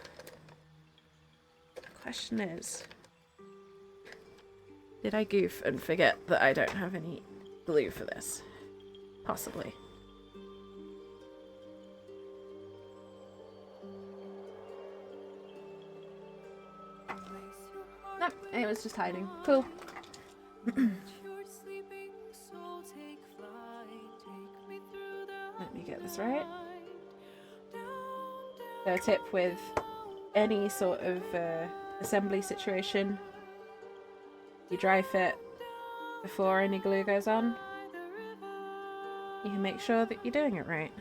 The question is, did I goof and forget that I don't have any glue for this? Possibly. Nope, it was just hiding. Cool. Let me get this right. So a tip with any sort of assembly situation, you dry fit before any glue goes on. You can make sure that you're doing it right.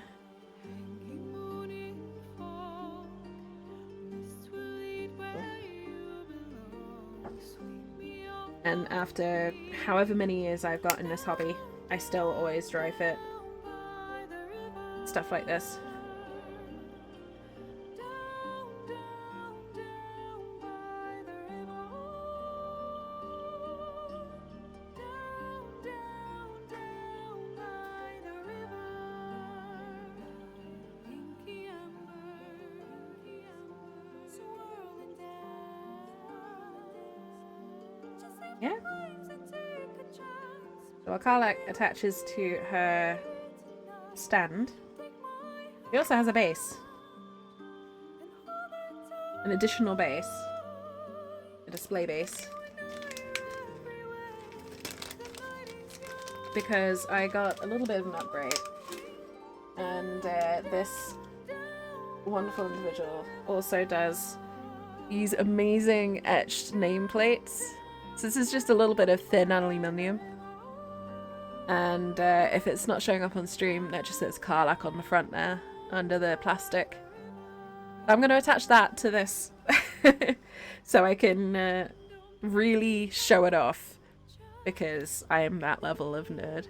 And after however many years I've got in this hobby, I still always dry fit stuff like this. Yeah. So while Karlach attaches to her stand, he also has a base. An additional base. A display base. Because I got a little bit of an upgrade. And this wonderful individual also does these amazing etched nameplates. So this is just a little bit of thin aluminium. And if it's not showing up on stream, that just says Karlach on the front there, under the plastic. I'm going to attach that to this, so I can really show it off, because I am that level of nerd.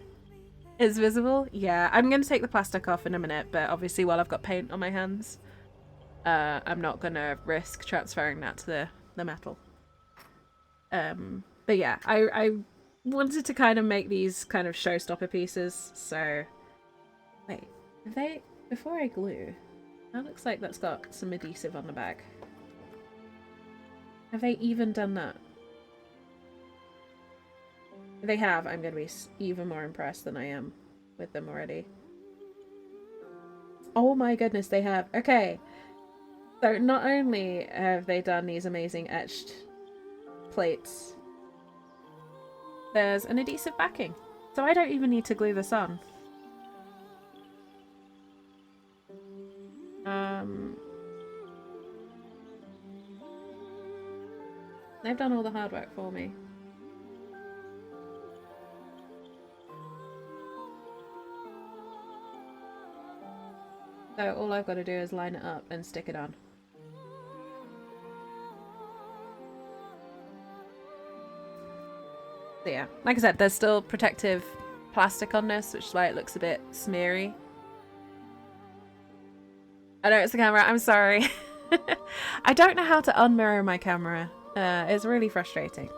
Is visible? Yeah, I'm going to take the plastic off in a minute, but obviously while I've got paint on my hands, I'm not going to risk transferring that to the metal. But yeah, I wanted to kind of make these kind of showstopper pieces, so... Wait, have they... Before I glue, that looks like that's got some adhesive on the back. Have they even done that? If they have, I'm going to be even more impressed than I am with them already. Oh my goodness, they have. Okay. So not only have they done these amazing etched plates, there's an adhesive backing. So I don't even need to glue this on. They've done all the hard work for me. So all I've got to do is line it up and stick it on. So yeah, like I said, there's still protective plastic on this, which is why it looks a bit smeary. I know it's the camera, I'm sorry. I don't know how to unmirror my camera. It's really frustrating.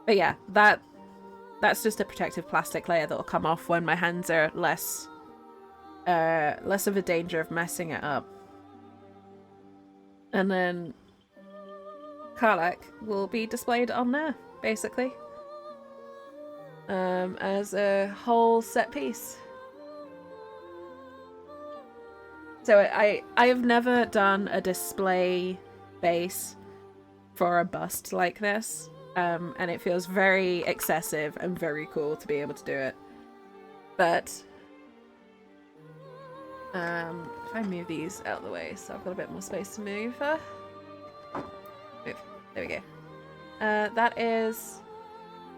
But yeah, that's just a protective plastic layer that will come off when my hands are less of a danger of messing it up. And then Karlach will be displayed on there, basically. As a whole set piece. So I have never done a display base for a bust like this, and it feels very excessive and very cool to be able to do it. But if I move these out of the way so I've got a bit more space to move. Move. There we go. That is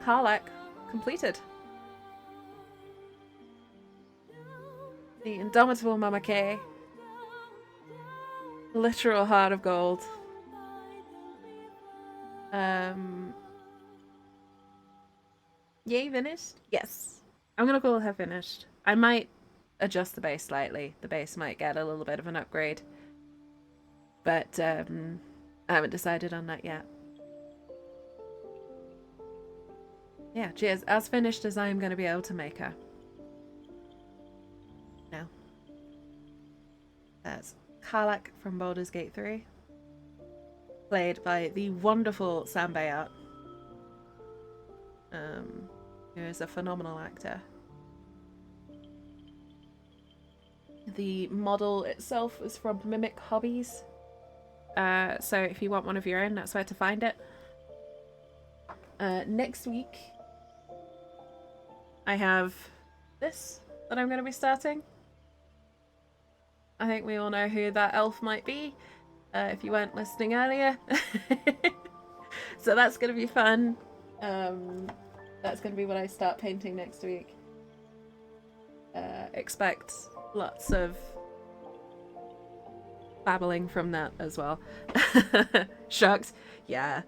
Karlach completed. The indomitable Mama K. Literal heart of gold. Yay, finished? Yes. I'm gonna call her finished. I might adjust the base slightly. The base might get a little bit of an upgrade. But I haven't decided on that yet. Yeah, she is as finished as I am going to be able to make her. Now, there's Karlach from Baldur's Gate 3, played by the wonderful Sam Bayard, who is a phenomenal actor. The model itself is from Mimic Hobbies, so if you want one of your own, that's where to find it. Next week, I have this that I'm going to be starting. I think we all know who that elf might be, if you weren't listening earlier. So that's going to be fun. That's going to be what I start painting next week. Expect lots of babbling from that as well. Shucks. Yeah.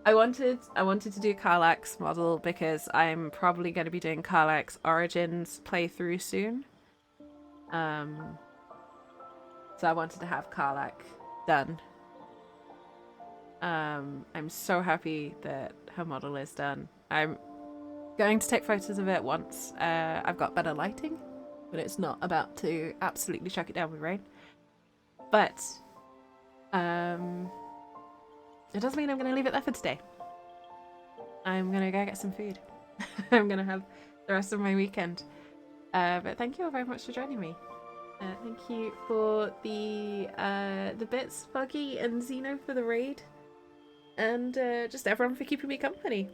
I wanted to do Karlach's model because I'm probably going to be doing Karlach's Origins playthrough soon. So I wanted to have Karlach done. I'm so happy that her model is done. I'm going to take photos of it once I've got better lighting, but it's not about to absolutely chuck it down with rain. But it doesn't mean I'm going to leave it there for today. I'm going to go get some food. I'm going to have the rest of my weekend. But thank you all very much for joining me. Thank you for the bits, Foggy and Xeno, for the raid. And just everyone for keeping me company.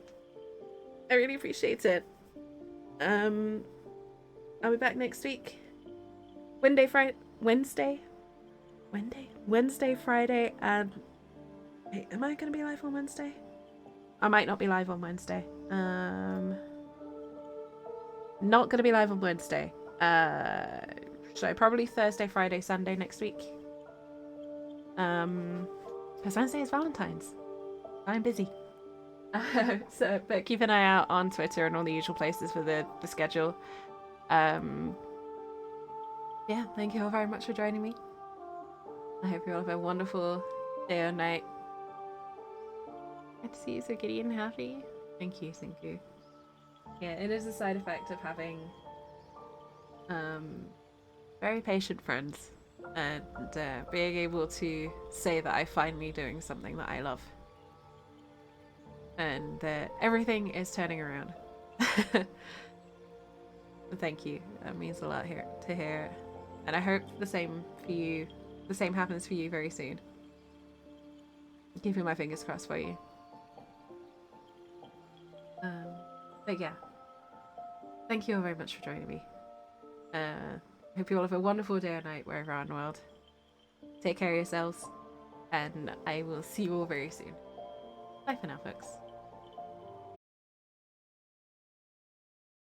I really appreciate it. I'll be back next week. Wednesday, Friday, and... Wait, am I going to be live on Wednesday? I might not be live on Wednesday. Not going to be live on Wednesday. So probably Thursday, Friday, Sunday next week. Because Wednesday is Valentine's. I'm busy. But keep an eye out on Twitter and all the usual places for the schedule. Yeah, thank you all very much for joining me. I hope you all have a wonderful day or night. Good to see you so giddy and happy. Thank you, thank you. Yeah, it is a side effect of having very patient friends and being able to say that I'm finally doing something that I love. And that everything is turning around. Thank you. That means a lot to hear. And I hope the same for you. The same happens for you very soon. Keeping my fingers crossed for you. But yeah. Thank you all very much for joining me. Hope you all have a wonderful day or night wherever around the world. Take care of yourselves. And I will see you all very soon. Bye for now, folks.